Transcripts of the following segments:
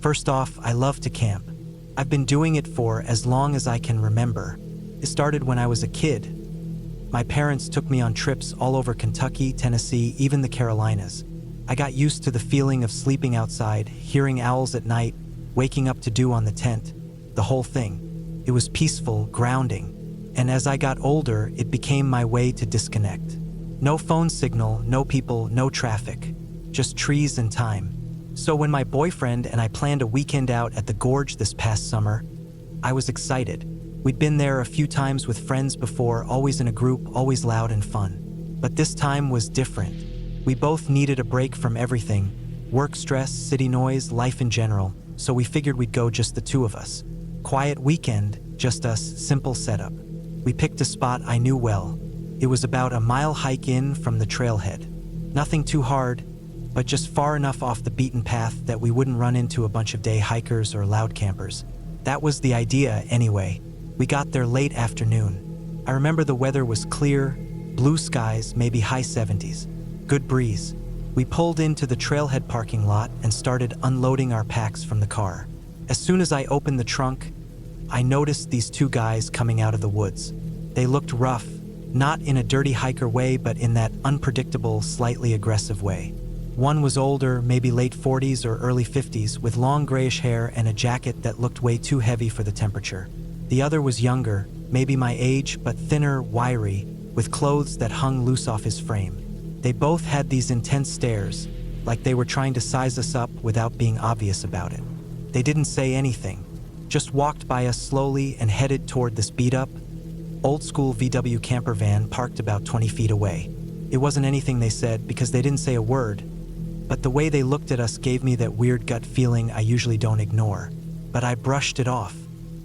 First off, I love to camp. I've been doing it for as long as I can remember. It started when I was a kid. My parents took me on trips all over Kentucky, Tennessee, even the Carolinas. I got used to the feeling of sleeping outside, hearing owls at night, waking up to dew on the tent, the whole thing. It was peaceful, grounding, and as I got older, it became my way to disconnect. No phone signal, no people, no traffic, just trees and time. So when my boyfriend and I planned a weekend out at the gorge this past summer, I was excited. We'd been there a few times with friends before, always in a group, always loud and fun. But this time was different. We both needed a break from everything, work stress, city noise, life in general, so we figured we'd go just the two of us. Quiet weekend, just us, simple setup. We picked a spot I knew well. It was about a mile hike in from the trailhead. Nothing too hard, but just far enough off the beaten path that we wouldn't run into a bunch of day hikers or loud campers. That was the idea anyway. We got there late afternoon. I remember the weather was clear, blue skies, maybe high 70s. Good breeze. We pulled into the trailhead parking lot and started unloading our packs from the car. As soon as I opened the trunk, I noticed these two guys coming out of the woods. They looked rough, not in a dirty hiker way, but in that unpredictable, slightly aggressive way. One was older, maybe late 40s or early 50s, with long grayish hair and a jacket that looked way too heavy for the temperature. The other was younger, maybe my age, but thinner, wiry, with clothes that hung loose off his frame. They both had these intense stares, like they were trying to size us up without being obvious about it. They didn't say anything, just walked by us slowly and headed toward this beat-up, old-school VW camper van parked about 20 feet away. It wasn't anything they said because they didn't say a word, but the way they looked at us gave me that weird gut feeling I usually don't ignore. But I brushed it off.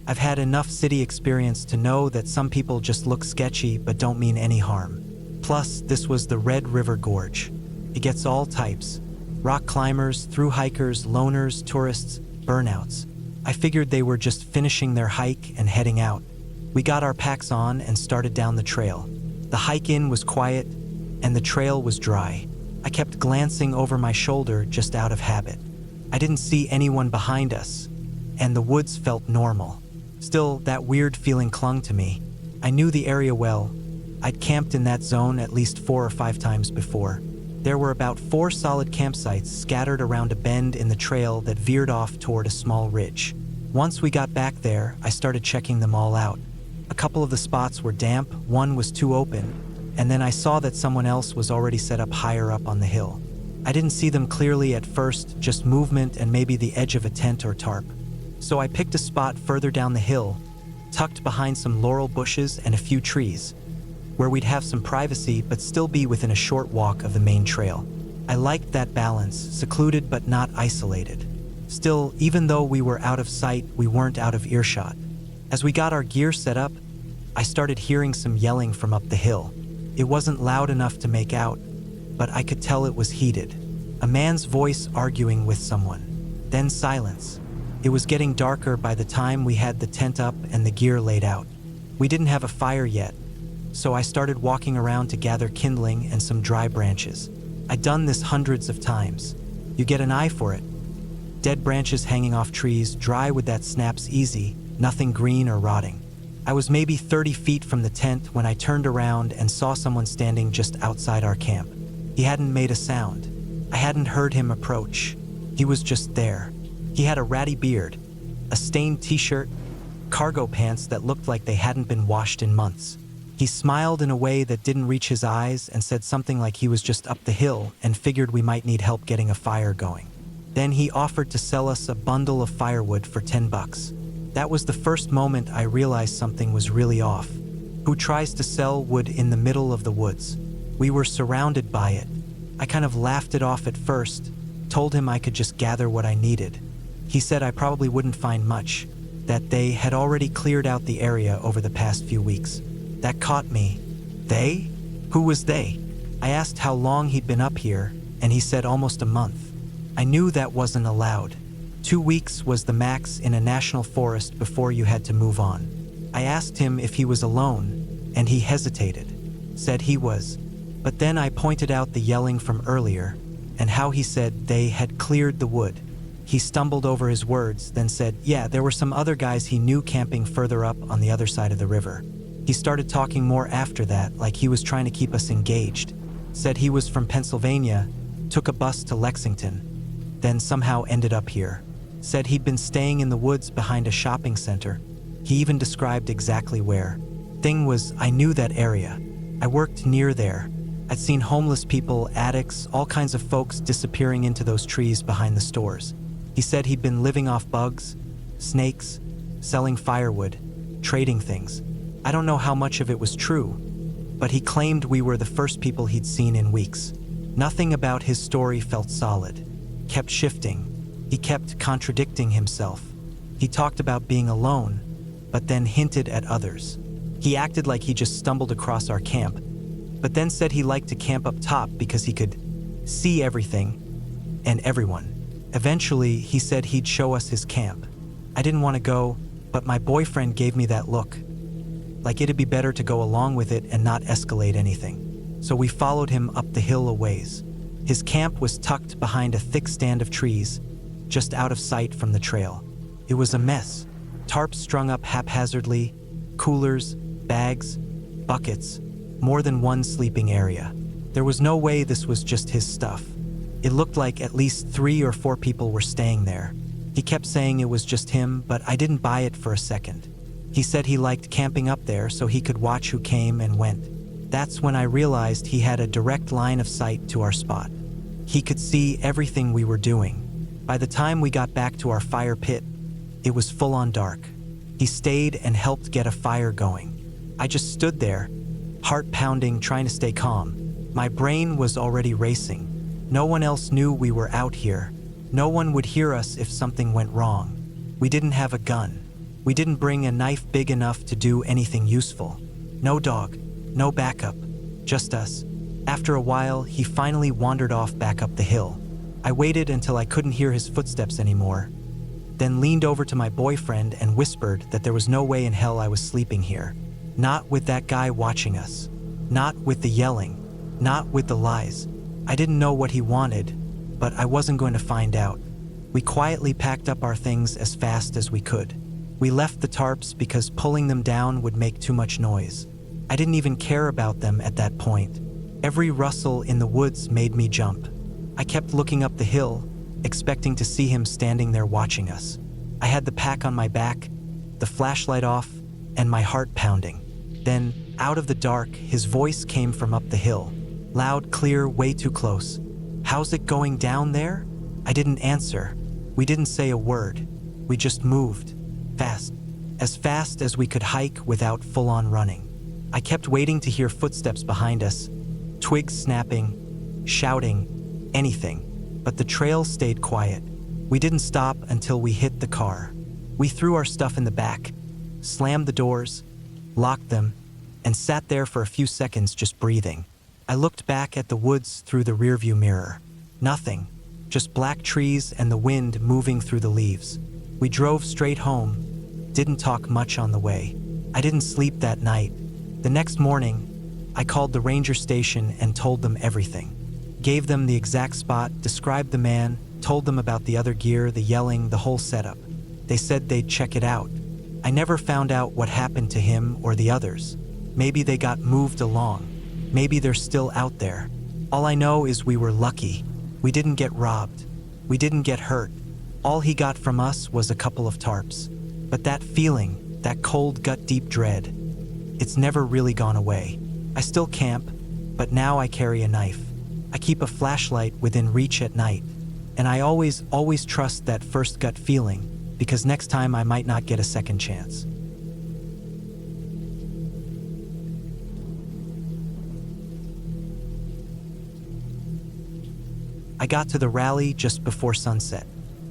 I've had enough city experience to know that some people just look sketchy but don't mean any harm. Plus, this was the Red River Gorge. It gets all types. Rock climbers, through hikers, loners, tourists, burnouts. I figured they were just finishing their hike and heading out. We got our packs on and started down the trail. The hike in was quiet and the trail was dry. I kept glancing over my shoulder just out of habit. I didn't see anyone behind us, and the woods felt normal. Still, that weird feeling clung to me. I knew the area well. I'd camped in that zone at least 4 or 5 times before. There were about 4 solid campsites scattered around a bend in the trail that veered off toward a small ridge. Once we got back there, I started checking them all out. A couple of the spots were damp, one was too open, and then I saw that someone else was already set up higher up on the hill. I didn't see them clearly at first, just movement and maybe the edge of a tent or tarp. So I picked a spot further down the hill, tucked behind some laurel bushes and a few trees, where we'd have some privacy but still be within a short walk of the main trail. I liked that balance, secluded but not isolated. Still, even though we were out of sight, we weren't out of earshot. As we got our gear set up, I started hearing some yelling from up the hill. It wasn't loud enough to make out, but I could tell it was heated. A man's voice arguing with someone. Then silence. It was getting darker by the time we had the tent up and the gear laid out. We didn't have a fire yet, so I started walking around to gather kindling and some dry branches. I'd done this hundreds of times. You get an eye for it. Dead branches hanging off trees, dry with that snaps easy, nothing green or rotting. I was maybe 30 feet from the tent when I turned around and saw someone standing just outside our camp. He hadn't made a sound. I hadn't heard him approach. He was just there. He had a ratty beard, a stained t-shirt, cargo pants that looked like they hadn't been washed in months. He smiled in a way that didn't reach his eyes and said something like he was just up the hill and figured we might need help getting a fire going. Then he offered to sell us a bundle of firewood for $10. That was the first moment I realized something was really off. Who tries to sell wood in the middle of the woods? We were surrounded by it. I kind of laughed it off at first, told him I could just gather what I needed. He said I probably wouldn't find much, that they had already cleared out the area over the past few weeks. That caught me. They? Who was they? I asked how long he'd been up here, and he said almost a month. I knew that wasn't allowed. 2 weeks was the max in a national forest before you had to move on. I asked him if he was alone, and he hesitated, said he was. But then I pointed out the yelling from earlier, and how he said they had cleared the wood. He stumbled over his words, then said, "Yeah, there were some other guys he knew camping further up on the other side of the river." He started talking more after that, like he was trying to keep us engaged. Said he was from Pennsylvania, took a bus to Lexington, then somehow ended up here. Said he'd been staying in the woods behind a shopping center. He even described exactly where. Thing was, I knew that area. I worked near there. I'd seen homeless people, addicts, all kinds of folks disappearing into those trees behind the stores. He said he'd been living off bugs, snakes, selling firewood, trading things. I don't know how much of it was true, but he claimed we were the first people he'd seen in weeks. Nothing about his story felt solid. Kept shifting. He kept contradicting himself. He talked about being alone, but then hinted at others. He acted like he just stumbled across our camp, but then said he liked to camp up top because he could see everything and everyone. Eventually, he said he'd show us his camp. I didn't want to go, but my boyfriend gave me that look, like it'd be better to go along with it and not escalate anything. So we followed him up the hill a ways. His camp was tucked behind a thick stand of trees, just out of sight from the trail. It was a mess. Tarps strung up haphazardly, coolers, bags, buckets, more than one sleeping area. There was no way this was just his stuff. It looked like at least 3 or 4 people were staying there. He kept saying it was just him, but I didn't buy it for a second. He said he liked camping up there so he could watch who came and went. That's when I realized he had a direct line of sight to our spot. He could see everything we were doing. By the time we got back to our fire pit, it was full on dark. He stayed and helped get a fire going. I just stood there, heart pounding, trying to stay calm. My brain was already racing. No one else knew we were out here. No one would hear us if something went wrong. We didn't have a gun. We didn't bring a knife big enough to do anything useful. No dog, no backup, just us. After a while, he finally wandered off back up the hill. I waited until I couldn't hear his footsteps anymore, then leaned over to my boyfriend and whispered that there was no way in hell I was sleeping here. Not with that guy watching us. Not with the yelling. Not with the lies. I didn't know what he wanted, but I wasn't going to find out. We quietly packed up our things as fast as we could. We left the tarps because pulling them down would make too much noise. I didn't even care about them at that point. Every rustle in the woods made me jump. I kept looking up the hill, expecting to see him standing there watching us. I had the pack on my back, the flashlight off, and my heart pounding. Then, out of the dark, his voice came from up the hill. Loud, clear, way too close. "How's it going down there?" I didn't answer. We didn't say a word. We just moved. Fast. As fast as we could hike without full-on running. I kept waiting to hear footsteps behind us, twigs snapping, shouting, anything. But the trail stayed quiet. We didn't stop until we hit the car. We threw our stuff in the back, slammed the doors, locked them, and sat there for a few seconds just breathing. I looked back at the woods through the rearview mirror. Nothing, just black trees and the wind moving through the leaves. We drove straight home, didn't talk much on the way. I didn't sleep that night. The next morning, I called the ranger station and told them everything. Gave them the exact spot, described the man, told them about the other gear, the yelling, the whole setup. They said they'd check it out. I never found out what happened to him or the others. Maybe they got moved along. Maybe they're still out there. All I know is we were lucky. We didn't get robbed. We didn't get hurt. All he got from us was a couple of tarps. But that feeling, that cold gut-deep dread, it's never really gone away. I still camp, but now I carry a knife. I keep a flashlight within reach at night. And I always trust that first gut feeling, because next time I might not get a second chance. I got to the rally just before sunset.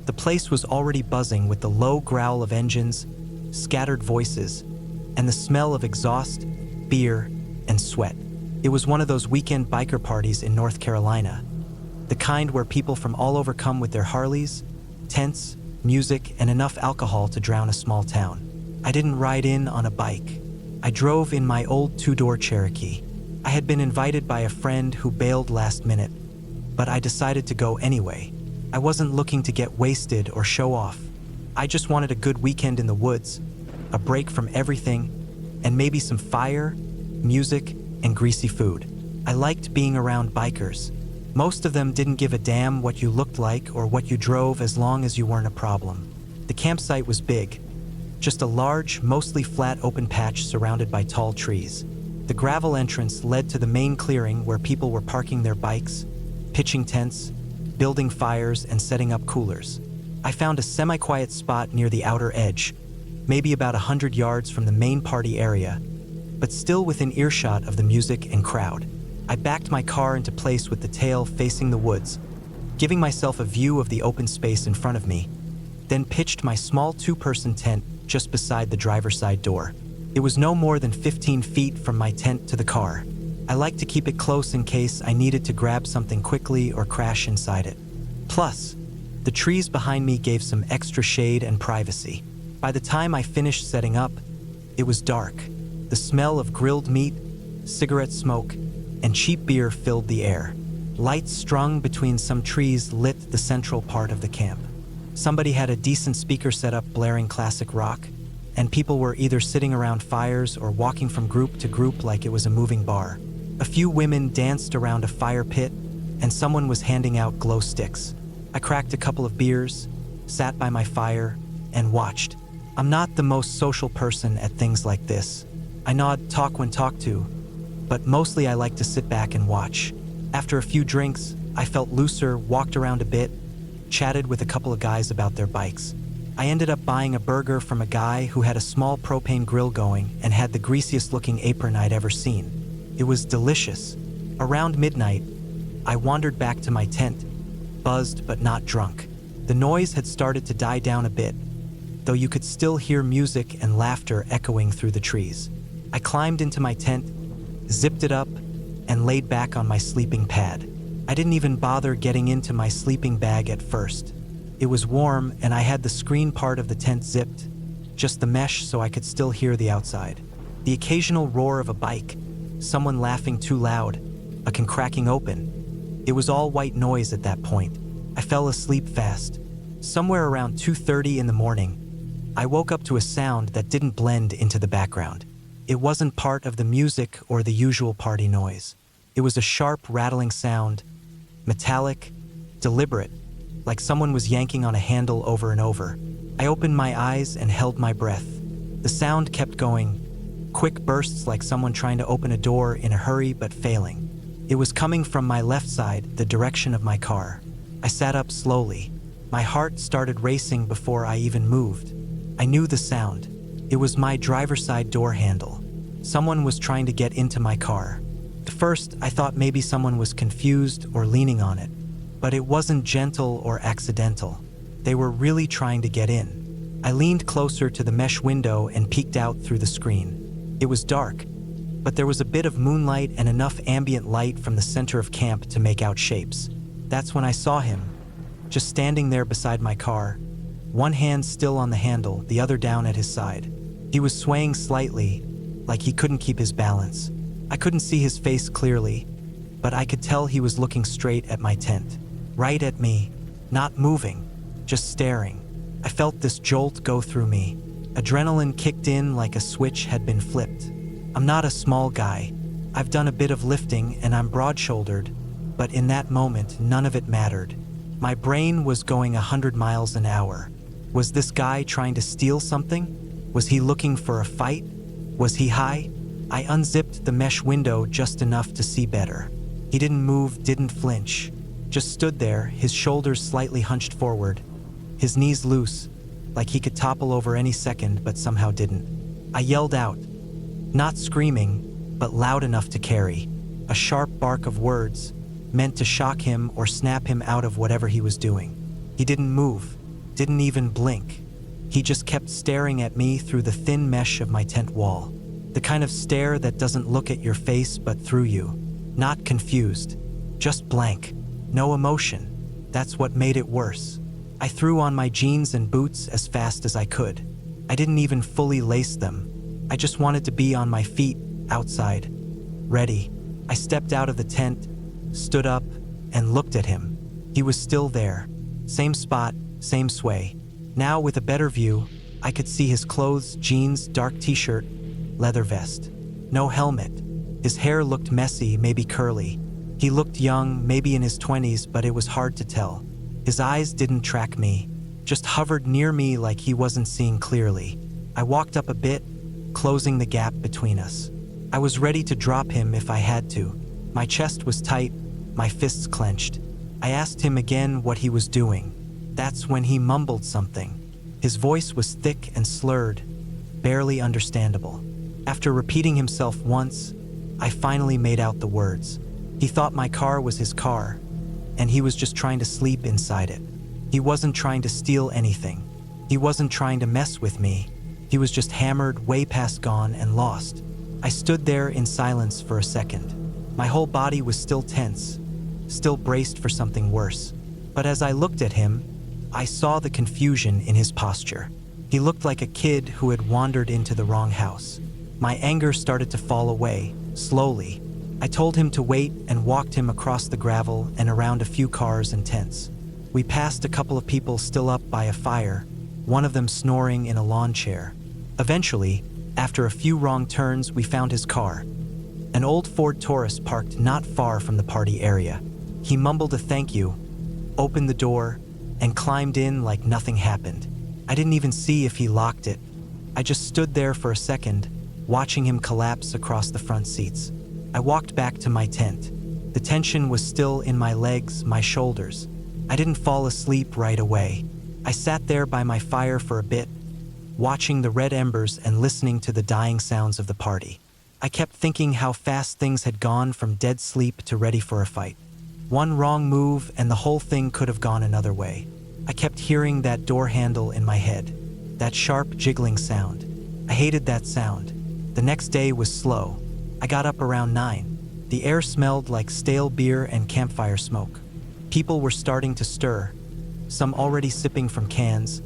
The place was already buzzing with the low growl of engines, scattered voices, and the smell of exhaust, beer, and sweat. It was one of those weekend biker parties in North Carolina, the kind where people from all over come with their Harleys, tents, music, and enough alcohol to drown a small town. I didn't ride in on a bike. I drove in my old 2-door Cherokee. I had been invited by a friend who bailed last minute, but I decided to go anyway. I wasn't looking to get wasted or show off. I just wanted a good weekend in the woods, a break from everything, and maybe some fire, music, and greasy food. I liked being around bikers. Most of them didn't give a damn what you looked like or what you drove as long as you weren't a problem. The campsite was big, just a large, mostly flat open patch surrounded by tall trees. The gravel entrance led to the main clearing where people were parking their bikes, pitching tents, building fires, and setting up coolers. I found a semi-quiet spot near the outer edge, maybe about 100 yards from the main party area, but still within earshot of the music and crowd. I backed my car into place with the tail facing the woods, giving myself a view of the open space in front of me, then pitched my small two-person tent just beside the driver's side door. It was no more than 15 feet from my tent to the car. I like to keep it close in case I needed to grab something quickly or crash inside it. Plus, the trees behind me gave some extra shade and privacy. By the time I finished setting up, it was dark. The smell of grilled meat, cigarette smoke, and cheap beer filled the air. Lights strung between some trees lit the central part of the camp. Somebody had a decent speaker set up blaring classic rock, and people were either sitting around fires or walking from group to group like it was a moving bar. A few women danced around a fire pit, and someone was handing out glow sticks. I cracked a couple of beers, sat by my fire, and watched. I'm not the most social person at things like this. I nod, talk when talked to, but mostly I like to sit back and watch. After a few drinks, I felt looser, walked around a bit, chatted with a couple of guys about their bikes. I ended up buying a burger from a guy who had a small propane grill going and had the greasiest looking apron I'd ever seen. It was delicious. Around midnight, I wandered back to my tent, buzzed but not drunk. The noise had started to die down a bit, though you could still hear music and laughter echoing through the trees. I climbed into my tent, zipped it up, and laid back on my sleeping pad. I didn't even bother getting into my sleeping bag at first. It was warm and I had the screen part of the tent zipped, just the mesh so I could still hear the outside. The occasional roar of a bike, someone laughing too loud, a can cracking open. It was all white noise at that point. I fell asleep fast. Somewhere around 2:30 in the morning, I woke up to a sound that didn't blend into the background. It wasn't part of the music or the usual party noise. It was a sharp, rattling sound, metallic, deliberate, like someone was yanking on a handle over and over. I opened my eyes and held my breath. The sound kept going, quick bursts like someone trying to open a door in a hurry but failing. It was coming from my left side, the direction of my car. I sat up slowly. My heart started racing before I even moved. I knew the sound. It was my driver's side door handle. Someone was trying to get into my car. At first, I thought maybe someone was confused or leaning on it, but it wasn't gentle or accidental. They were really trying to get in. I leaned closer to the mesh window and peeked out through the screen. It was dark, but there was a bit of moonlight and enough ambient light from the center of camp to make out shapes. That's when I saw him, just standing there beside my car, one hand still on the handle, the other down at his side. He was swaying slightly, like he couldn't keep his balance. I couldn't see his face clearly, but I could tell he was looking straight at my tent. Right at me, not moving, just staring. I felt this jolt go through me. Adrenaline kicked in like a switch had been flipped. I'm not a small guy. I've done a bit of lifting and I'm broad-shouldered, but in that moment, none of it mattered. My brain was going 100 miles an hour. Was this guy trying to steal something? Was he looking for a fight? Was he high? I unzipped the mesh window just enough to see better. He didn't move, didn't flinch. Just stood there, his shoulders slightly hunched forward, his knees loose, like he could topple over any second, but somehow didn't. I yelled out, not screaming, but loud enough to carry. A sharp bark of words, meant to shock him or snap him out of whatever he was doing. He didn't move, didn't even blink. He just kept staring at me through the thin mesh of my tent wall. The kind of stare that doesn't look at your face but through you. Not confused, just blank. No emotion. That's what made it worse. I threw on my jeans and boots as fast as I could. I didn't even fully lace them. I just wanted to be on my feet, outside, ready. I stepped out of the tent, stood up, and looked at him. He was still there, Same spot, same sway. Now, with a better view, I could see his clothes: jeans, dark t-shirt, leather vest. No helmet. His hair looked messy, maybe curly. He looked young, maybe in his 20s, but it was hard to tell. His eyes didn't track me, just hovered near me like he wasn't seeing clearly. I walked up a bit, closing the gap between us. I was ready to drop him if I had to. My chest was tight, my fists clenched. I asked him again what he was doing. That's when he mumbled something. His voice was thick and slurred, barely understandable. After repeating himself once, I finally made out the words. He thought my car was his car, and he was just trying to sleep inside it. He wasn't trying to steal anything. He wasn't trying to mess with me. He was just hammered, way past gone, and lost. I stood there in silence for a second. My whole body was still tense, still braced for something worse. But as I looked at him, I saw the confusion in his posture. He looked like a kid who had wandered into the wrong house. My anger started to fall away, slowly. I told him to wait and walked him across the gravel and around a few cars and tents. We passed a couple of people still up by a fire, one of them snoring in a lawn chair. Eventually, after a few wrong turns, we found his car. An old Ford Taurus parked not far from the party area. He mumbled a thank you, opened the door, and climbed in like nothing happened. I didn't even see if he locked it. I just stood there for a second, watching him collapse across the front seats. I walked back to my tent. The tension was still in my legs, my shoulders. I didn't fall asleep right away. I sat there by my fire for a bit, watching the red embers and listening to the dying sounds of the party. I kept thinking how fast things had gone from dead sleep to ready for a fight. One wrong move and the whole thing could have gone another way. I kept hearing that door handle in my head, that sharp jiggling sound. I hated that sound. The next day was slow. I got up around 9. The air smelled like stale beer and campfire smoke. People were starting to stir, some already sipping from cans,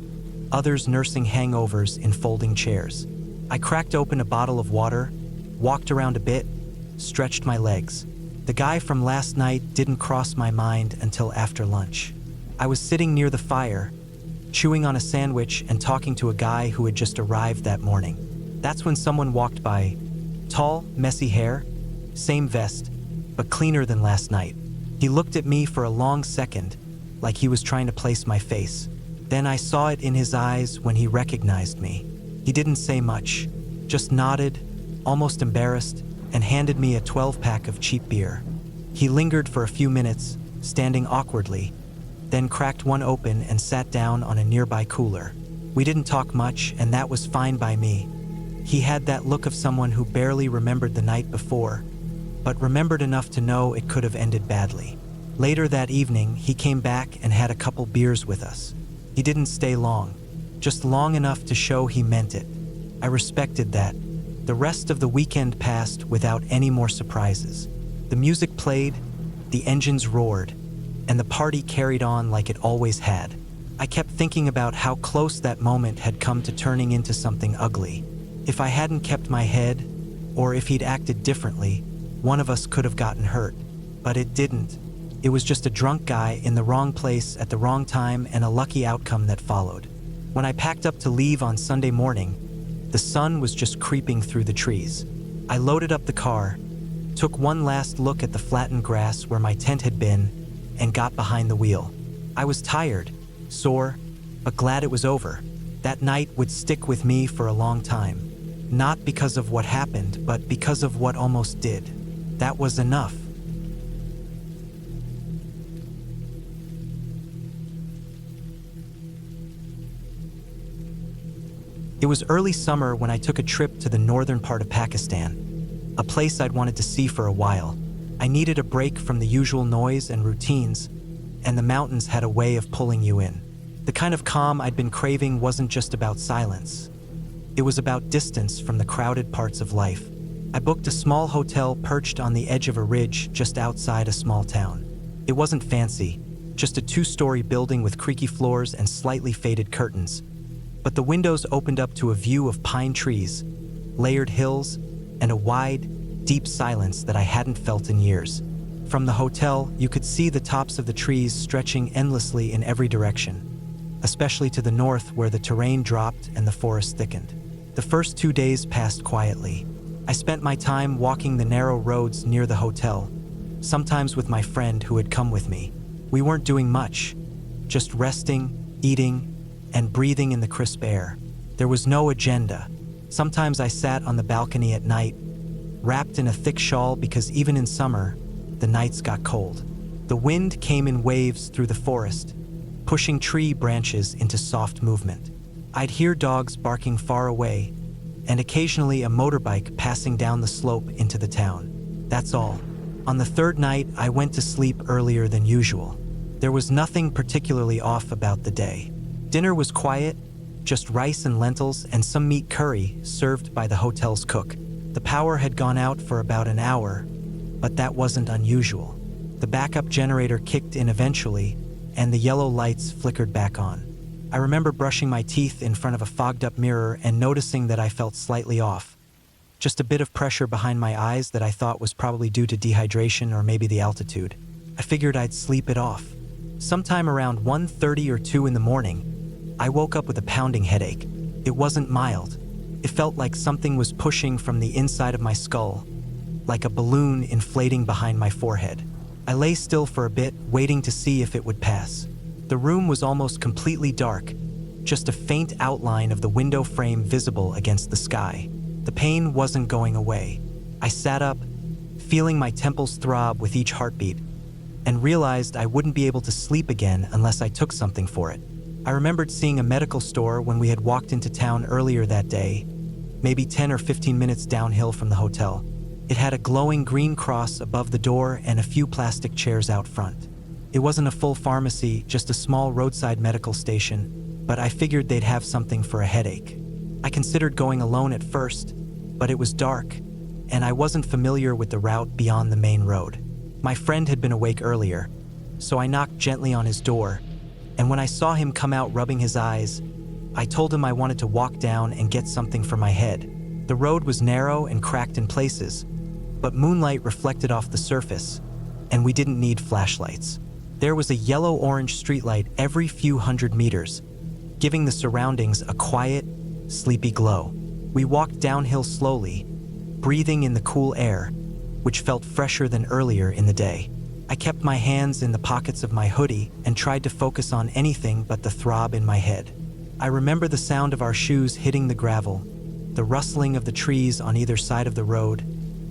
others nursing hangovers in folding chairs. I cracked open a bottle of water, walked around a bit, stretched my legs. The guy from last night didn't cross my mind until after lunch. I was sitting near the fire, chewing on a sandwich and talking to a guy who had just arrived that morning. That's when someone walked by. Tall, messy hair, same vest, but cleaner than last night. He looked at me for a long second, like he was trying to place my face. Then I saw it in his eyes when he recognized me. He didn't say much, just nodded, almost embarrassed, and handed me a 12-pack of cheap beer. He lingered for a few minutes, standing awkwardly, then cracked one open and sat down on a nearby cooler. We didn't talk much, and that was fine by me. He had that look of someone who barely remembered the night before, but remembered enough to know it could have ended badly. Later that evening, he came back and had a couple beers with us. He didn't stay long, just long enough to show he meant it. I respected that. The rest of the weekend passed without any more surprises. The music played, the engines roared, and the party carried on like it always had. I kept thinking about how close that moment had come to turning into something ugly. If I hadn't kept my head, or if he'd acted differently, one of us could have gotten hurt. But it didn't. It was just a drunk guy in the wrong place at the wrong time and a lucky outcome that followed. When I packed up to leave on Sunday morning, the sun was just creeping through the trees. I loaded up the car, took one last look at the flattened grass where my tent had been, and got behind the wheel. I was tired, sore, but glad it was over. That night would stick with me for a long time. Not because of what happened, but because of what almost did. That was enough. It was early summer when I took a trip to the northern part of Pakistan, a place I'd wanted to see for a while. I needed a break from the usual noise and routines, and the mountains had a way of pulling you in. The kind of calm I'd been craving wasn't just about silence. It was about distance from the crowded parts of life. I booked a small hotel perched on the edge of a ridge just outside a small town. It wasn't fancy, just a 2-story building with creaky floors and slightly faded curtains. But the windows opened up to a view of pine trees, layered hills, and a wide, deep silence that I hadn't felt in years. From the hotel, you could see the tops of the trees stretching endlessly in every direction, especially to the north where the terrain dropped and the forest thickened. The first 2 days passed quietly. I spent my time walking the narrow roads near the hotel, sometimes with my friend who had come with me. We weren't doing much, just resting, eating, and breathing in the crisp air. There was no agenda. Sometimes I sat on the balcony at night, wrapped in a thick shawl because even in summer, the nights got cold. The wind came in waves through the forest, pushing tree branches into soft movement. I'd hear dogs barking far away, and occasionally a motorbike passing down the slope into the town. That's all. On the third night, I went to sleep earlier than usual. There was nothing particularly off about the day. Dinner was quiet, just rice and lentils and some meat curry served by the hotel's cook. The power had gone out for about an hour, but that wasn't unusual. The backup generator kicked in eventually, and the yellow lights flickered back on. I remember brushing my teeth in front of a fogged-up mirror and noticing that I felt slightly off. Just a bit of pressure behind my eyes that I thought was probably due to dehydration or maybe the altitude. I figured I'd sleep it off. Sometime around 1:30 or 2 in the morning, I woke up with a pounding headache. It wasn't mild. It felt like something was pushing from the inside of my skull, like a balloon inflating behind my forehead. I lay still for a bit, waiting to see if it would pass. The room was almost completely dark, just a faint outline of the window frame visible against the sky. The pain wasn't going away. I sat up, feeling my temples throb with each heartbeat, and realized I wouldn't be able to sleep again unless I took something for it. I remembered seeing a medical store when we had walked into town earlier that day, maybe 10 or 15 minutes downhill from the hotel. It had a glowing green cross above the door and a few plastic chairs out front. It wasn't a full pharmacy, just a small roadside medical station, but I figured they'd have something for a headache. I considered going alone at first, but it was dark, and I wasn't familiar with the route beyond the main road. My friend had been awake earlier, so I knocked gently on his door, and when I saw him come out rubbing his eyes, I told him I wanted to walk down and get something for my head. The road was narrow and cracked in places, but moonlight reflected off the surface, and we didn't need flashlights. There was a yellow-orange streetlight every few hundred meters, giving the surroundings a quiet, sleepy glow. We walked downhill slowly, breathing in the cool air, which felt fresher than earlier in the day. I kept my hands in the pockets of my hoodie and tried to focus on anything but the throb in my head. I remember the sound of our shoes hitting the gravel, the rustling of the trees on either side of the road,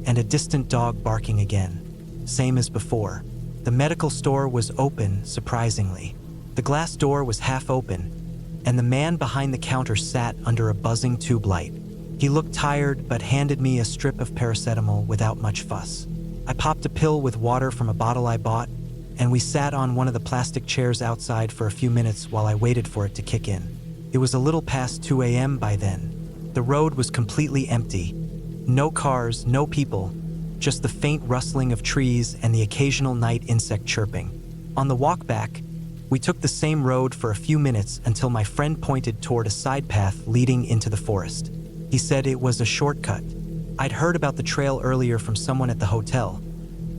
and a distant dog barking again. Same as before. The medical store was open, surprisingly. The glass door was half open, and the man behind the counter sat under a buzzing tube light. He looked tired but handed me a strip of paracetamol without much fuss. I popped a pill with water from a bottle I bought, and we sat on one of the plastic chairs outside for a few minutes while I waited for it to kick in. It was a little past 2 a.m. by then. The road was completely empty. No cars, no people, just the faint rustling of trees and the occasional night insect chirping. On the walk back, we took the same road for a few minutes until my friend pointed toward a side path leading into the forest. He said it was a shortcut. I'd heard about the trail earlier from someone at the hotel.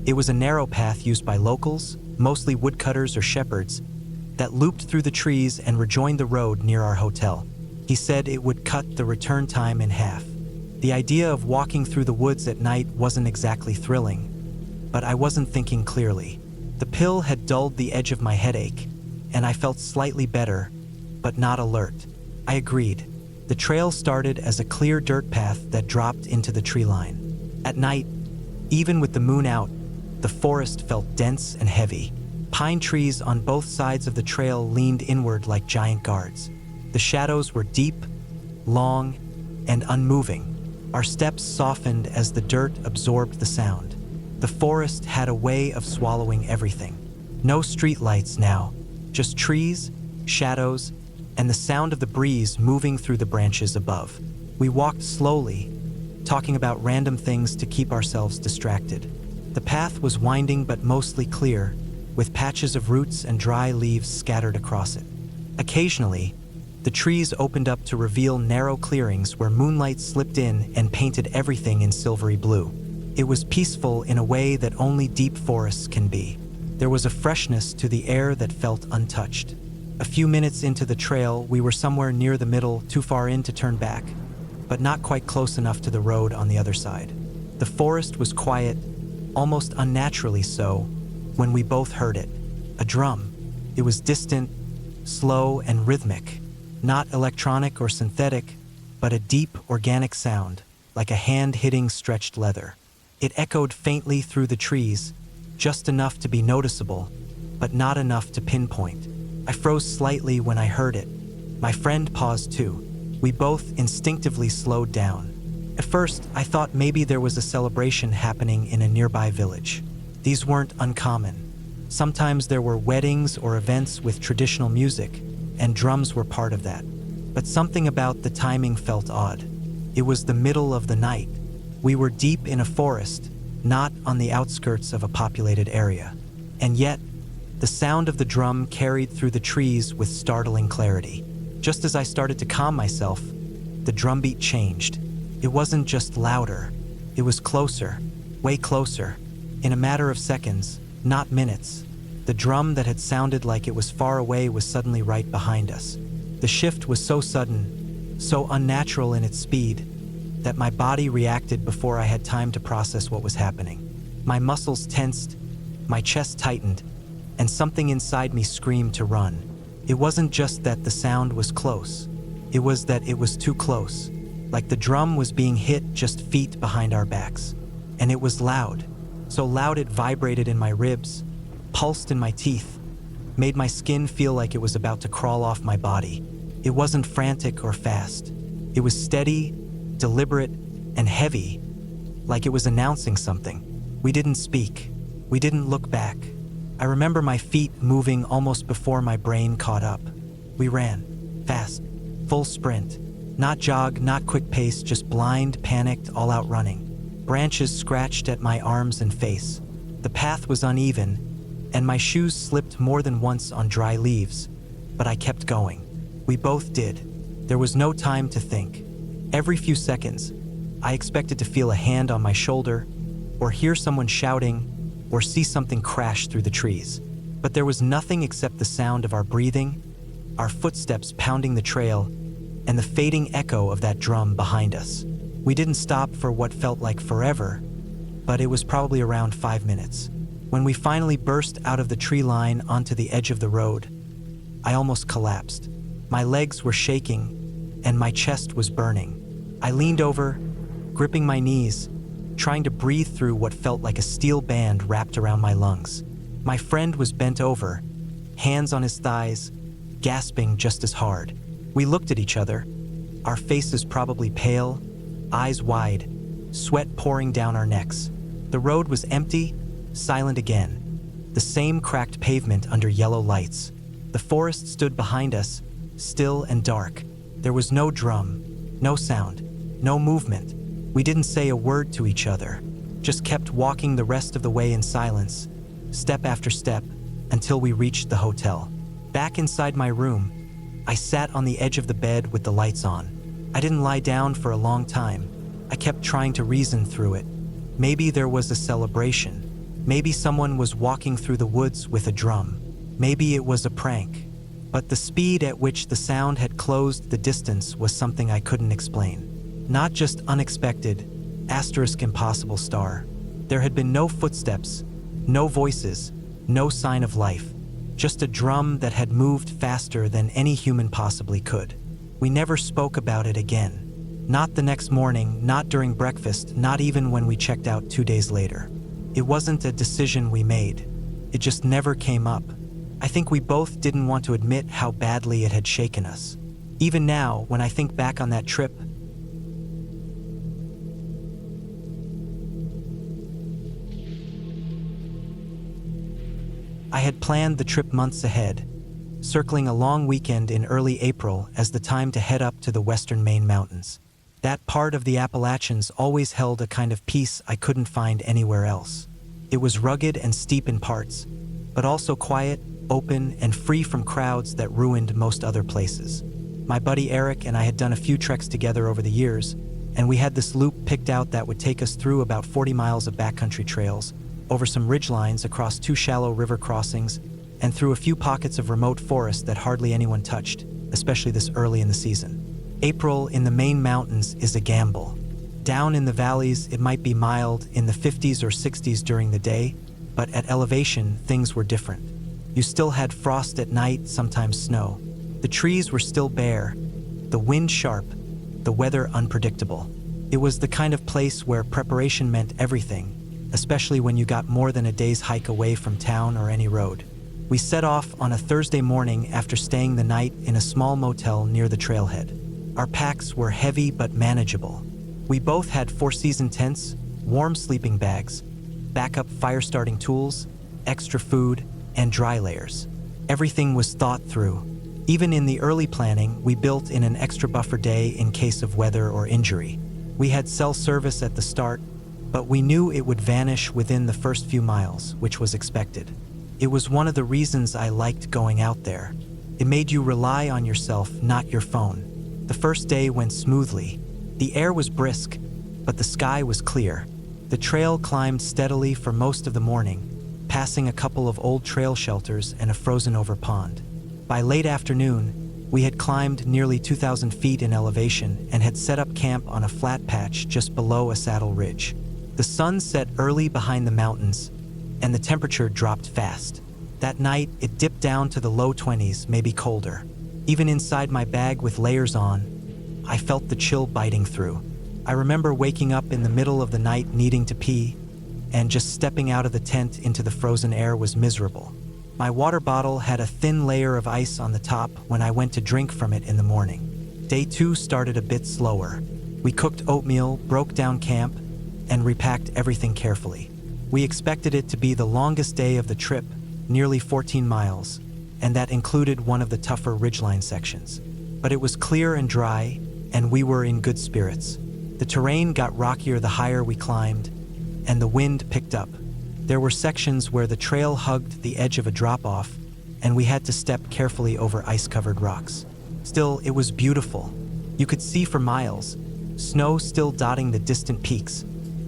It was a narrow path used by locals, mostly woodcutters or shepherds, that looped through the trees and rejoined the road near our hotel. He said it would cut the return time in half. The idea of walking through the woods at night wasn't exactly thrilling, but I wasn't thinking clearly. The pill had dulled the edge of my headache, and I felt slightly better, but not alert. I agreed. The trail started as a clear dirt path that dropped into the tree line. At night, even with the moon out, the forest felt dense and heavy. Pine trees on both sides of the trail leaned inward like giant guards. The shadows were deep, long, and unmoving. Our steps softened as the dirt absorbed the sound. The forest had a way of swallowing everything. No streetlights now, just trees, shadows, and the sound of the breeze moving through the branches above. We walked slowly, talking about random things to keep ourselves distracted. The path was winding but mostly clear, with patches of roots and dry leaves scattered across it. Occasionally, the trees opened up to reveal narrow clearings where moonlight slipped in and painted everything in silvery blue. It was peaceful in a way that only deep forests can be. There was a freshness to the air that felt untouched. A few minutes into the trail, we were somewhere near the middle, too far in to turn back, but not quite close enough to the road on the other side. The forest was quiet, almost unnaturally so, when we both heard it. A drum. It was distant, slow, and rhythmic. Not electronic or synthetic, but a deep, organic sound, like a hand hitting stretched leather. It echoed faintly through the trees, just enough to be noticeable, but not enough to pinpoint. I froze slightly when I heard it. My friend paused too. We both instinctively slowed down. At first, I thought maybe there was a celebration happening in a nearby village. These weren't uncommon. Sometimes there were weddings or events with traditional music, and drums were part of that. But something about the timing felt odd. It was the middle of the night. We were deep in a forest, not on the outskirts of a populated area. And yet, the sound of the drum carried through the trees with startling clarity. Just as I started to calm myself, the drumbeat changed. It wasn't just louder, it was closer, way closer. In a matter of seconds, not minutes, the drum that had sounded like it was far away was suddenly right behind us. The shift was so sudden, so unnatural in its speed, that my body reacted before I had time to process what was happening. My muscles tensed, my chest tightened, and something inside me screamed to run. It wasn't just that the sound was close, it was that it was too close, like the drum was being hit just feet behind our backs. And it was loud, so loud it vibrated in my ribs, pulsed in my teeth, made my skin feel like it was about to crawl off my body. It wasn't frantic or fast. It was steady, deliberate, and heavy, like it was announcing something. We didn't speak. We didn't look back. I remember my feet moving almost before my brain caught up. We ran, fast, full sprint. Not jog, not quick pace, just blind, panicked, all-out running. Branches scratched at my arms and face. The path was uneven, and my shoes slipped more than once on dry leaves, but I kept going. We both did. There was no time to think. Every few seconds, I expected to feel a hand on my shoulder, or hear someone shouting, or see something crash through the trees. But there was nothing except the sound of our breathing, our footsteps pounding the trail, and the fading echo of that drum behind us. We didn't stop for what felt like forever, but it was probably around 5 minutes. When we finally burst out of the tree line onto the edge of the road, I almost collapsed. My legs were shaking, and my chest was burning. I leaned over, gripping my knees, trying to breathe through what felt like a steel band wrapped around my lungs. My friend was bent over, hands on his thighs, gasping just as hard. We looked at each other, our faces probably pale, eyes wide, sweat pouring down our necks. The road was empty, silent again. The same cracked pavement under yellow lights. The forest stood behind us, still and dark. There was no drum, no sound, no movement. We didn't say a word to each other, just kept walking the rest of the way in silence, step after step, until we reached the hotel. Back inside my room, I sat on the edge of the bed with the lights on. I didn't lie down for a long time. I kept trying to reason through it. Maybe there was a celebration. Maybe someone was walking through the woods with a drum. Maybe it was a prank. But the speed at which the sound had closed the distance was something I couldn't explain. Not just unexpected, asterisk impossible star. There had been no footsteps, no voices, no sign of life. Just a drum that had moved faster than any human possibly could. We never spoke about it again. Not the next morning, not during breakfast, not even when we checked out 2 days later. It wasn't a decision we made. It just never came up. I think we both didn't want to admit how badly it had shaken us. Even now, when I think back on that trip, I had planned the trip months ahead, circling a long weekend in early April as the time to head up to the western Maine mountains. That part of the Appalachians always held a kind of peace I couldn't find anywhere else. It was rugged and steep in parts, but also quiet, open, and free from crowds that ruined most other places. My buddy Eric and I had done a few treks together over the years, and we had this loop picked out that would take us through about 40 miles of backcountry trails, over some ridgelines, across 2 shallow river crossings, and through a few pockets of remote forest that hardly anyone touched, especially this early in the season. April in the Maine mountains is a gamble. Down in the valleys, it might be mild in the 50s or 60s during the day, but at elevation, things were different. You still had frost at night, sometimes snow. The trees were still bare, the wind sharp, the weather unpredictable. It was the kind of place where preparation meant everything, especially when you got more than a day's hike away from town or any road. We set off on a Thursday morning after staying the night in a small motel near the trailhead. Our packs were heavy but manageable. We both had 4-season tents, warm sleeping bags, backup fire-starting tools, extra food, and dry layers. Everything was thought through. Even in the early planning, we built in an extra buffer day in case of weather or injury. We had cell service at the start, but we knew it would vanish within the first few miles, which was expected. It was one of the reasons I liked going out there. It made you rely on yourself, not your phone. The first day went smoothly. The air was brisk, but the sky was clear. The trail climbed steadily for most of the morning, passing a couple of old trail shelters and a frozen-over pond. By late afternoon, we had climbed nearly 2,000 feet in elevation and had set up camp on a flat patch just below a saddle ridge. The sun set early behind the mountains, and the temperature dropped fast. That night, it dipped down to the low 20s, maybe colder. Even inside my bag with layers on, I felt the chill biting through. I remember waking up in the middle of the night needing to pee, and just stepping out of the tent into the frozen air was miserable. My water bottle had a thin layer of ice on the top when I went to drink from it in the morning. Day 2 started a bit slower. We cooked oatmeal, broke down camp, and repacked everything carefully. We expected it to be the longest day of the trip, nearly 14 miles, and that included one of the tougher ridgeline sections. But it was clear and dry, and we were in good spirits. The terrain got rockier the higher we climbed, and the wind picked up. There were sections where the trail hugged the edge of a drop-off, and we had to step carefully over ice-covered rocks. Still, it was beautiful. You could see for miles, snow still dotting the distant peaks,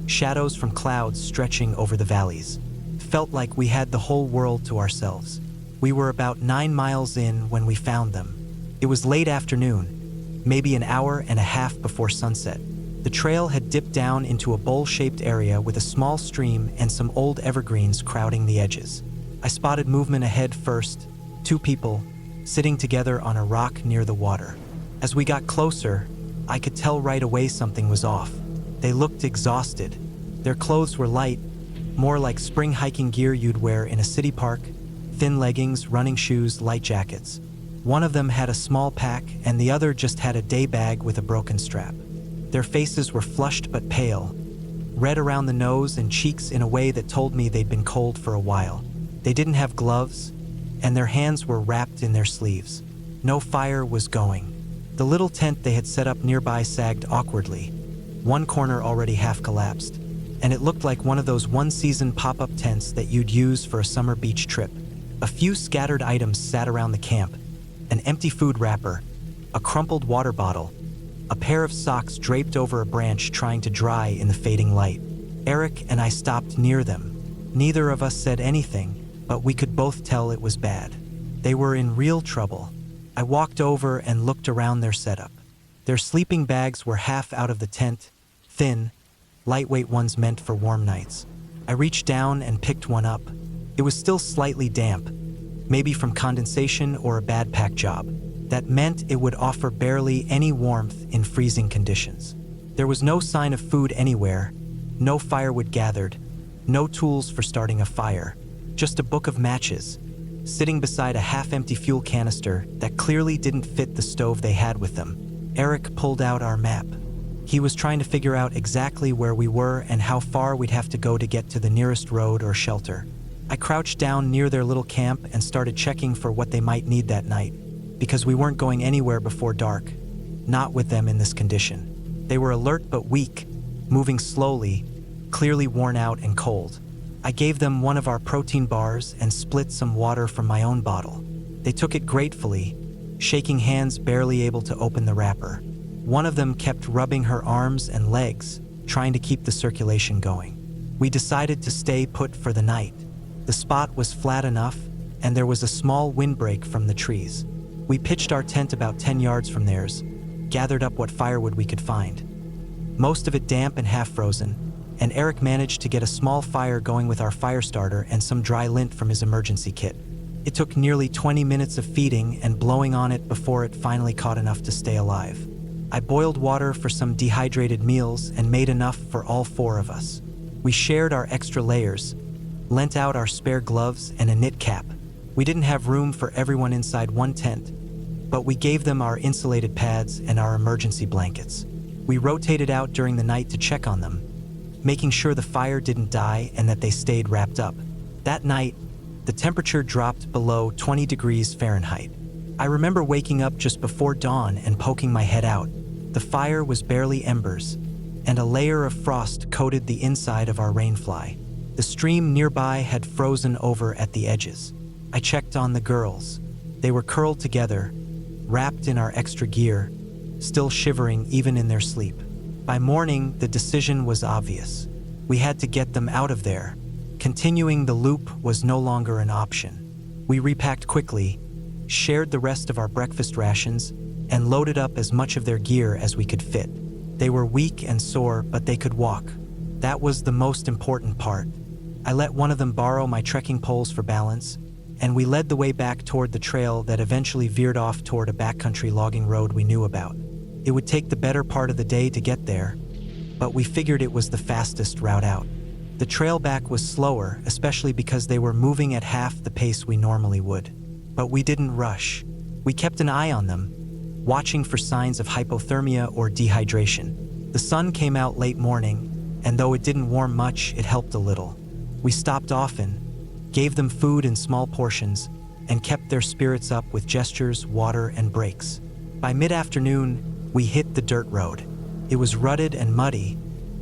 shadows from clouds stretching over the valleys. Felt like we had the whole world to ourselves. We were about 9 miles in when we found them. It was late afternoon, maybe an hour and a half before sunset. The trail had dipped down into a bowl-shaped area with a small stream and some old evergreens crowding the edges. I spotted movement ahead first, 2 people, sitting together on a rock near the water. As we got closer, I could tell right away something was off. They looked exhausted. Their clothes were light, more like spring hiking gear you'd wear in a city park: thin leggings, running shoes, light jackets. One of them had a small pack, and the other just had a day bag with a broken strap. Their faces were flushed but pale, red around the nose and cheeks in a way that told me they'd been cold for a while. They didn't have gloves, and their hands were wrapped in their sleeves. No fire was going. The little tent they had set up nearby sagged awkwardly, one corner already half collapsed, and it looked like one of those one-season pop-up tents that you'd use for a summer beach trip. A few scattered items sat around the camp: an empty food wrapper, a crumpled water bottle, a pair of socks draped over a branch trying to dry in the fading light. Eric and I stopped near them. Neither of us said anything, but we could both tell it was bad. They were in real trouble. I walked over and looked around their setup. Their sleeping bags were half out of the tent, thin, lightweight ones meant for warm nights. I reached down and picked one up. It was still slightly damp, maybe from condensation or a bad pack job. That meant it would offer barely any warmth in freezing conditions. There was no sign of food anywhere, no firewood gathered, no tools for starting a fire, just a book of matches, sitting beside a half-empty fuel canister that clearly didn't fit the stove they had with them. Eric pulled out our map. He was trying to figure out exactly where we were and how far we'd have to go to get to the nearest road or shelter. I crouched down near their little camp and started checking for what they might need that night, because we weren't going anywhere before dark, not with them in this condition. They were alert but weak, moving slowly, clearly worn out and cold. I gave them one of our protein bars and split some water from my own bottle. They took it gratefully, shaking hands barely able to open the wrapper. One of them kept rubbing her arms and legs, trying to keep the circulation going. We decided to stay put for the night. The spot was flat enough, and there was a small windbreak from the trees. We pitched our tent about 10 yards from theirs, gathered up what firewood we could find. Most of it damp and half frozen, and Eric managed to get a small fire going with our fire starter and some dry lint from his emergency kit. It took nearly 20 minutes of feeding and blowing on it before it finally caught enough to stay alive. I boiled water for some dehydrated meals and made enough for all 4 of us. We shared our extra layers, lent out our spare gloves and a knit cap. We didn't have room for everyone inside one tent, but we gave them our insulated pads and our emergency blankets. We rotated out during the night to check on them, making sure the fire didn't die and that they stayed wrapped up. That night, the temperature dropped below 20 degrees Fahrenheit. I remember waking up just before dawn and poking my head out. The fire was barely embers, and a layer of frost coated the inside of our rainfly. The stream nearby had frozen over at the edges. I checked on the girls. They were curled together, wrapped in our extra gear, still shivering even in their sleep. By morning, the decision was obvious. We had to get them out of there. Continuing the loop was no longer an option. We repacked quickly, shared the rest of our breakfast rations, and loaded up as much of their gear as we could fit. They were weak and sore, but they could walk. That was the most important part. I let one of them borrow my trekking poles for balance, and we led the way back toward the trail that eventually veered off toward a backcountry logging road we knew about. It would take the better part of the day to get there, but we figured it was the fastest route out. The trail back was slower, especially because they were moving at half the pace we normally would. But we didn't rush. We kept an eye on them, watching for signs of hypothermia or dehydration. The sun came out late morning, and though it didn't warm much, it helped a little. We stopped often, gave them food in small portions, and kept their spirits up with gestures, water, and breaks. By mid-afternoon, we hit the dirt road. It was rutted and muddy,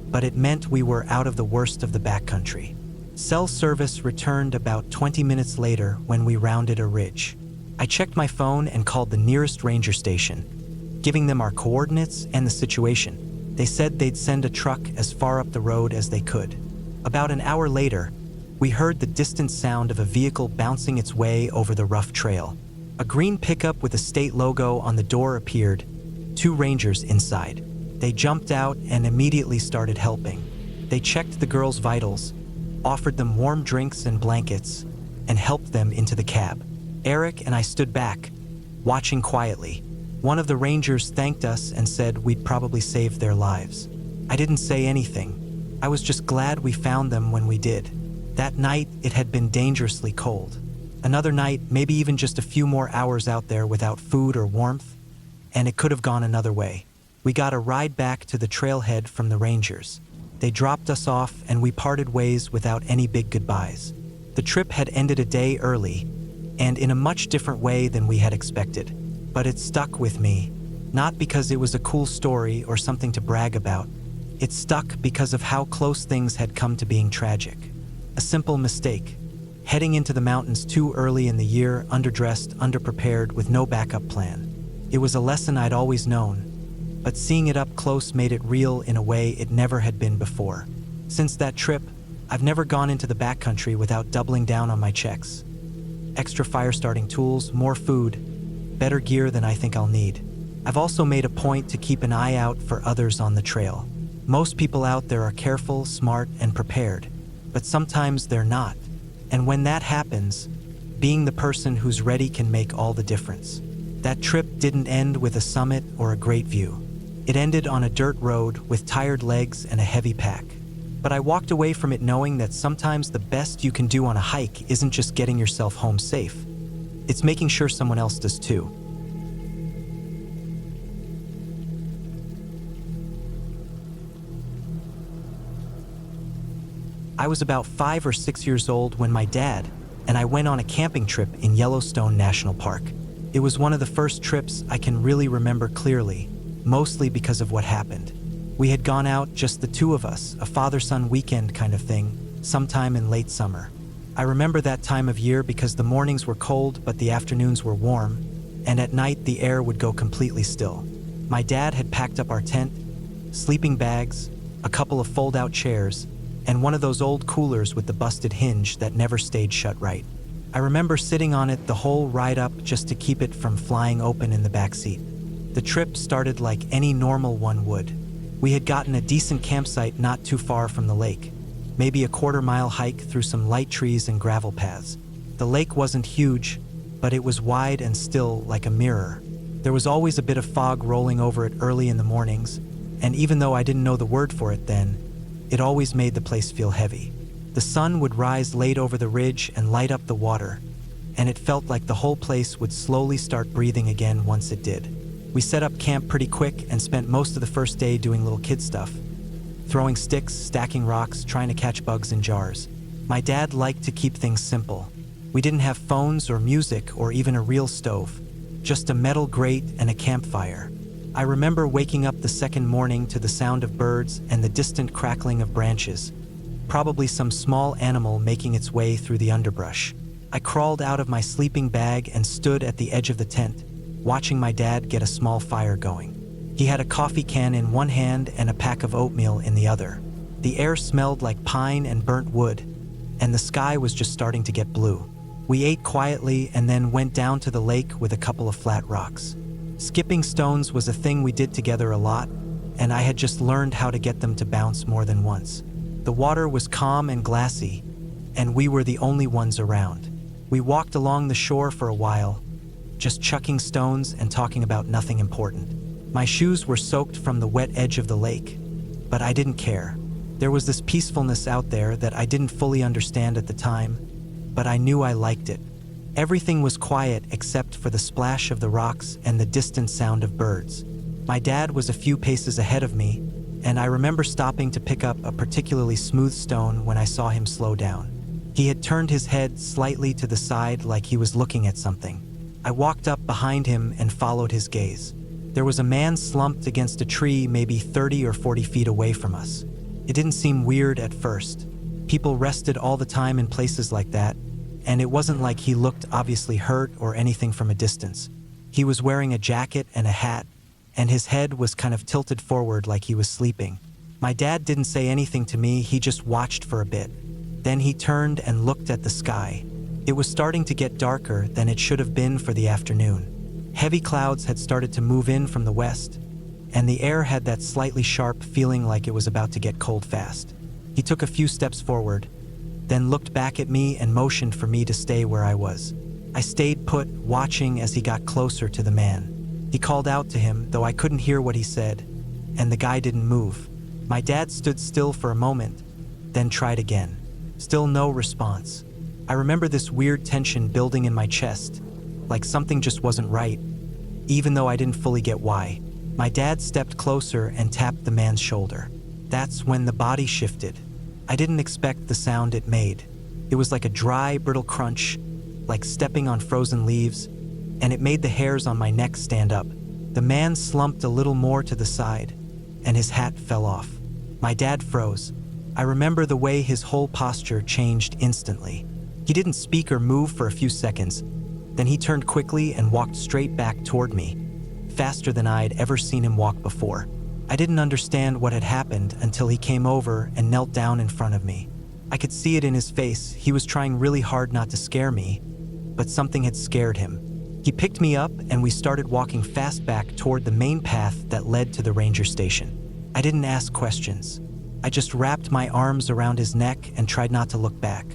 but it meant we were out of the worst of the backcountry. Cell service returned about 20 minutes later when we rounded a ridge. I checked my phone and called the nearest ranger station, giving them our coordinates and the situation. They said they'd send a truck as far up the road as they could. About an hour later, we heard the distant sound of a vehicle bouncing its way over the rough trail. A green pickup with a state logo on the door appeared, 2 rangers inside. They jumped out and immediately started helping. They checked the girls' vitals, offered them warm drinks and blankets, and helped them into the cab. Eric and I stood back, watching quietly. One of the rangers thanked us and said we'd probably saved their lives. I didn't say anything. I was just glad we found them when we did. That night, it had been dangerously cold. Another night, maybe even just a few more hours out there without food or warmth, and it could have gone another way. We got a ride back to the trailhead from the rangers. They dropped us off and we parted ways without any big goodbyes. The trip had ended a day early, and in a much different way than we had expected. But it stuck with me, not because it was a cool story or something to brag about. It stuck because of how close things had come to being tragic. A simple mistake. Heading into the mountains too early in the year, underdressed, underprepared, with no backup plan. It was a lesson I'd always known, but seeing it up close made it real in a way it never had been before. Since that trip, I've never gone into the backcountry without doubling down on my checks. Extra fire-starting tools, more food, better gear than I think I'll need. I've also made a point to keep an eye out for others on the trail. Most people out there are careful, smart, and prepared, but sometimes they're not. And when that happens, being the person who's ready can make all the difference. That trip didn't end with a summit or a great view. It ended on a dirt road with tired legs and a heavy pack. But I walked away from it knowing that sometimes the best you can do on a hike isn't just getting yourself home safe. It's making sure someone else does too. I was about 5 or 6 years old when my dad and I went on a camping trip in Yellowstone National Park. It was one of the first trips I can really remember clearly, mostly because of what happened. We had gone out, just the 2 of us, a father-son weekend kind of thing, sometime in late summer. I remember that time of year because the mornings were cold but the afternoons were warm, and at night the air would go completely still. My dad had packed up our tent, sleeping bags, a couple of fold-out chairs, and one of those old coolers with the busted hinge that never stayed shut right. I remember sitting on it the whole ride up just to keep it from flying open in the backseat. The trip started like any normal one would. We had gotten a decent campsite not too far from the lake, maybe a quarter-mile hike through some light trees and gravel paths. The lake wasn't huge, but it was wide and still like a mirror. There was always a bit of fog rolling over it early in the mornings, and even though I didn't know the word for it then, it always made the place feel heavy. The sun would rise late over the ridge and light up the water, and it felt like the whole place would slowly start breathing again once it did. We set up camp pretty quick and spent most of the first day doing little kid stuff, throwing sticks, stacking rocks, trying to catch bugs in jars. My dad liked to keep things simple. We didn't have phones or music or even a real stove, just a metal grate and a campfire. I remember waking up the second morning to the sound of birds and the distant crackling of branches, probably some small animal making its way through the underbrush. I crawled out of my sleeping bag and stood at the edge of the tent, watching my dad get a small fire going. He had a coffee can in one hand and a pack of oatmeal in the other. The air smelled like pine and burnt wood, and the sky was just starting to get blue. We ate quietly and then went down to the lake with a couple of flat rocks. Skipping stones was a thing we did together a lot, and I had just learned how to get them to bounce more than once. The water was calm and glassy, and we were the only ones around. We walked along the shore for a while, just chucking stones and talking about nothing important. My shoes were soaked from the wet edge of the lake, but I didn't care. There was this peacefulness out there that I didn't fully understand at the time, but I knew I liked it. Everything was quiet except for the splash of the rocks and the distant sound of birds. My dad was a few paces ahead of me, and I remember stopping to pick up a particularly smooth stone when I saw him slow down. He had turned his head slightly to the side like he was looking at something. I walked up behind him and followed his gaze. There was a man slumped against a tree maybe 30 or 40 feet away from us. It didn't seem weird at first. People rested all the time in places like that, and it wasn't like he looked obviously hurt or anything from a distance. He was wearing a jacket and a hat, and his head was kind of tilted forward like he was sleeping. My dad didn't say anything to me, he just watched for a bit. Then he turned and looked at the sky. It was starting to get darker than it should have been for the afternoon. Heavy clouds had started to move in from the west, and the air had that slightly sharp feeling like it was about to get cold fast. He took a few steps forward, then looked back at me and motioned for me to stay where I was. I stayed put, watching as he got closer to the man. He called out to him, though I couldn't hear what he said, and the guy didn't move. My dad stood still for a moment, then tried again. Still no response. I remember this weird tension building in my chest, like something just wasn't right, even though I didn't fully get why. My dad stepped closer and tapped the man's shoulder. That's when the body shifted. I didn't expect the sound it made. It was like a dry, brittle crunch, like stepping on frozen leaves, and it made the hairs on my neck stand up. The man slumped a little more to the side, and his hat fell off. My dad froze. I remember the way his whole posture changed instantly. He didn't speak or move for a few seconds. Then he turned quickly and walked straight back toward me, faster than I'd ever seen him walk before. I didn't understand what had happened until he came over and knelt down in front of me. I could see it in his face. He was trying really hard not to scare me, but something had scared him. He picked me up and we started walking fast back toward the main path that led to the ranger station. I didn't ask questions. I just wrapped my arms around his neck and tried not to look back.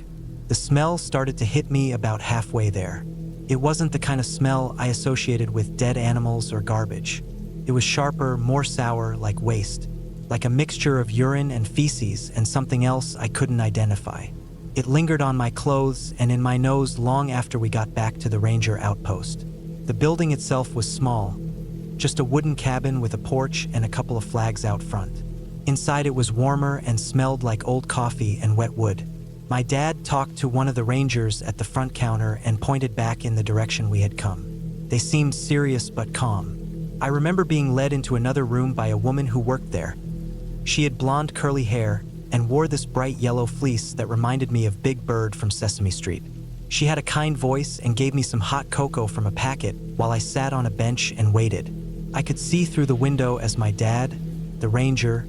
The smell started to hit me about halfway there. It wasn't the kind of smell I associated with dead animals or garbage. It was sharper, more sour, like waste, like a mixture of urine and feces and something else I couldn't identify. It lingered on my clothes and in my nose long after we got back to the ranger outpost. The building itself was small, just a wooden cabin with a porch and a couple of flags out front. Inside it was warmer and smelled like old coffee and wet wood. My dad talked to one of the rangers at the front counter and pointed back in the direction we had come. They seemed serious but calm. I remember being led into another room by a woman who worked there. She had blonde curly hair and wore this bright yellow fleece that reminded me of Big Bird from Sesame Street. She had a kind voice and gave me some hot cocoa from a packet while I sat on a bench and waited. I could see through the window as my dad, the ranger,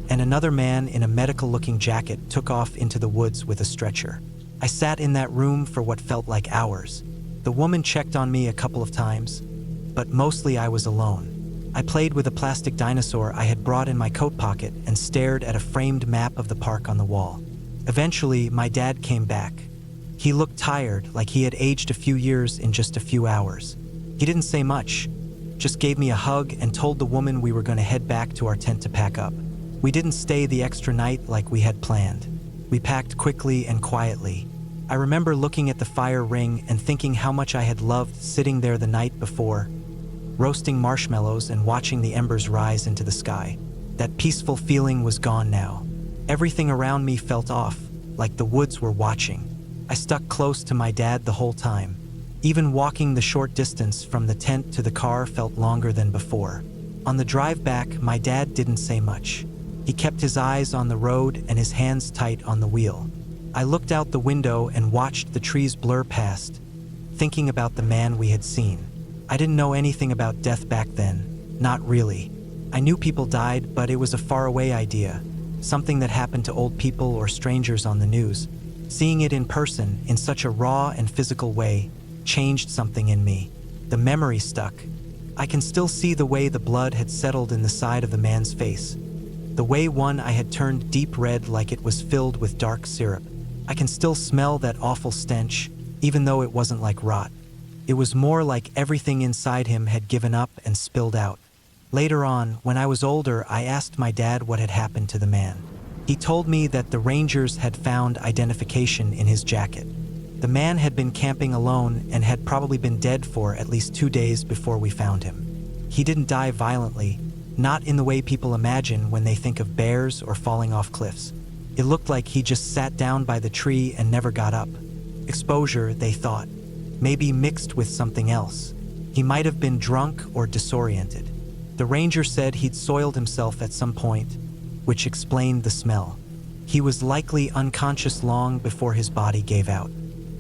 and another man in a medical-looking jacket took off into the woods with a stretcher. I sat in that room for what felt like hours. The woman checked on me a couple of times, but mostly I was alone. I played with a plastic dinosaur I had brought in my coat pocket and stared at a framed map of the park on the wall. Eventually, my dad came back. He looked tired, like he had aged a few years in just a few hours. He didn't say much, just gave me a hug and told the woman we were going to head back to our tent to pack up. We didn't stay the extra night like we had planned. We packed quickly and quietly. I remember looking at the fire ring and thinking how much I had loved sitting there the night before, roasting marshmallows and watching the embers rise into the sky. That peaceful feeling was gone now. Everything around me felt off, like the woods were watching. I stuck close to my dad the whole time. Even walking the short distance from the tent to the car felt longer than before. On the drive back, my dad didn't say much. He kept his eyes on the road and his hands tight on the wheel. I looked out the window and watched the trees blur past, thinking about the man we had seen. I didn't know anything about death back then, not really. I knew people died, but it was a faraway idea, something that happened to old people or strangers on the news. Seeing it in person, in such a raw and physical way, changed something in me. The memory stuck. I can still see the way the blood had settled in the side of the man's face. The way one eye had turned deep red like it was filled with dark syrup. I can still smell that awful stench, even though it wasn't like rot. It was more like everything inside him had given up and spilled out. Later on, when I was older, I asked my dad what had happened to the man. He told me that the rangers had found identification in his jacket. The man had been camping alone and had probably been dead for at least 2 days before we found him. He didn't die violently, not in the way people imagine when they think of bears or falling off cliffs. It looked like he just sat down by the tree and never got up. Exposure, they thought. Maybe mixed with something else. He might have been drunk or disoriented. The ranger said he'd soiled himself at some point, which explained the smell. He was likely unconscious long before his body gave out.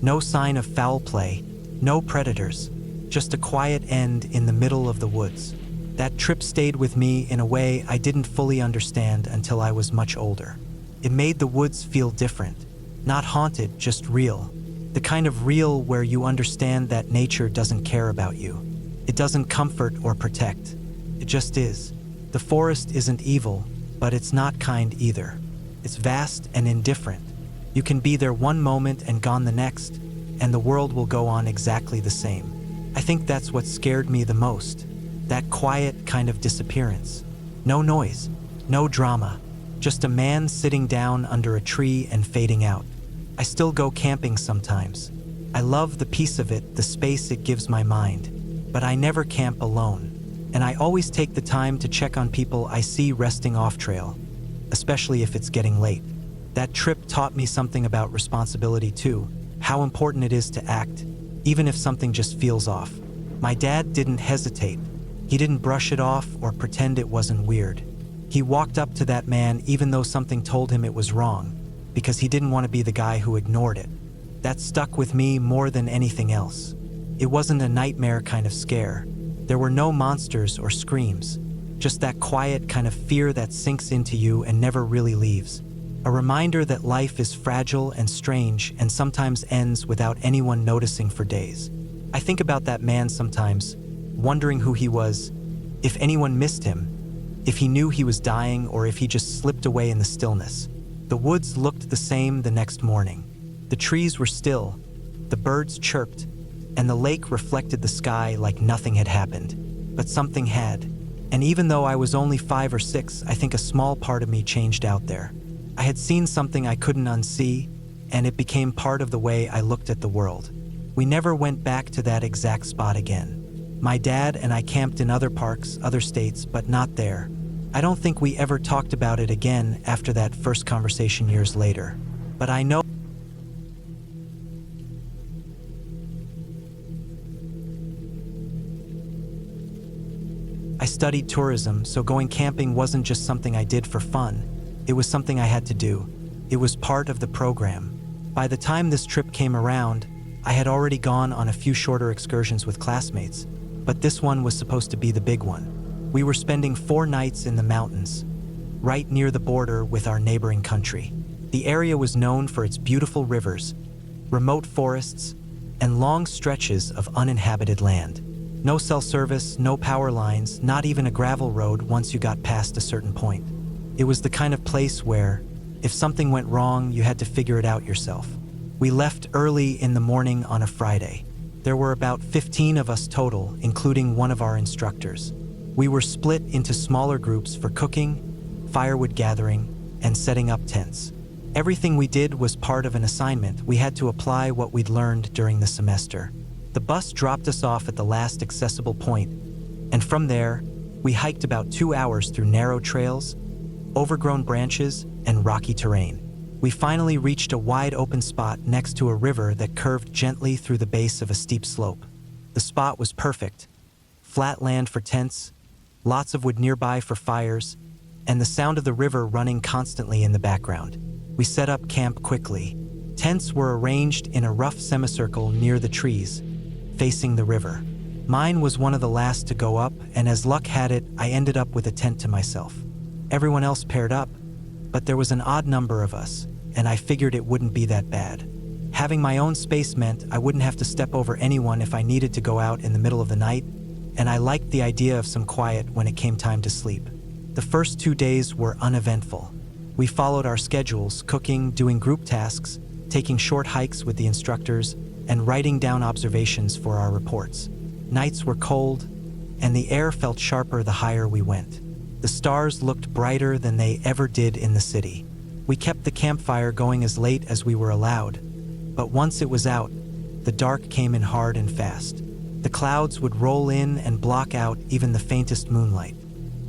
No sign of foul play, no predators, just a quiet end in the middle of the woods. That trip stayed with me in a way I didn't fully understand until I was much older. It made the woods feel different, not haunted, just real. The kind of real where you understand that nature doesn't care about you. It doesn't comfort or protect. It just is. The forest isn't evil, but it's not kind either. It's vast and indifferent. You can be there one moment and gone the next, and the world will go on exactly the same. I think that's what scared me the most. That quiet kind of disappearance. No noise, no drama, just a man sitting down under a tree and fading out. I still go camping sometimes. I love the peace of it, the space it gives my mind. But I never camp alone. And I always take the time to check on people I see resting off trail, especially if it's getting late. That trip taught me something about responsibility too, how important it is to act, even if something just feels off. My dad didn't hesitate. He didn't brush it off or pretend it wasn't weird. He walked up to that man even though something told him it was wrong, because he didn't want to be the guy who ignored it. That stuck with me more than anything else. It wasn't a nightmare kind of scare. There were no monsters or screams, just that quiet kind of fear that sinks into you and never really leaves. A reminder that life is fragile and strange and sometimes ends without anyone noticing for days. I think about that man sometimes, wondering who he was, if anyone missed him, if he knew he was dying or if he just slipped away in the stillness. The woods looked the same the next morning. The trees were still, the birds chirped, and the lake reflected the sky like nothing had happened. But something had. And even though I was only 5 or 6, I think a small part of me changed out there. I had seen something I couldn't unsee, and it became part of the way I looked at the world. We never went back to that exact spot again. My dad and I camped in other parks, other states, but not there. I don't think we ever talked about it again after that first conversation years later. But I know I studied tourism, so going camping wasn't just something I did for fun. It was something I had to do. It was part of the program. By the time this trip came around, I had already gone on a few shorter excursions with classmates, but this one was supposed to be the big one. We were spending 4 nights in the mountains, right near the border with our neighboring country. The area was known for its beautiful rivers, remote forests, and long stretches of uninhabited land. No cell service, no power lines, not even a gravel road once you got past a certain point. It was the kind of place where, if something went wrong, you had to figure it out yourself. We left early in the morning on a Friday. There were about 15 of us total, including one of our instructors. We were split into smaller groups for cooking, firewood gathering, and setting up tents. Everything we did was part of an assignment. We had to apply what we'd learned during the semester. The bus dropped us off at the last accessible point, and from there, we hiked about 2 hours through narrow trails, overgrown branches, and rocky terrain. We finally reached a wide open spot next to a river that curved gently through the base of a steep slope. The spot was perfect. Flat land for tents, lots of wood nearby for fires, and the sound of the river running constantly in the background. We set up camp quickly. Tents were arranged in a rough semicircle near the trees, facing the river. Mine was one of the last to go up, and as luck had it, I ended up with a tent to myself. Everyone else paired up, but there was an odd number of us, and I figured it wouldn't be that bad. Having my own space meant I wouldn't have to step over anyone if I needed to go out in the middle of the night, and I liked the idea of some quiet when it came time to sleep. The first 2 days were uneventful. We followed our schedules, cooking, doing group tasks, taking short hikes with the instructors, and writing down observations for our reports. Nights were cold, and the air felt sharper the higher we went. The stars looked brighter than they ever did in the city. We kept the campfire going as late as we were allowed, but once it was out, the dark came in hard and fast. The clouds would roll in and block out even the faintest moonlight.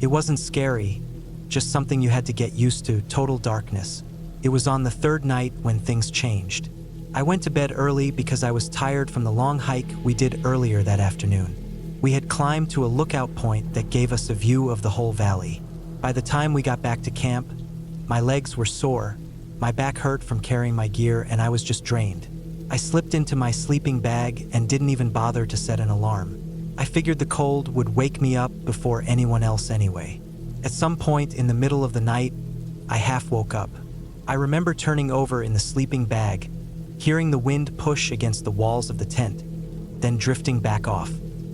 It wasn't scary, just something you had to get used to, total darkness. It was on the 3rd night when things changed. I went to bed early because I was tired from the long hike we did earlier that afternoon. We had climbed to a lookout point that gave us a view of the whole valley. By the time we got back to camp, my legs were sore, my back hurt from carrying my gear, and I was just drained. I slipped into my sleeping bag and didn't even bother to set an alarm. I figured the cold would wake me up before anyone else anyway. At some point in the middle of the night, I half woke up. I remember turning over in the sleeping bag, hearing the wind push against the walls of the tent, then drifting back off.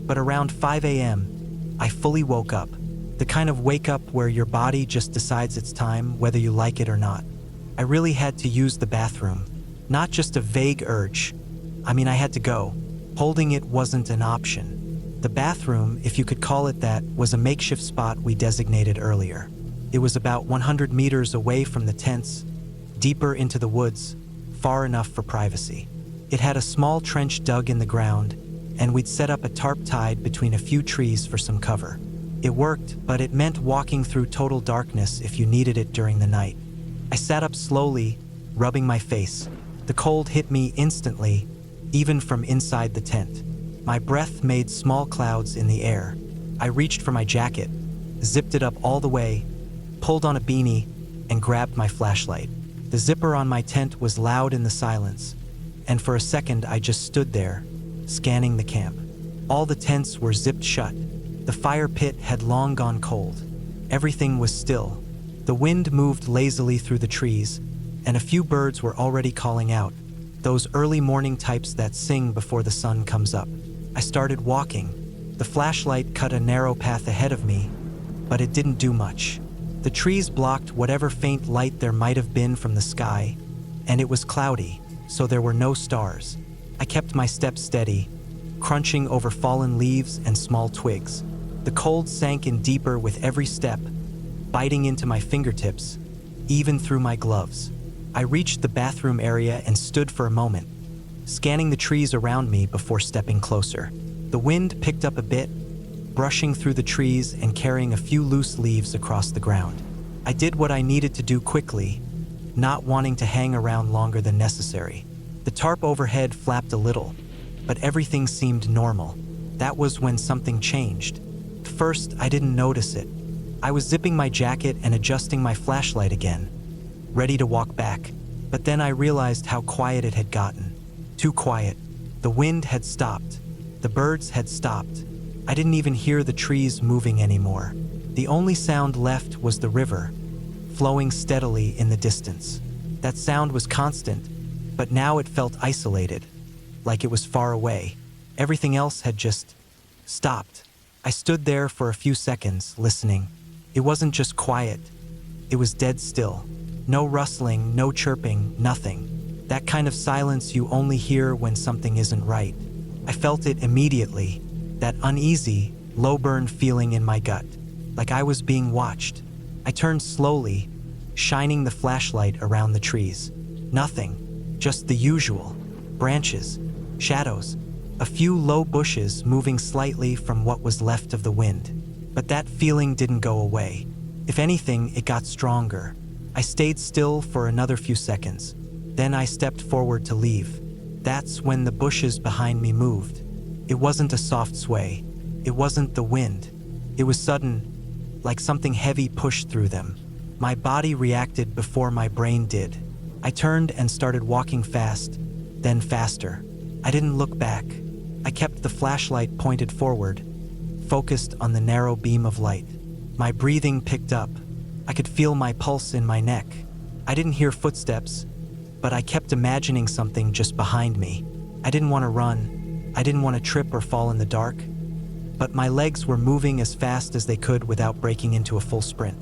But around 5 a.m., I fully woke up. The kind of wake up where your body just decides it's time, whether you like it or not. I really had to use the bathroom. Not just a vague urge. I had to go. Holding it wasn't an option. The bathroom, if you could call it that, was a makeshift spot we designated earlier. It was about 100 meters away from the tents, deeper into the woods, far enough for privacy. It had a small trench dug in the ground, and we'd set up a tarp tied between a few trees for some cover. It worked, but it meant walking through total darkness if you needed it during the night. I sat up slowly, rubbing my face. The cold hit me instantly, even from inside the tent. My breath made small clouds in the air. I reached for my jacket, zipped it up all the way, pulled on a beanie, and grabbed my flashlight. The zipper on my tent was loud in the silence, and for a second I just stood there, scanning the camp. All the tents were zipped shut. The fire pit had long gone cold. Everything was still. The wind moved lazily through the trees, and a few birds were already calling out, those early morning types that sing before the sun comes up. I started walking. The flashlight cut a narrow path ahead of me, but it didn't do much. The trees blocked whatever faint light there might have been from the sky, and it was cloudy, so there were no stars. I kept my steps steady, crunching over fallen leaves and small twigs. The cold sank in deeper with every step, biting into my fingertips, even through my gloves. I reached the bathroom area and stood for a moment, scanning the trees around me before stepping closer. The wind picked up a bit, brushing through the trees and carrying a few loose leaves across the ground. I did what I needed to do quickly, not wanting to hang around longer than necessary. The tarp overhead flapped a little, but everything seemed normal. That was when something changed. At first, I didn't notice it. I was zipping my jacket and adjusting my flashlight again, ready to walk back. But then I realized how quiet it had gotten. Too quiet. The wind had stopped. The birds had stopped. I didn't even hear the trees moving anymore. The only sound left was the river, flowing steadily in the distance. That sound was constant, but now it felt isolated, like it was far away. Everything else had just stopped. I stood there for a few seconds, listening. It wasn't just quiet, it was dead still. No rustling, no chirping, nothing. That kind of silence you only hear when something isn't right. I felt it immediately, that uneasy, low-burn feeling in my gut, like I was being watched. I turned slowly, shining the flashlight around the trees. Nothing, just the usual. Branches, shadows, a few low bushes moving slightly from what was left of the wind. But that feeling didn't go away. If anything, it got stronger. I stayed still for another few seconds. Then I stepped forward to leave. That's when the bushes behind me moved. It wasn't a soft sway. It wasn't the wind. It was sudden, like something heavy pushed through them. My body reacted before my brain did. I turned and started walking fast, then faster. I didn't look back. I kept the flashlight pointed forward, focused on the narrow beam of light. My breathing picked up. I could feel my pulse in my neck. I didn't hear footsteps, but I kept imagining something just behind me. I didn't want to run. I didn't want to trip or fall in the dark. But my legs were moving as fast as they could without breaking into a full sprint.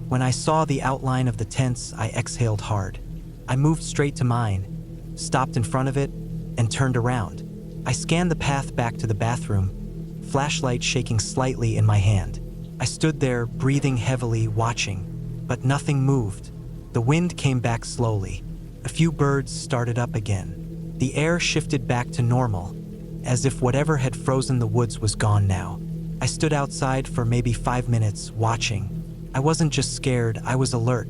When I saw the outline of the tents, I exhaled hard. I moved straight to mine, stopped in front of it, and turned around. I scanned the path back to the bathroom, flashlight shaking slightly in my hand. I stood there, breathing heavily, watching, but nothing moved. The wind came back slowly. A few birds started up again. The air shifted back to normal, as if whatever had frozen the woods was gone now. I stood outside for maybe 5 minutes, watching. I wasn't just scared, I was alert.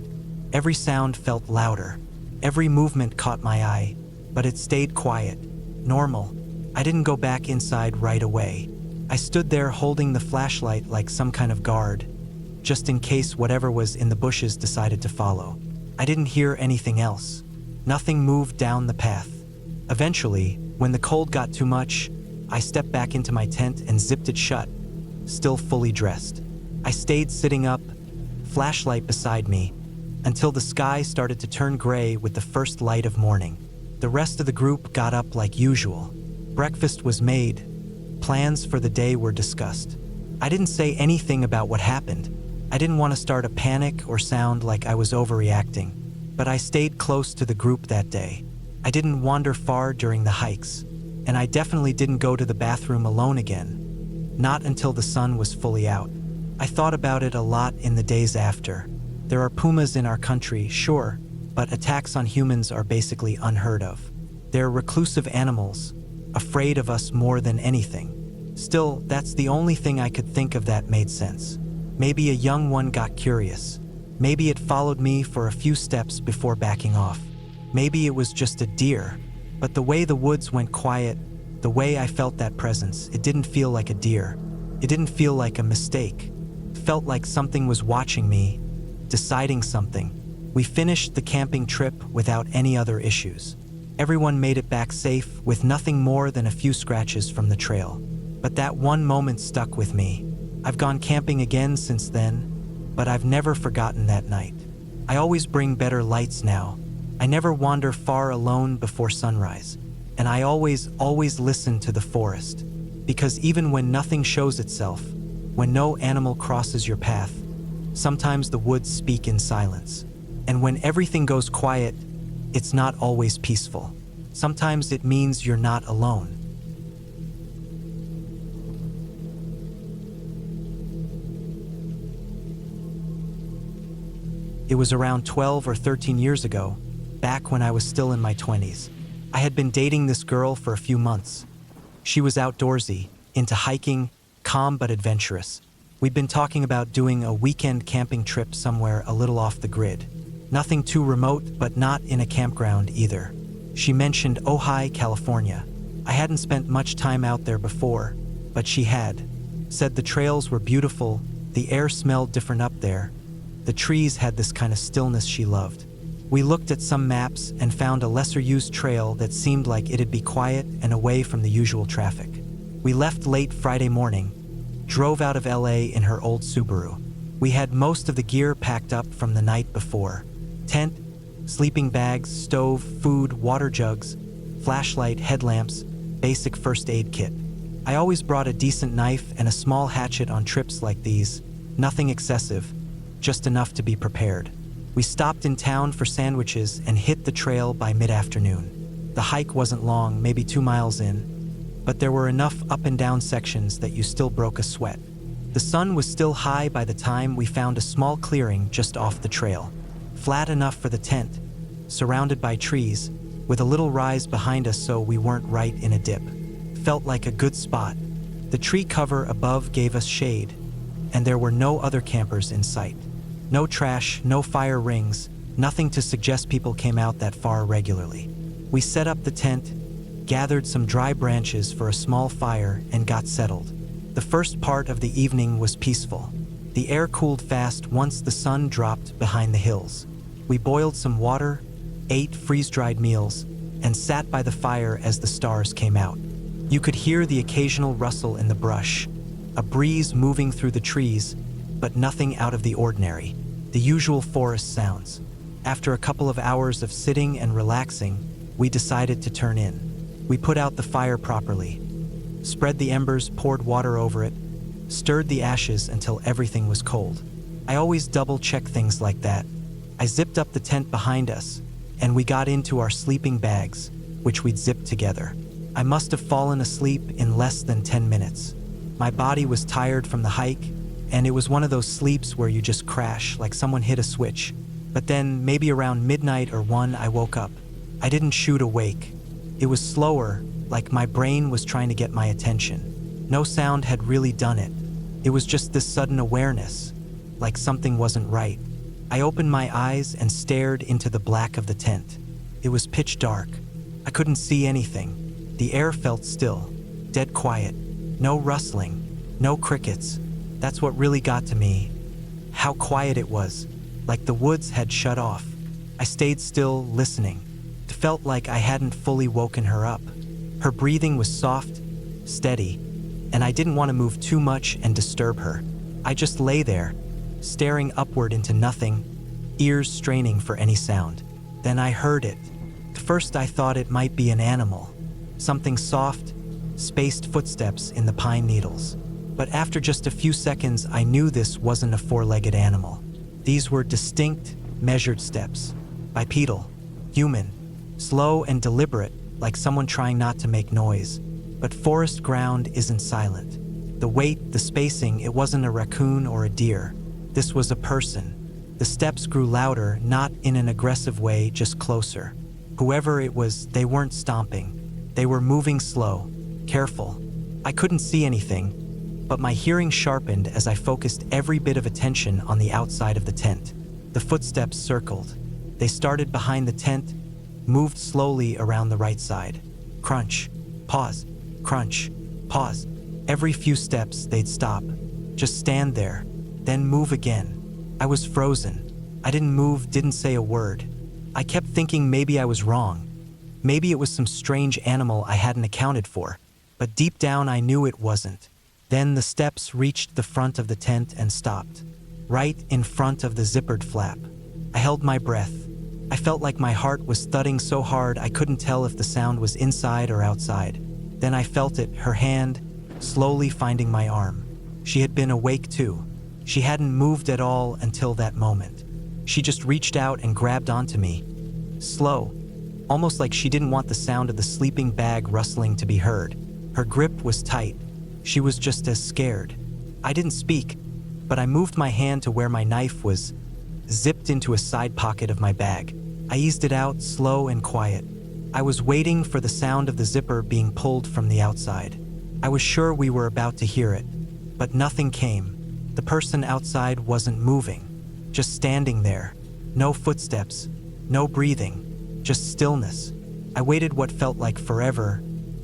Every sound felt louder. Every movement caught my eye, but it stayed quiet, normal. I didn't go back inside right away. I stood there holding the flashlight like some kind of guard, just in case whatever was in the bushes decided to follow. I didn't hear anything else. Nothing moved down the path. Eventually, when the cold got too much, I stepped back into my tent and zipped it shut, still fully dressed. I stayed sitting up, flashlight beside me, until the sky started to turn gray with the first light of morning. The rest of the group got up like usual. Breakfast was made. Plans for the day were discussed. I didn't say anything about what happened. I didn't want to start a panic or sound like I was overreacting, but I stayed close to the group that day. I didn't wander far during the hikes, and I definitely didn't go to the bathroom alone again, not until the sun was fully out. I thought about it a lot in the days after. There are pumas in our country, sure, but attacks on humans are basically unheard of. They're reclusive animals, afraid of us more than anything. Still, that's the only thing I could think of that made sense. Maybe a young one got curious. Maybe it followed me for a few steps before backing off. Maybe it was just a deer, but the way the woods went quiet, the way I felt that presence, it didn't feel like a deer. It didn't feel like a mistake. It felt like something was watching me, deciding something. We finished the camping trip without any other issues. Everyone made it back safe with nothing more than a few scratches from the trail. But that one moment stuck with me. I've gone camping again since then, but I've never forgotten that night. I always bring better lights now. I never wander far alone before sunrise. And I always listen to the forest. Because even when nothing shows itself, when no animal crosses your path, sometimes the woods speak in silence. And when everything goes quiet, it's not always peaceful. Sometimes it means you're not alone. It was around 12 or 13 years ago, back when I was still in my 20s. I had been dating this girl for a few months. She was outdoorsy, into hiking, calm but adventurous. We'd been talking about doing a weekend camping trip somewhere a little off the grid. Nothing too remote, but not in a campground either. She mentioned Ojai, California. I hadn't spent much time out there before, but she had. Said the trails were beautiful, the air smelled different up there. The trees had this kind of stillness she loved. We looked at some maps and found a lesser-used trail that seemed like it'd be quiet and away from the usual traffic. We left late Friday morning, drove out of LA in her old Subaru. We had most of the gear packed up from the night before. Tent, sleeping bags, stove, food, water jugs, flashlight, headlamps, basic first aid kit. I always brought a decent knife and a small hatchet on trips like these. Nothing excessive, just enough to be prepared. We stopped in town for sandwiches and hit the trail by mid-afternoon. The hike wasn't long, maybe 2 miles in, but there were enough up and down sections that you still broke a sweat. The sun was still high by the time we found a small clearing just off the trail. Flat enough for the tent, surrounded by trees, with a little rise behind us so we weren't right in a dip. Felt like a good spot. The tree cover above gave us shade, and there were no other campers in sight. No trash, no fire rings, nothing to suggest people came out that far regularly. We set up the tent, gathered some dry branches for a small fire, and got settled. The first part of the evening was peaceful. The air cooled fast once the sun dropped behind the hills. We boiled some water, ate freeze-dried meals, and sat by the fire as the stars came out. You could hear the occasional rustle in the brush, a breeze moving through the trees, but nothing out of the ordinary, the usual forest sounds. After a couple of hours of sitting and relaxing, we decided to turn in. We put out the fire properly, spread the embers, poured water over it, stirred the ashes until everything was cold. I always double-check things like that. I zipped up the tent behind us, and we got into our sleeping bags, which we'd zipped together. I must have fallen asleep in less than 10 minutes. My body was tired from the hike, and it was one of those sleeps where you just crash like someone hit a switch. But then, maybe around midnight or 1, I woke up. I didn't shoot awake. It was slower, like my brain was trying to get my attention. No sound had really done it. It was just this sudden awareness, like something wasn't right. I opened my eyes and stared into the black of the tent. It was pitch dark. I couldn't see anything. The air felt still, dead quiet. No rustling, no crickets. That's what really got to me. How quiet it was, like the woods had shut off. I stayed still, listening. It felt like I hadn't fully woken her up. Her breathing was soft, steady, and I didn't want to move too much and disturb her. I just lay there, staring upward into nothing, ears straining for any sound. Then I heard it. At first I thought it might be an animal, something soft, spaced footsteps in the pine needles. But after just a few seconds, I knew this wasn't a four-legged animal. These were distinct, measured steps, bipedal, human, slow and deliberate, like someone trying not to make noise. But forest ground isn't silent. The weight, the spacing, it wasn't a raccoon or a deer. This was a person. The steps grew louder, not in an aggressive way, just closer. Whoever it was, they weren't stomping. They were moving slow, careful. I couldn't see anything, but my hearing sharpened as I focused every bit of attention on the outside of the tent. The footsteps circled. They started behind the tent, moved slowly around the right side. Crunch, pause, crunch, pause. Every few steps, they'd stop, just stand there, then move again. I was frozen. I didn't move, didn't say a word. I kept thinking maybe I was wrong. Maybe it was some strange animal I hadn't accounted for, but deep down I knew it wasn't. Then the steps reached the front of the tent and stopped, right in front of the zippered flap. I held my breath. I felt like my heart was thudding so hard I couldn't tell if the sound was inside or outside. Then I felt it, her hand, slowly finding my arm. She had been awake too. She hadn't moved at all until that moment. She just reached out and grabbed onto me. Slow, almost like she didn't want the sound of the sleeping bag rustling to be heard. Her grip was tight. She was just as scared. I didn't speak, but I moved my hand to where my knife was zipped into a side pocket of my bag. I eased it out, slow and quiet. I was waiting for the sound of the zipper being pulled from the outside. I was sure we were about to hear it, but nothing came. The person outside wasn't moving, just standing there. No footsteps, no breathing, just stillness. I waited what felt like forever,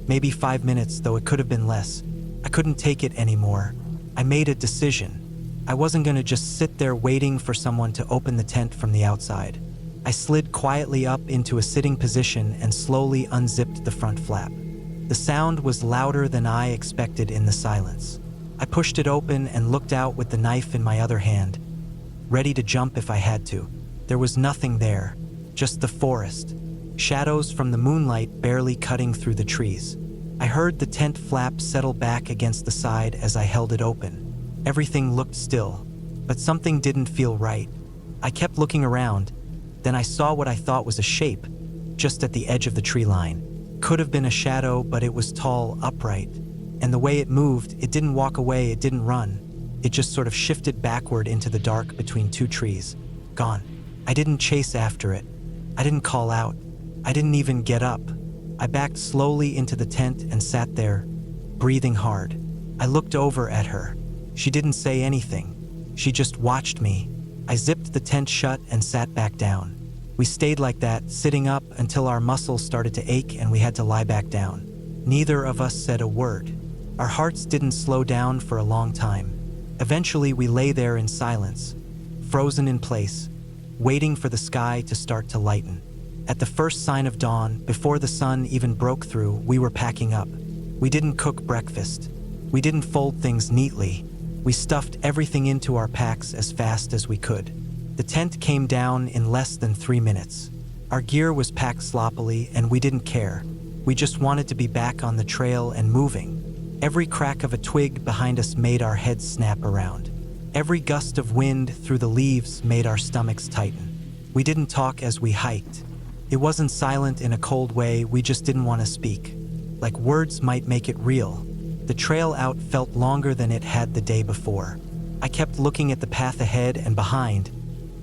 maybe 5 minutes, though it could have been less. I couldn't take it anymore. I made a decision. I wasn't going to just sit there waiting for someone to open the tent from the outside. I slid quietly up into a sitting position and slowly unzipped the front flap. The sound was louder than I expected in the silence. I pushed it open and looked out with the knife in my other hand, ready to jump if I had to. There was nothing there, just the forest, shadows from the moonlight barely cutting through the trees. I heard the tent flap settle back against the side as I held it open. Everything looked still, but something didn't feel right. I kept looking around, then I saw what I thought was a shape, just at the edge of the tree line. Could have been a shadow, but it was tall, upright. And the way it moved, it didn't walk away, it didn't run. It just sort of shifted backward into the dark between two trees. Gone. I didn't chase after it. I didn't call out. I didn't even get up. I backed slowly into the tent and sat there, breathing hard. I looked over at her. She didn't say anything. She just watched me. I zipped the tent shut and sat back down. We stayed like that, sitting up until our muscles started to ache and we had to lie back down. Neither of us said a word. Our hearts didn't slow down for a long time. Eventually, we lay there in silence, frozen in place, waiting for the sky to start to lighten. At the first sign of dawn, before the sun even broke through, we were packing up. We didn't cook breakfast. We didn't fold things neatly. We stuffed everything into our packs as fast as we could. The tent came down in less than 3 minutes. Our gear was packed sloppily and we didn't care. We just wanted to be back on the trail and moving. Every crack of a twig behind us made our heads snap around. Every gust of wind through the leaves made our stomachs tighten. We didn't talk as we hiked. It wasn't silent in a cold way, we just didn't want to speak. Like words might make it real. The trail out felt longer than it had the day before. I kept looking at the path ahead and behind,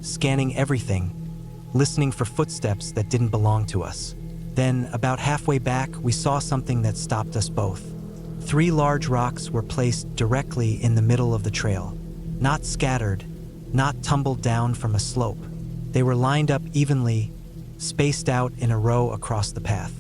scanning everything, listening for footsteps that didn't belong to us. Then, about halfway back, we saw something that stopped us both. 3 large rocks were placed directly in the middle of the trail. Not scattered, not tumbled down from a slope. They were lined up evenly, spaced out in a row across the path.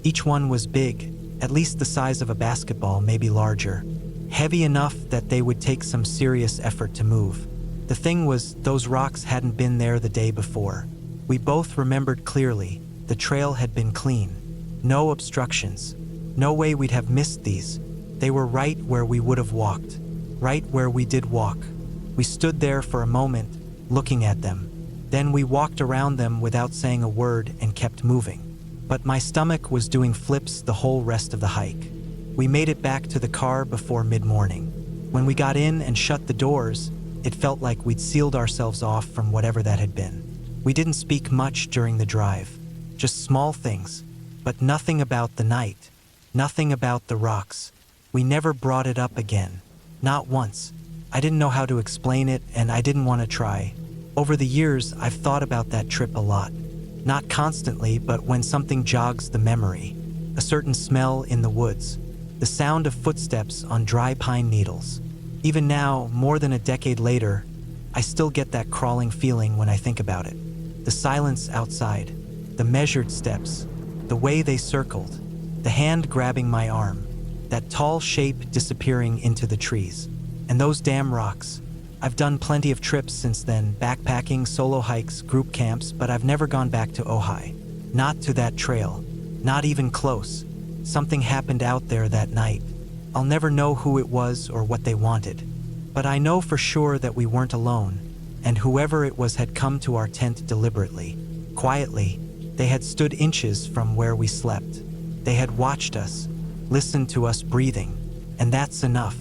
Each one was big, at least the size of a basketball, maybe larger. Heavy enough that they would take some serious effort to move. The thing was, those rocks hadn't been there the day before. We both remembered clearly, the trail had been clean. No obstructions. No way we'd have missed these. They were right where we would have walked. Right where we did walk. We stood there for a moment, looking at them. Then we walked around them without saying a word and kept moving. But my stomach was doing flips the whole rest of the hike. We made it back to the car before mid-morning. When we got in and shut the doors, it felt like we'd sealed ourselves off from whatever that had been. We didn't speak much during the drive. Just small things, but nothing about the night. Nothing about the rocks. We never brought it up again. Not once. I didn't know how to explain it, and I didn't want to try. Over the years, I've thought about that trip a lot. Not constantly, but when something jogs the memory. A certain smell in the woods. The sound of footsteps on dry pine needles. Even now, more than a decade later, I still get that crawling feeling when I think about it. The silence outside. The measured steps. The way they circled. The hand grabbing my arm. That tall shape disappearing into the trees. And those damn rocks. I've done plenty of trips since then, backpacking, solo hikes, group camps, but I've never gone back to Ojai. Not to that trail. Not even close. Something happened out there that night. I'll never know who it was or what they wanted. But I know for sure that we weren't alone, and whoever it was had come to our tent deliberately. Quietly, they had stood inches from where we slept. They had watched us, listened to us breathing, and that's enough.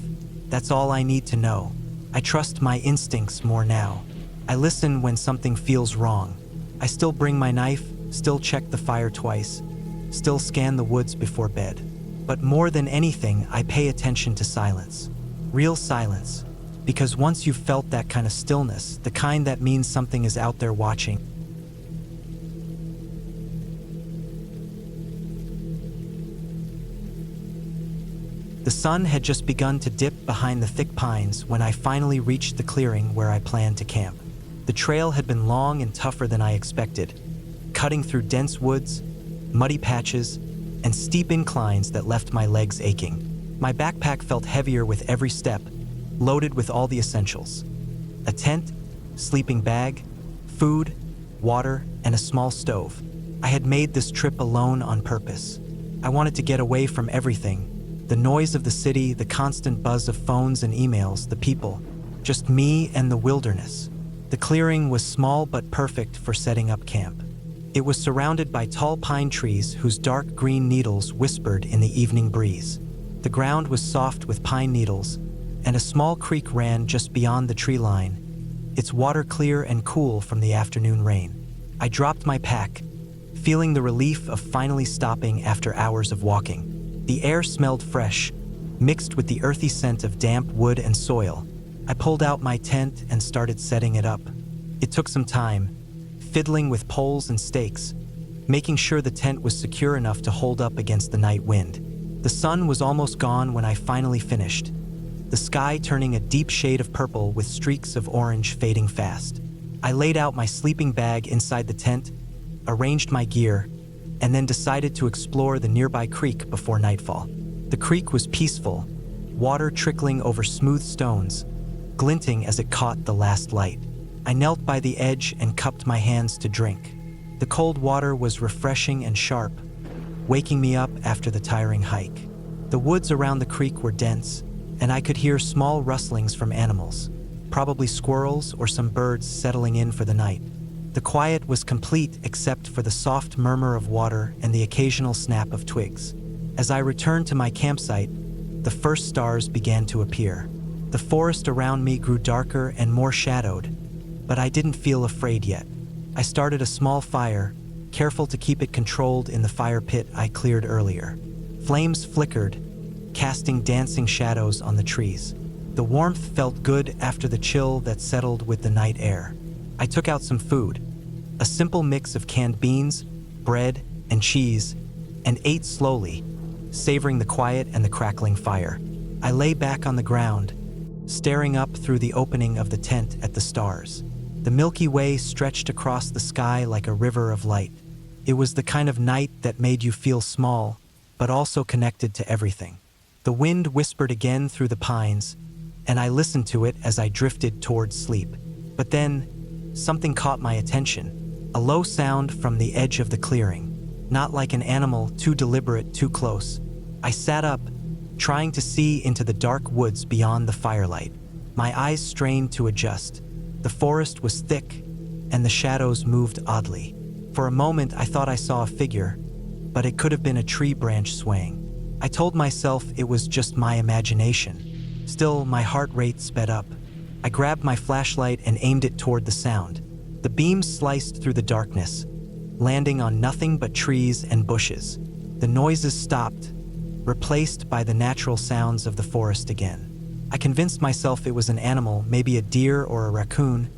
That's all I need to know. I trust my instincts more now. I listen when something feels wrong. I still bring my knife, still check the fire twice, still scan the woods before bed. But more than anything, I pay attention to silence. Real silence. Because once you've felt that kind of stillness, the kind that means something is out there watching, the sun had just begun to dip behind the thick pines when I finally reached the clearing where I planned to camp. The trail had been long and tougher than I expected, cutting through dense woods, muddy patches, and steep inclines that left my legs aching. My backpack felt heavier with every step, loaded with all the essentials. A tent, sleeping bag, food, water, and a small stove. I had made this trip alone on purpose. I wanted to get away from everything, The noise of the city, the constant buzz of phones and emails, the people. Just me and the wilderness. The clearing was small but perfect for setting up camp. It was surrounded by tall pine trees whose dark green needles whispered in the evening breeze. The ground was soft with pine needles, and a small creek ran just beyond the tree line, its water clear and cool from the afternoon rain. I dropped my pack, feeling the relief of finally stopping after hours of walking. The air smelled fresh, mixed with the earthy scent of damp wood and soil. I pulled out my tent and started setting it up. It took some time, fiddling with poles and stakes, making sure the tent was secure enough to hold up against the night wind. The sun was almost gone when I finally finished, the sky turning a deep shade of purple with streaks of orange fading fast. I laid out my sleeping bag inside the tent, arranged my gear, and then decided to explore the nearby creek before nightfall. The creek was peaceful, water trickling over smooth stones, glinting as it caught the last light. I knelt by the edge and cupped my hands to drink. The cold water was refreshing and sharp, waking me up after the tiring hike. The woods around the creek were dense, and I could hear small rustlings from animals, probably squirrels or some birds settling in for the night. The quiet was complete except for the soft murmur of water and the occasional snap of twigs. As I returned to my campsite, the first stars began to appear. The forest around me grew darker and more shadowed, but I didn't feel afraid yet. I started a small fire, careful to keep it controlled in the fire pit I cleared earlier. Flames flickered, casting dancing shadows on the trees. The warmth felt good after the chill that settled with the night air. I took out some food, a simple mix of canned beans, bread, and cheese, and ate slowly, savoring the quiet and the crackling fire. I lay back on the ground, staring up through the opening of the tent at the stars. The Milky Way stretched across the sky like a river of light. It was the kind of night that made you feel small, but also connected to everything. The wind whispered again through the pines, and I listened to it as I drifted towards sleep. But then, something caught my attention. A low sound from the edge of the clearing, not like an animal, too deliberate, too close. I sat up, trying to see into the dark woods beyond the firelight. My eyes strained to adjust. The forest was thick, and the shadows moved oddly. For a moment, I thought I saw a figure, but it could have been a tree branch swaying. I told myself it was just my imagination. Still, my heart rate sped up. I grabbed my flashlight and aimed it toward the sound. The beam sliced through the darkness, landing on nothing but trees and bushes. The noises stopped, replaced by the natural sounds of the forest again. I convinced myself it was an animal, maybe a deer or a raccoon,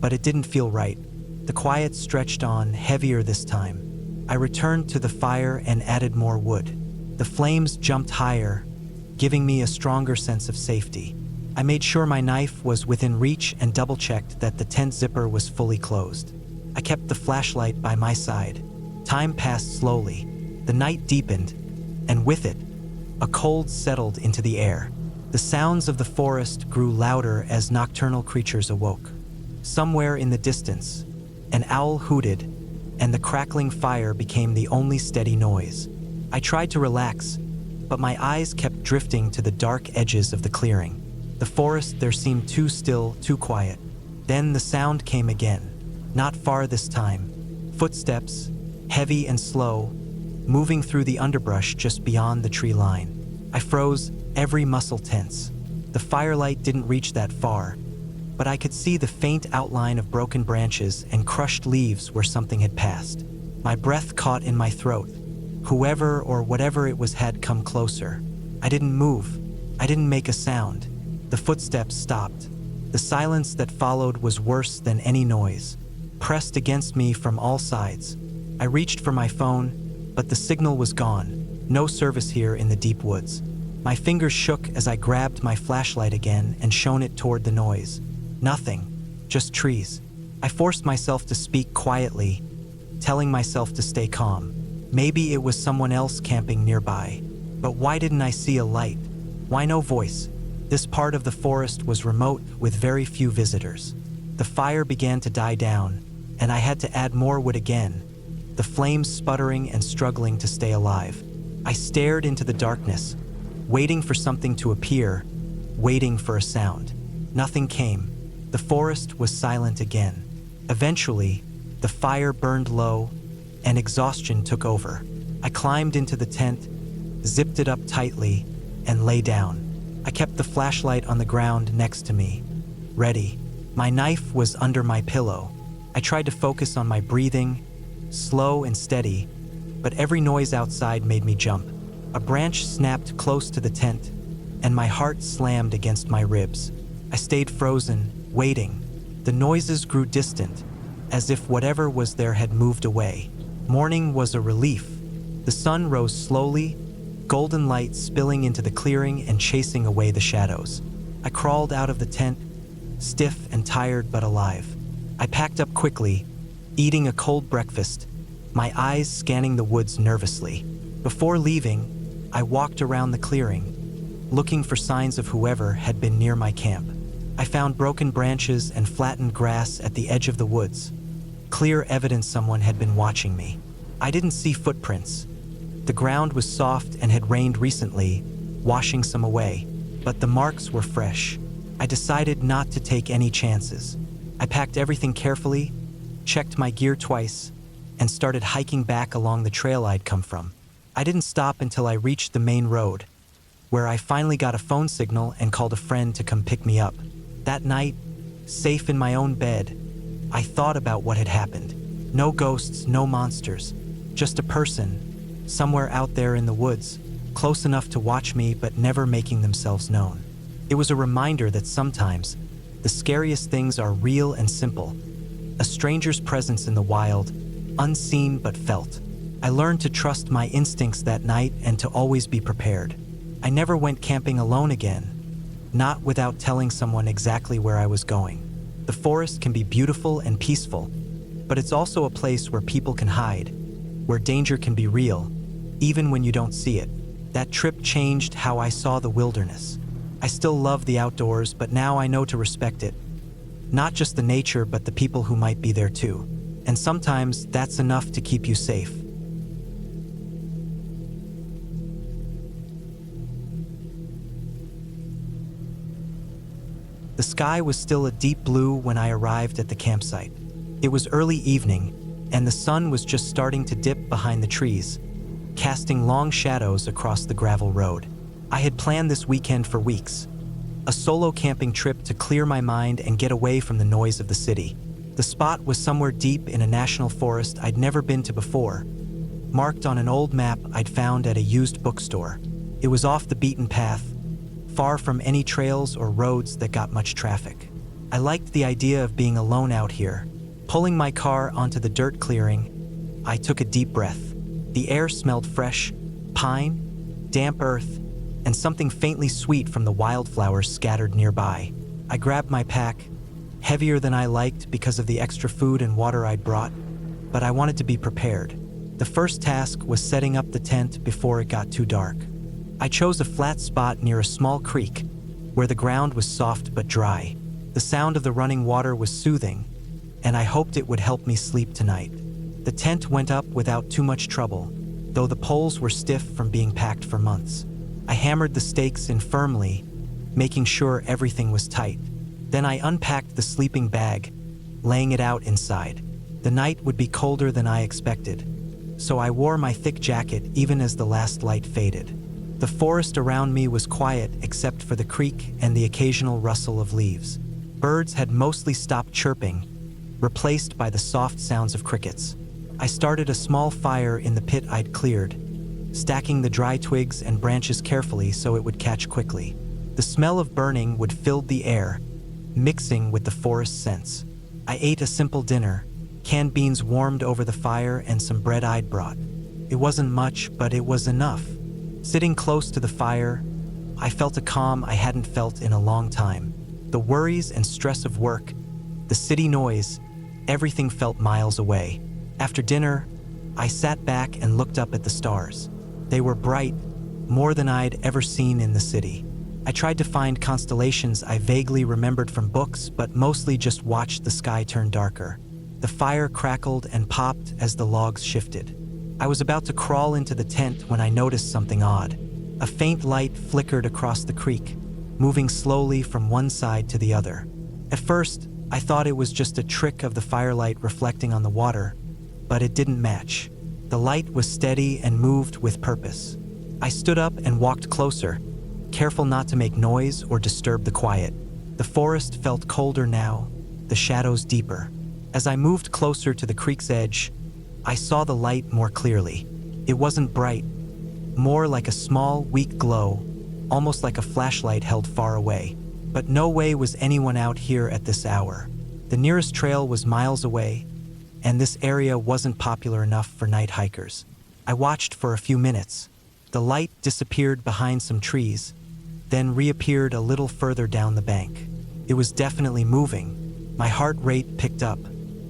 but it didn't feel right. The quiet stretched on, heavier this time. I returned to the fire and added more wood. The flames jumped higher, giving me a stronger sense of safety. I made sure my knife was within reach and double-checked that the tent zipper was fully closed. I kept the flashlight by my side. Time passed slowly. The night deepened, and with it, a cold settled into the air. The sounds of the forest grew louder as nocturnal creatures awoke. Somewhere in the distance, an owl hooted, and the crackling fire became the only steady noise. I tried to relax, but my eyes kept drifting to the dark edges of the clearing. The forest there seemed too still, too quiet. Then the sound came again, not far this time. Footsteps, heavy and slow, moving through the underbrush just beyond the tree line. I froze, every muscle tense. The firelight didn't reach that far, but I could see the faint outline of broken branches and crushed leaves where something had passed. My breath caught in my throat. Whoever or whatever it was had come closer. I didn't move. I didn't make a sound. The footsteps stopped. The silence that followed was worse than any noise, pressed against me from all sides. I reached for my phone, but the signal was gone. No service here in the deep woods. My fingers shook as I grabbed my flashlight again and shone it toward the noise. Nothing, just trees. I forced myself to speak quietly, telling myself to stay calm. Maybe it was someone else camping nearby. But why didn't I see a light? Why no voice? This part of the forest was remote with very few visitors. The fire began to die down, and I had to add more wood again, the flames sputtering and struggling to stay alive. I stared into the darkness, waiting for something to appear, waiting for a sound. Nothing came. The forest was silent again. Eventually, the fire burned low, and exhaustion took over. I climbed into the tent, zipped it up tightly, and lay down. I kept the flashlight on the ground next to me, ready. My knife was under my pillow. I tried to focus on my breathing, slow and steady, but every noise outside made me jump. A branch snapped close to the tent, and my heart slammed against my ribs. I stayed frozen, waiting. The noises grew distant, as if whatever was there had moved away. Morning was a relief. The sun rose slowly, golden light spilling into the clearing and chasing away the shadows. I crawled out of the tent, stiff and tired but alive. I packed up quickly, eating a cold breakfast, my eyes scanning the woods nervously. Before leaving, I walked around the clearing, looking for signs of whoever had been near my camp. I found broken branches and flattened grass at the edge of the woods, clear evidence someone had been watching me. I didn't see footprints. The ground was soft and had rained recently, washing some away, but the marks were fresh. I decided not to take any chances. I packed everything carefully, checked my gear twice, and started hiking back along the trail I'd come from. I didn't stop until I reached the main road, where I finally got a phone signal and called a friend to come pick me up. That night, safe in my own bed, I thought about what had happened. No ghosts, no monsters, just a person, somewhere out there in the woods, close enough to watch me but never making themselves known. It was a reminder that sometimes, the scariest things are real and simple. A stranger's presence in the wild, unseen but felt. I learned to trust my instincts that night and to always be prepared. I never went camping alone again, not without telling someone exactly where I was going. The forest can be beautiful and peaceful, but it's also a place where people can hide, where danger can be real, even when you don't see it. That trip changed how I saw the wilderness. I still love the outdoors, but now I know to respect it. Not just the nature, but the people who might be there too. And sometimes that's enough to keep you safe. The sky was still a deep blue when I arrived at the campsite. It was early evening, and the sun was just starting to dip behind the trees, casting long shadows across the gravel road. I had planned this weekend for weeks, a solo camping trip to clear my mind and get away from the noise of the city. The spot was somewhere deep in a national forest I'd never been to before, marked on an old map I'd found at a used bookstore. It was off the beaten path, far from any trails or roads that got much traffic. I liked the idea of being alone out here. Pulling my car onto the dirt clearing, I took a deep breath. The air smelled fresh, pine, damp earth, and something faintly sweet from the wildflowers scattered nearby. I grabbed my pack, heavier than I liked because of the extra food and water I'd brought, but I wanted to be prepared. The first task was setting up the tent before it got too dark. I chose a flat spot near a small creek, where the ground was soft but dry. The sound of the running water was soothing, and I hoped it would help me sleep tonight. The tent went up without too much trouble, though the poles were stiff from being packed for months. I hammered the stakes in firmly, making sure everything was tight. Then I unpacked the sleeping bag, laying it out inside. The night would be colder than I expected, so I wore my thick jacket even as the last light faded. The forest around me was quiet except for the creek and the occasional rustle of leaves. Birds had mostly stopped chirping, replaced by the soft sounds of crickets. I started a small fire in the pit I'd cleared, stacking the dry twigs and branches carefully so it would catch quickly. The smell of burning would fill the air, mixing with the forest scents. I ate a simple dinner, canned beans warmed over the fire and some bread I'd brought. It wasn't much, but it was enough. Sitting close to the fire, I felt a calm I hadn't felt in a long time. The worries and stress of work, the city noise, everything felt miles away. After dinner, I sat back and looked up at the stars. They were bright, more than I'd ever seen in the city. I tried to find constellations I vaguely remembered from books, but mostly just watched the sky turn darker. The fire crackled and popped as the logs shifted. I was about to crawl into the tent when I noticed something odd. A faint light flickered across the creek, moving slowly from one side to the other. At first, I thought it was just a trick of the firelight reflecting on the water, but it didn't match. The light was steady and moved with purpose. I stood up and walked closer, careful not to make noise or disturb the quiet. The forest felt colder now, the shadows deeper. As I moved closer to the creek's edge, I saw the light more clearly. It wasn't bright, more like a small, weak glow, almost like a flashlight held far away. But no way was anyone out here at this hour. The nearest trail was miles away, and this area wasn't popular enough for night hikers. I watched for a few minutes. The light disappeared behind some trees, then reappeared a little further down the bank. It was definitely moving. My heart rate picked up.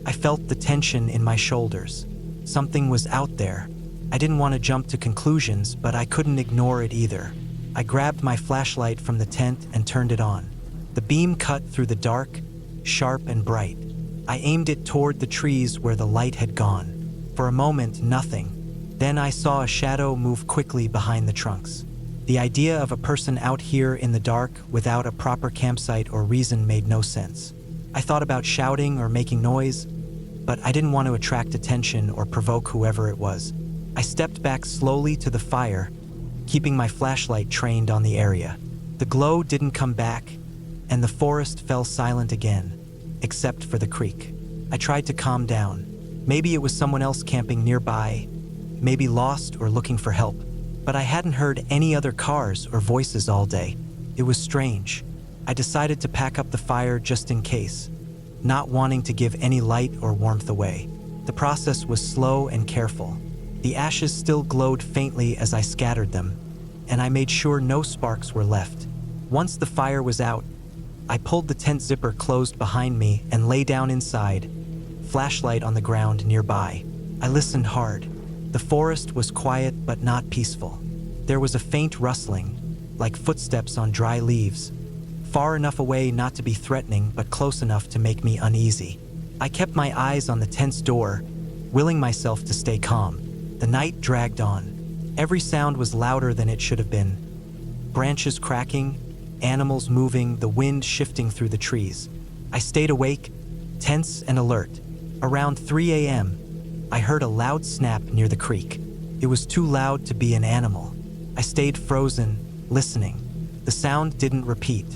I felt the tension in my shoulders. Something was out there. I didn't want to jump to conclusions, but I couldn't ignore it either. I grabbed my flashlight from the tent and turned it on. The beam cut through the dark, sharp and bright. I aimed it toward the trees where the light had gone. For a moment, nothing. Then I saw a shadow move quickly behind the trunks. The idea of a person out here in the dark without a proper campsite or reason made no sense. I thought about shouting or making noise, but I didn't want to attract attention or provoke whoever it was. I stepped back slowly to the fire, keeping my flashlight trained on the area. The glow didn't come back, and the forest fell silent again, except for the creek. I tried to calm down. Maybe it was someone else camping nearby, maybe lost or looking for help. But I hadn't heard any other cars or voices all day. It was strange. I decided to pack up the fire just in case, not wanting to give any light or warmth away. The process was slow and careful. The ashes still glowed faintly as I scattered them, and I made sure no sparks were left. Once the fire was out, I pulled the tent zipper closed behind me and lay down inside, flashlight on the ground nearby. I listened hard. The forest was quiet but not peaceful. There was a faint rustling, like footsteps on dry leaves, far enough away not to be threatening but close enough to make me uneasy. I kept my eyes on the tent's door, willing myself to stay calm. The night dragged on. Every sound was louder than it should have been. Branches cracking, animals moving, the wind shifting through the trees. I stayed awake, tense and alert. Around 3 a.m., I heard a loud snap near the creek. It was too loud to be an animal. I stayed frozen, listening. The sound didn't repeat.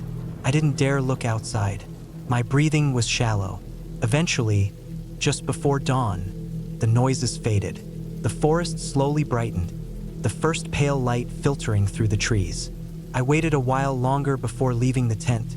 I didn't dare look outside. My breathing was shallow. Eventually, just before dawn, the noises faded. The forest slowly brightened, the first pale light filtering through the trees. I waited a while longer before leaving the tent,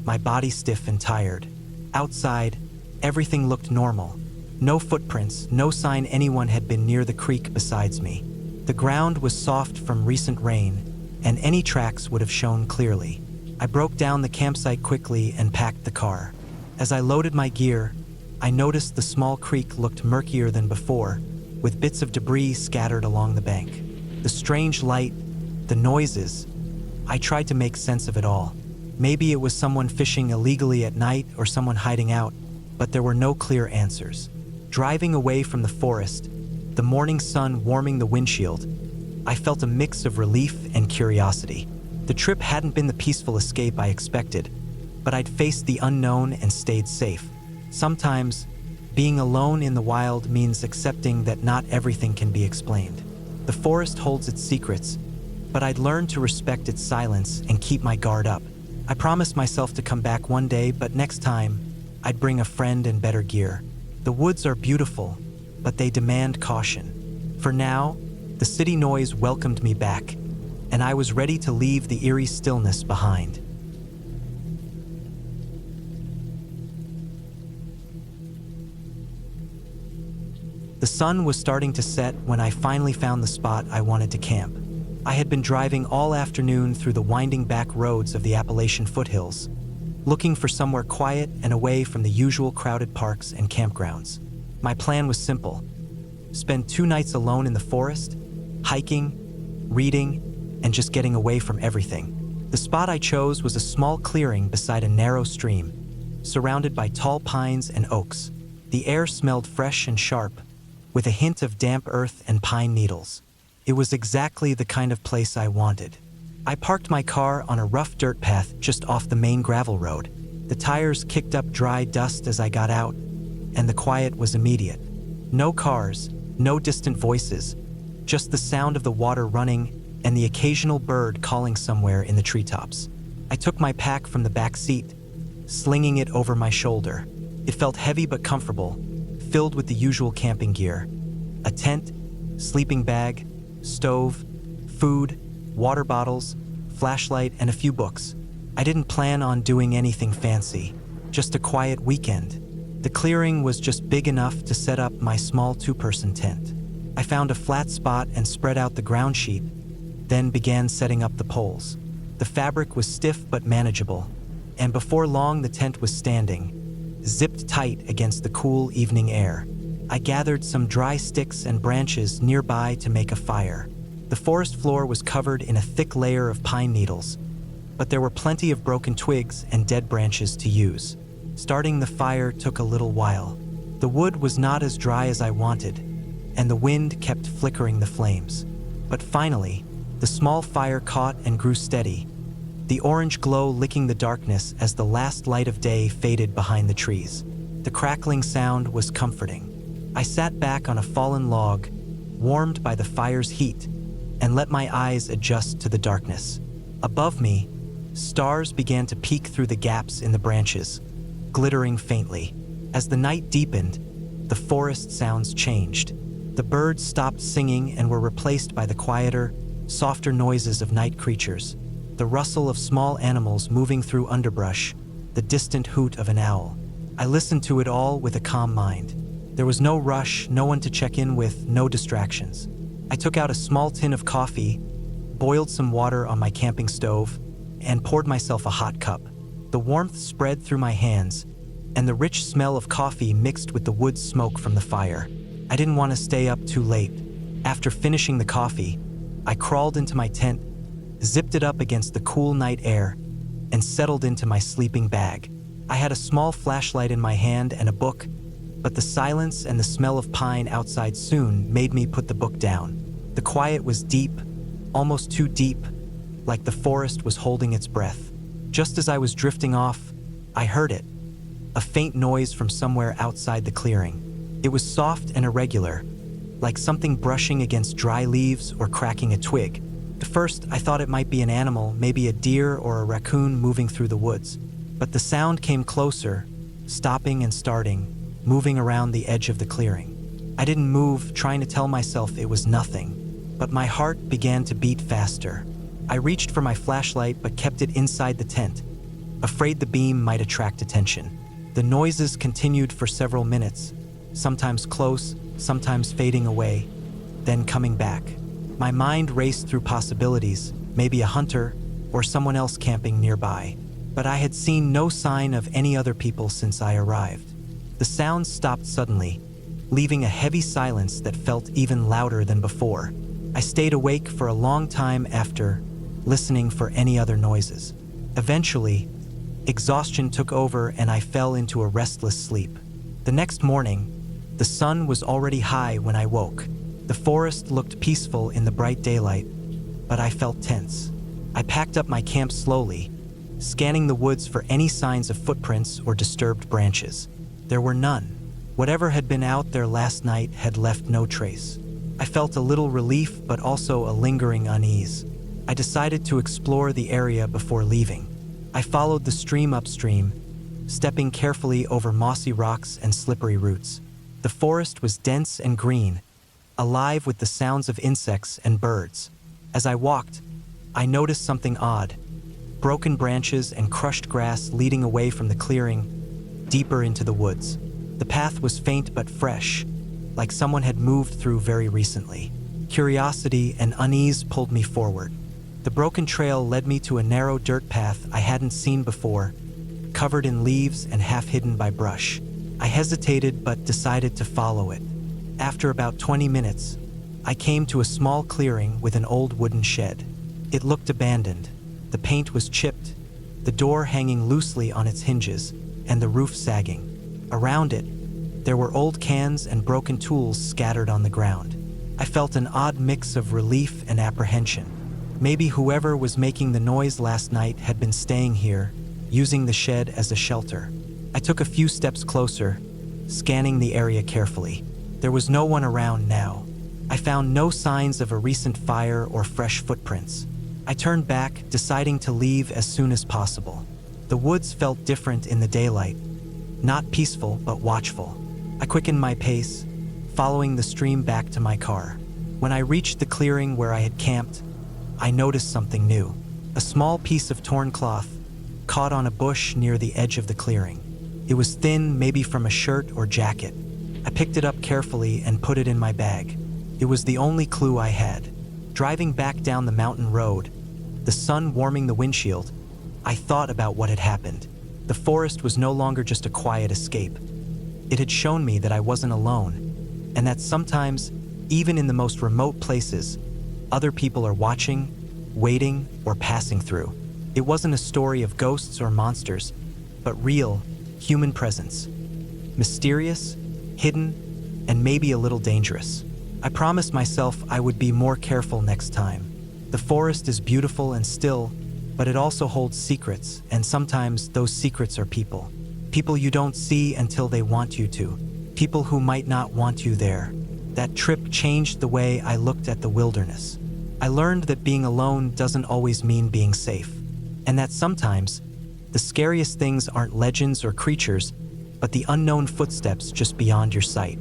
my body stiff and tired. Outside, everything looked normal. No footprints, no sign anyone had been near the creek besides me. The ground was soft from recent rain, and any tracks would have shown clearly. I broke down the campsite quickly and packed the car. As I loaded my gear, I noticed the small creek looked murkier than before, with bits of debris scattered along the bank. The strange light, the noises, I tried to make sense of it all. Maybe it was someone fishing illegally at night or someone hiding out, but there were no clear answers. Driving away from the forest, the morning sun warming the windshield, I felt a mix of relief and curiosity. The trip hadn't been the peaceful escape I expected, but I'd faced the unknown and stayed safe. Sometimes, being alone in the wild means accepting that not everything can be explained. The forest holds its secrets, but I'd learned to respect its silence and keep my guard up. I promised myself to come back one day, but next time, I'd bring a friend and better gear. The woods are beautiful, but they demand caution. For now, the city noise welcomed me back, and I was ready to leave the eerie stillness behind. The sun was starting to set when I finally found the spot I wanted to camp. I had been driving all afternoon through the winding back roads of the Appalachian foothills, looking for somewhere quiet and away from the usual crowded parks and campgrounds. My plan was simple: spend 2 nights alone in the forest, hiking, reading, and just getting away from everything. The spot I chose was a small clearing beside a narrow stream, surrounded by tall pines and oaks. The air smelled fresh and sharp, with a hint of damp earth and pine needles. It was exactly the kind of place I wanted. I parked my car on a rough dirt path just off the main gravel road. The tires kicked up dry dust as I got out, and the quiet was immediate. No cars, no distant voices, just the sound of the water running and the occasional bird calling somewhere in the treetops. I took my pack from the back seat, slinging it over my shoulder. It felt heavy but comfortable, filled with the usual camping gear: a tent, sleeping bag, stove, food, water bottles, flashlight, and a few books. I didn't plan on doing anything fancy, just a quiet weekend. The clearing was just big enough to set up my small two-person tent. I found a flat spot and spread out the ground sheet, then began setting up the poles. The fabric was stiff but manageable, and before long the tent was standing, zipped tight against the cool evening air. I gathered some dry sticks and branches nearby to make a fire. The forest floor was covered in a thick layer of pine needles, but there were plenty of broken twigs and dead branches to use. Starting the fire took a little while. The wood was not as dry as I wanted, and the wind kept flickering the flames. But finally, the small fire caught and grew steady, the orange glow licking the darkness as the last light of day faded behind the trees. The crackling sound was comforting. I sat back on a fallen log, warmed by the fire's heat, and let my eyes adjust to the darkness. Above me, stars began to peek through the gaps in the branches, glittering faintly. As the night deepened, the forest sounds changed. The birds stopped singing and were replaced by the quieter, softer noises of night creatures, the rustle of small animals moving through underbrush, the distant hoot of an owl. I listened to it all with a calm mind. There was no rush, no one to check in with, no distractions. I took out a small tin of coffee, boiled some water on my camping stove, and poured myself a hot cup. The warmth spread through my hands, and the rich smell of coffee mixed with the wood smoke from the fire. I didn't want to stay up too late. After finishing the coffee, I crawled into my tent, zipped it up against the cool night air, and settled into my sleeping bag. I had a small flashlight in my hand and a book, but the silence and the smell of pine outside soon made me put the book down. The quiet was deep, almost too deep, like the forest was holding its breath. Just as I was drifting off, I heard it, a faint noise from somewhere outside the clearing. It was soft and irregular, like something brushing against dry leaves or cracking a twig. At first, I thought it might be an animal, maybe a deer or a raccoon moving through the woods. But the sound came closer, stopping and starting, moving around the edge of the clearing. I didn't move, trying to tell myself it was nothing, but my heart began to beat faster. I reached for my flashlight but kept it inside the tent, afraid the beam might attract attention. The noises continued for several minutes, sometimes close, sometimes fading away, then coming back. My mind raced through possibilities, maybe a hunter or someone else camping nearby, but I had seen no sign of any other people since I arrived. The sounds stopped suddenly, leaving a heavy silence that felt even louder than before. I stayed awake for a long time after, listening for any other noises. Eventually, exhaustion took over and I fell into a restless sleep. The next morning, the sun was already high when I woke. The forest looked peaceful in the bright daylight, but I felt tense. I packed up my camp slowly, scanning the woods for any signs of footprints or disturbed branches. There were none. Whatever had been out there last night had left no trace. I felt a little relief, but also a lingering unease. I decided to explore the area before leaving. I followed the stream upstream, stepping carefully over mossy rocks and slippery roots. The forest was dense and green, alive with the sounds of insects and birds. As I walked, I noticed something odd: broken branches and crushed grass leading away from the clearing, deeper into the woods. The path was faint but fresh, like someone had moved through very recently. Curiosity and unease pulled me forward. The broken trail led me to a narrow dirt path I hadn't seen before, covered in leaves and half hidden by brush. I hesitated but decided to follow it. After about 20 minutes, I came to a small clearing with an old wooden shed. It looked abandoned. The paint was chipped, the door hanging loosely on its hinges, and the roof sagging. Around it, there were old cans and broken tools scattered on the ground. I felt an odd mix of relief and apprehension. Maybe whoever was making the noise last night had been staying here, using the shed as a shelter. I took a few steps closer, scanning the area carefully. There was no one around now. I found no signs of a recent fire or fresh footprints. I turned back, deciding to leave as soon as possible. The woods felt different in the daylight, not peaceful but watchful. I quickened my pace, following the stream back to my car. When I reached the clearing where I had camped, I noticed something new. A small piece of torn cloth caught on a bush near the edge of the clearing. It was thin, maybe from a shirt or jacket. I picked it up carefully and put it in my bag. It was the only clue I had. Driving back down the mountain road, the sun warming the windshield, I thought about what had happened. The forest was no longer just a quiet escape. It had shown me that I wasn't alone, and that sometimes, even in the most remote places, other people are watching, waiting, or passing through. It wasn't a story of ghosts or monsters, but real, human presence. Mysterious, hidden, and maybe a little dangerous. I promised myself I would be more careful next time. The forest is beautiful and still, but it also holds secrets, and sometimes those secrets are people. People you don't see until they want you to. People who might not want you there. That trip changed the way I looked at the wilderness. I learned that being alone doesn't always mean being safe, and that sometimes the scariest things aren't legends or creatures, but the unknown footsteps just beyond your sight.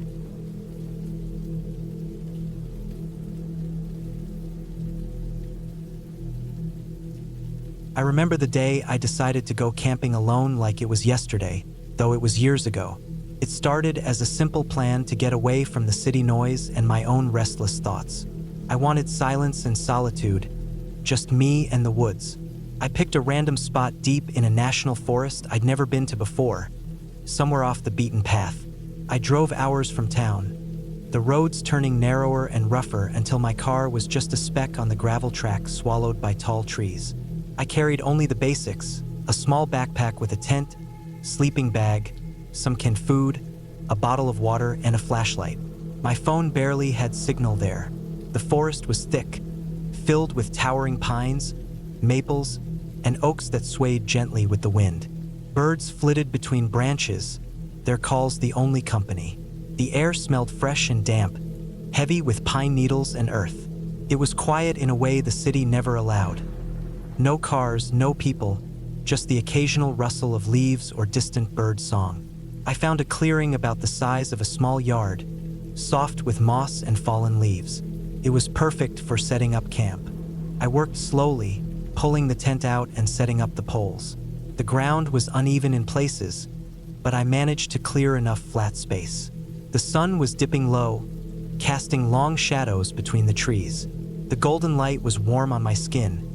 I remember the day I decided to go camping alone like it was yesterday, though it was years ago. It started as a simple plan to get away from the city noise and my own restless thoughts. I wanted silence and solitude, just me and the woods. I picked a random spot deep in a national forest I'd never been to before, somewhere off the beaten path. I drove hours from town, the roads turning narrower and rougher until my car was just a speck on the gravel track swallowed by tall trees. I carried only the basics, a small backpack with a tent, sleeping bag, some canned food, a bottle of water, and a flashlight. My phone barely had signal there. The forest was thick, filled with towering pines, maples, and oaks that swayed gently with the wind. Birds flitted between branches, their calls the only company. The air smelled fresh and damp, heavy with pine needles and earth. It was quiet in a way the city never allowed. No cars, no people, just the occasional rustle of leaves or distant bird song. I found a clearing about the size of a small yard, soft with moss and fallen leaves. It was perfect for setting up camp. I worked slowly, pulling the tent out and setting up the poles. The ground was uneven in places, but I managed to clear enough flat space. The sun was dipping low, casting long shadows between the trees. The golden light was warm on my skin,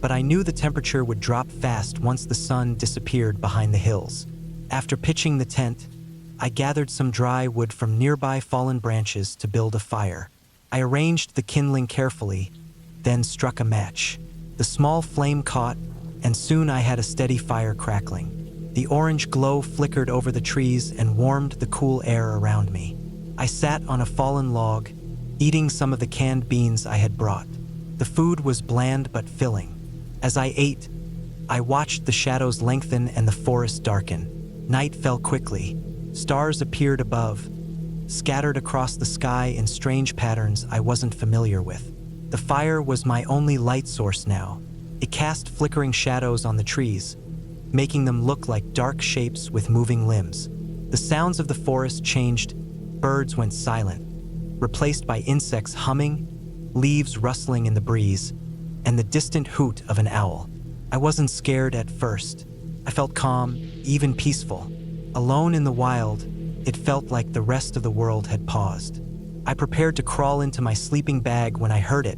but I knew the temperature would drop fast once the sun disappeared behind the hills. After pitching the tent, I gathered some dry wood from nearby fallen branches to build a fire. I arranged the kindling carefully, then struck a match. The small flame caught, and soon I had a steady fire crackling. The orange glow flickered over the trees and warmed the cool air around me. I sat on a fallen log, eating some of the canned beans I had brought. The food was bland but filling. As I ate, I watched the shadows lengthen and the forest darken. Night fell quickly. Stars appeared above, scattered across the sky in strange patterns I wasn't familiar with. The fire was my only light source now. It cast flickering shadows on the trees, making them look like dark shapes with moving limbs. The sounds of the forest changed. Birds went silent, replaced by insects humming, leaves rustling in the breeze, and the distant hoot of an owl. I wasn't scared at first. I felt calm, even peaceful. Alone in the wild, it felt like the rest of the world had paused. I prepared to crawl into my sleeping bag when I heard it,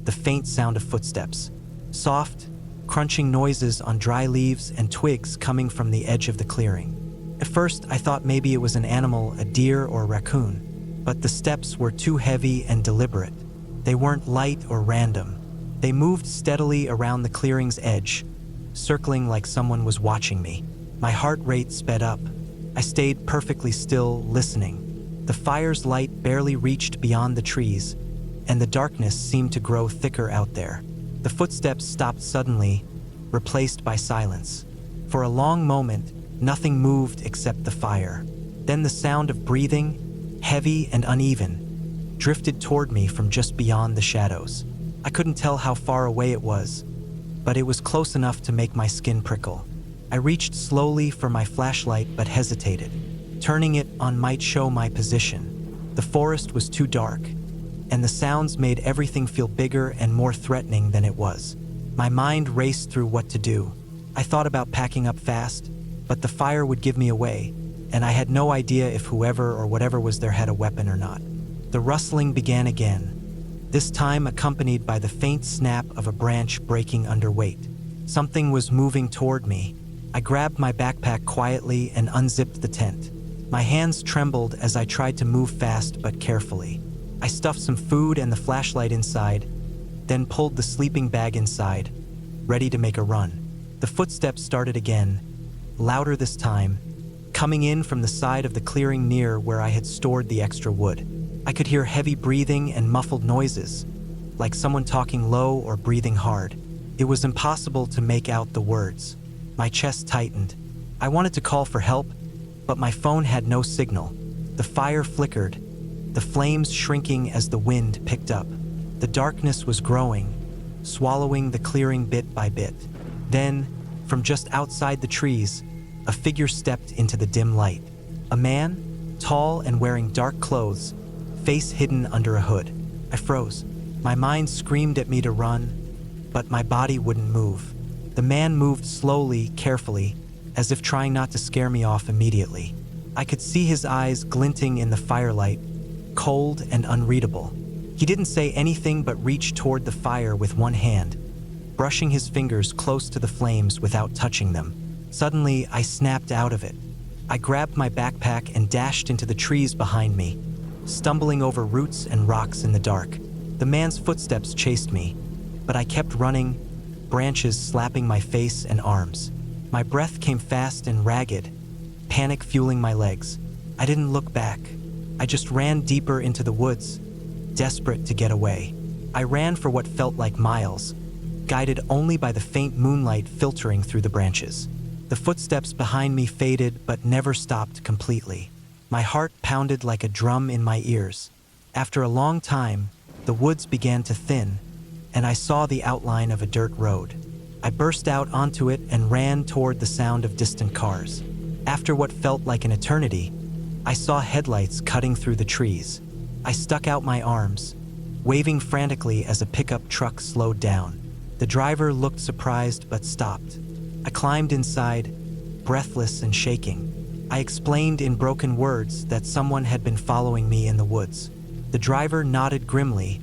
the faint sound of footsteps. Soft, crunching noises on dry leaves and twigs coming from the edge of the clearing. At first, I thought maybe it was an animal, a deer or a raccoon, but the steps were too heavy and deliberate. They weren't light or random. They moved steadily around the clearing's edge, circling like someone was watching me. My heart rate sped up. I stayed perfectly still, listening. The fire's light barely reached beyond the trees, and the darkness seemed to grow thicker out there. The footsteps stopped suddenly, replaced by silence. For a long moment, nothing moved except the fire. Then the sound of breathing, heavy and uneven, drifted toward me from just beyond the shadows. I couldn't tell how far away it was, but it was close enough to make my skin prickle. I reached slowly for my flashlight but hesitated. Turning it on might show my position. The forest was too dark, and the sounds made everything feel bigger and more threatening than it was. My mind raced through what to do. I thought about packing up fast, but the fire would give me away, and I had no idea if whoever or whatever was there had a weapon or not. The rustling began again, this time accompanied by the faint snap of a branch breaking under weight. Something was moving toward me. I grabbed my backpack quietly and unzipped the tent. My hands trembled as I tried to move fast but carefully. I stuffed some food and the flashlight inside, then pulled the sleeping bag inside, ready to make a run. The footsteps started again, louder this time, coming in from the side of the clearing near where I had stored the extra wood. I could hear heavy breathing and muffled noises, like someone talking low or breathing hard. It was impossible to make out the words. My chest tightened. I wanted to call for help, but my phone had no signal. The fire flickered, the flames shrinking as the wind picked up. The darkness was growing, swallowing the clearing bit by bit. Then, from just outside the trees, a figure stepped into the dim light. A man, tall and wearing dark clothes, face hidden under a hood. I froze. My mind screamed at me to run, but my body wouldn't move. The man moved slowly, carefully, as if trying not to scare me off immediately. I could see his eyes glinting in the firelight, cold and unreadable. He didn't say anything but reached toward the fire with one hand, brushing his fingers close to the flames without touching them. Suddenly, I snapped out of it. I grabbed my backpack and dashed into the trees behind me, stumbling over roots and rocks in the dark. The man's footsteps chased me, but I kept running, branches slapping my face and arms. My breath came fast and ragged, panic fueling my legs. I didn't look back. I just ran deeper into the woods, desperate to get away. I ran for what felt like miles, guided only by the faint moonlight filtering through the branches. The footsteps behind me faded but never stopped completely. My heart pounded like a drum in my ears. After a long time, the woods began to thin, and I saw the outline of a dirt road. I burst out onto it and ran toward the sound of distant cars. After what felt like an eternity, I saw headlights cutting through the trees. I stuck out my arms, waving frantically as a pickup truck slowed down. The driver looked surprised but stopped. I climbed inside, breathless and shaking. I explained in broken words that someone had been following me in the woods. The driver nodded grimly,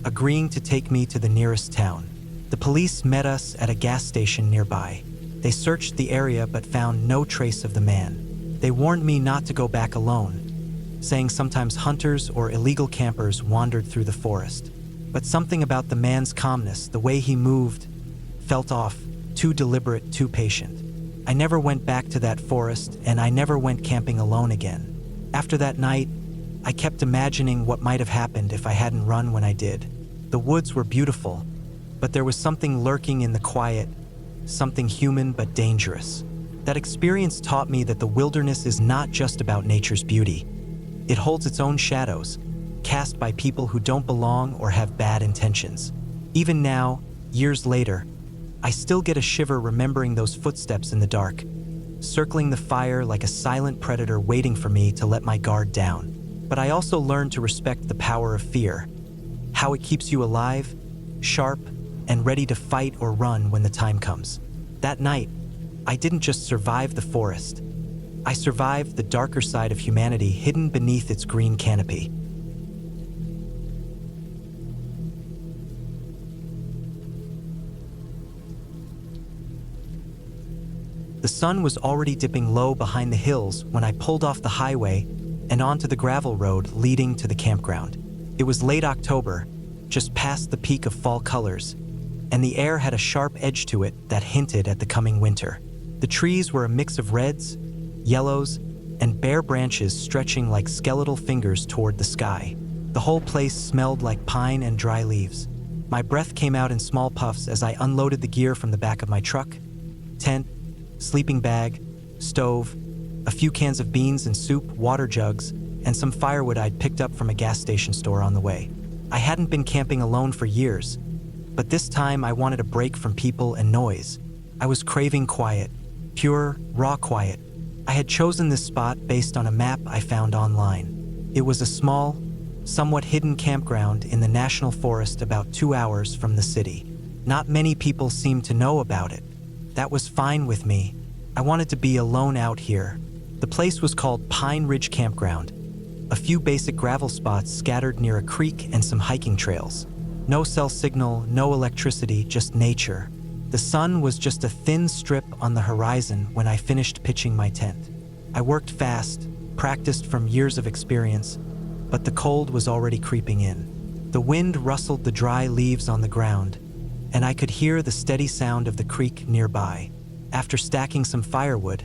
agreeing to take me to the nearest town. The police met us at a gas station nearby. They searched the area but found no trace of the man. They warned me not to go back alone, saying sometimes hunters or illegal campers wandered through the forest. But something about the man's calmness, the way he moved, felt off, too deliberate, too patient. I never went back to that forest, and I never went camping alone again. After that night, I kept imagining what might have happened if I hadn't run when I did. The woods were beautiful, but there was something lurking in the quiet, something human but dangerous. That experience taught me that the wilderness is not just about nature's beauty. It holds its own shadows, cast by people who don't belong or have bad intentions. Even now, years later, I still get a shiver remembering those footsteps in the dark, circling the fire like a silent predator waiting for me to let my guard down. But I also learned to respect the power of fear, how it keeps you alive, sharp, and ready to fight or run when the time comes. That night, I didn't just survive the forest. I survived the darker side of humanity hidden beneath its green canopy. The sun was already dipping low behind the hills when I pulled off the highway and onto the gravel road leading to the campground. It was late October, just past the peak of fall colors, and the air had a sharp edge to it that hinted at the coming winter. The trees were a mix of reds, yellows, and bare branches stretching like skeletal fingers toward the sky. The whole place smelled like pine and dry leaves. My breath came out in small puffs as I unloaded the gear from the back of my truck: tent, sleeping bag, stove, a few cans of beans and soup, water jugs, and some firewood I'd picked up from a gas station store on the way. I hadn't been camping alone for years, but this time I wanted a break from people and noise. I was craving quiet, pure, raw quiet. I had chosen this spot based on a map I found online. It was a small, somewhat hidden campground in the national forest about 2 hours from the city. Not many people seemed to know about it. That was fine with me. I wanted to be alone out here. The place was called Pine Ridge Campground. A few basic gravel spots scattered near a creek and some hiking trails. No cell signal, no electricity, just nature. The sun was just a thin strip on the horizon when I finished pitching my tent. I worked fast, practiced from years of experience, but the cold was already creeping in. The wind rustled the dry leaves on the ground, and I could hear the steady sound of the creek nearby. After stacking some firewood,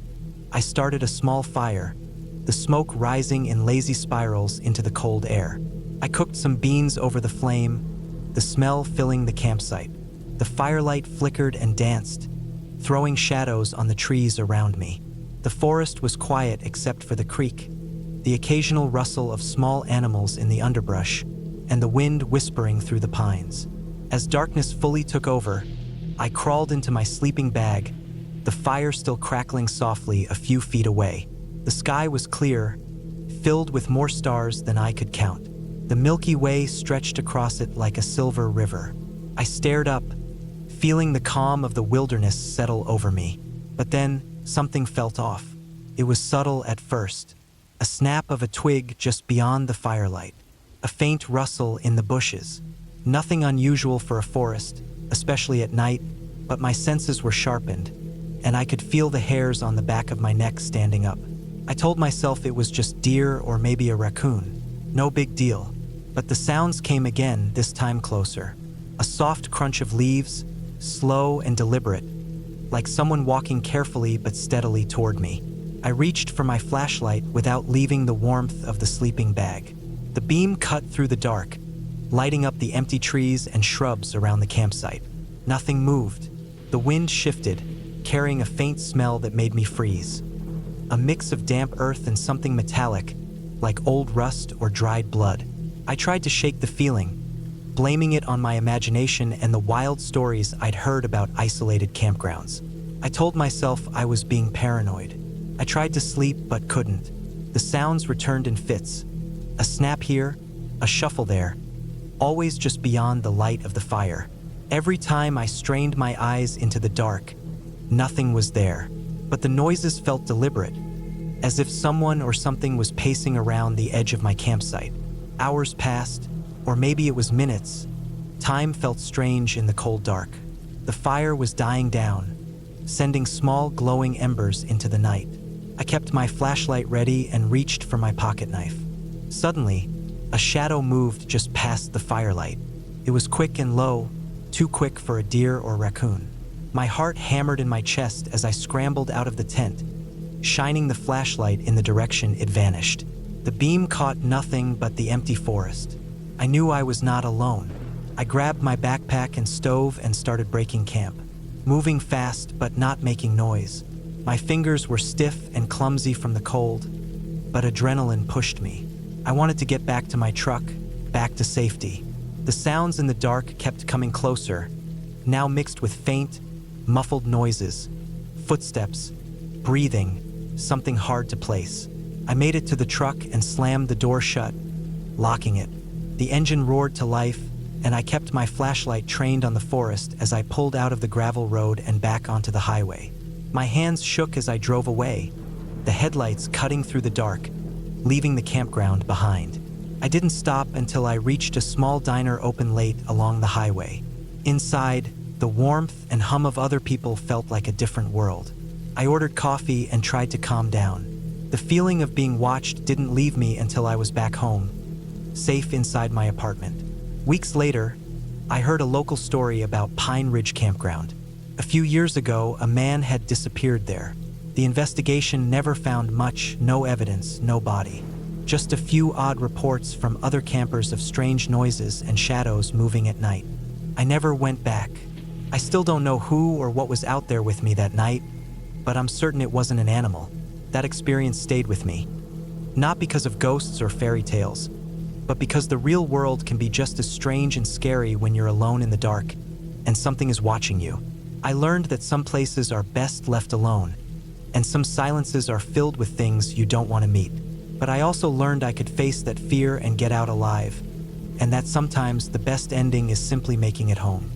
I started a small fire, the smoke rising in lazy spirals into the cold air. I cooked some beans over the flame, the smell filling the campsite. The firelight flickered and danced, throwing shadows on the trees around me. The forest was quiet except for the creek, the occasional rustle of small animals in the underbrush, and the wind whispering through the pines. As darkness fully took over, I crawled into my sleeping bag, the fire still crackling softly a few feet away. The sky was clear, filled with more stars than I could count. The Milky Way stretched across it like a silver river. I stared up, feeling the calm of the wilderness settle over me. But then, something felt off. It was subtle at first. A snap of a twig just beyond the firelight. A faint rustle in the bushes. Nothing unusual for a forest, especially at night, but my senses were sharpened, and I could feel the hairs on the back of my neck standing up. I told myself it was just deer or maybe a raccoon. No big deal. But the sounds came again, this time closer. A soft crunch of leaves, slow and deliberate, like someone walking carefully but steadily toward me. I reached for my flashlight without leaving the warmth of the sleeping bag. The beam cut through the dark, lighting up the empty trees and shrubs around the campsite. Nothing moved. The wind shifted, carrying a faint smell that made me freeze. A mix of damp earth and something metallic, like old rust or dried blood. I tried to shake the feeling, blaming it on my imagination and the wild stories I'd heard about isolated campgrounds. I told myself I was being paranoid. I tried to sleep but couldn't. The sounds returned in fits. A snap here, a shuffle there, always just beyond the light of the fire. Every time I strained my eyes into the dark, nothing was there. But the noises felt deliberate, as if someone or something was pacing around the edge of my campsite. Hours passed, or maybe it was minutes. Time felt strange in the cold dark. The fire was dying down, sending small glowing embers into the night. I kept my flashlight ready and reached for my pocket knife. Suddenly, a shadow moved just past the firelight. It was quick and low, too quick for a deer or raccoon. My heart hammered in my chest as I scrambled out of the tent, shining the flashlight in the direction it vanished. The beam caught nothing but the empty forest. I knew I was not alone. I grabbed my backpack and stove and started breaking camp, moving fast but not making noise. My fingers were stiff and clumsy from the cold, but adrenaline pushed me. I wanted to get back to my truck, back to safety. The sounds in the dark kept coming closer, now mixed with faint, muffled noises, footsteps, breathing, something hard to place. I made it to the truck and slammed the door shut, locking it. The engine roared to life, and I kept my flashlight trained on the forest as I pulled out of the gravel road and back onto the highway. My hands shook as I drove away, the headlights cutting through the dark, leaving the campground behind. I didn't stop until I reached a small diner open late along the highway. Inside, the warmth and hum of other people felt like a different world. I ordered coffee and tried to calm down. The feeling of being watched didn't leave me until I was back home, safe inside my apartment. Weeks later, I heard a local story about Pine Ridge Campground. A few years ago, a man had disappeared there. The investigation never found much, no evidence, no body. just a few odd reports from other campers of strange noises and shadows moving at night. I never went back. I still don't know who or what was out there with me that night, but I'm certain it wasn't an animal. That experience stayed with me. Not because of ghosts or fairy tales, but because the real world can be just as strange and scary when you're alone in the dark and something is watching you. I learned that some places are best left alone, and some silences are filled with things you don't want to meet. But I also learned I could face that fear and get out alive, and that sometimes the best ending is simply making it home.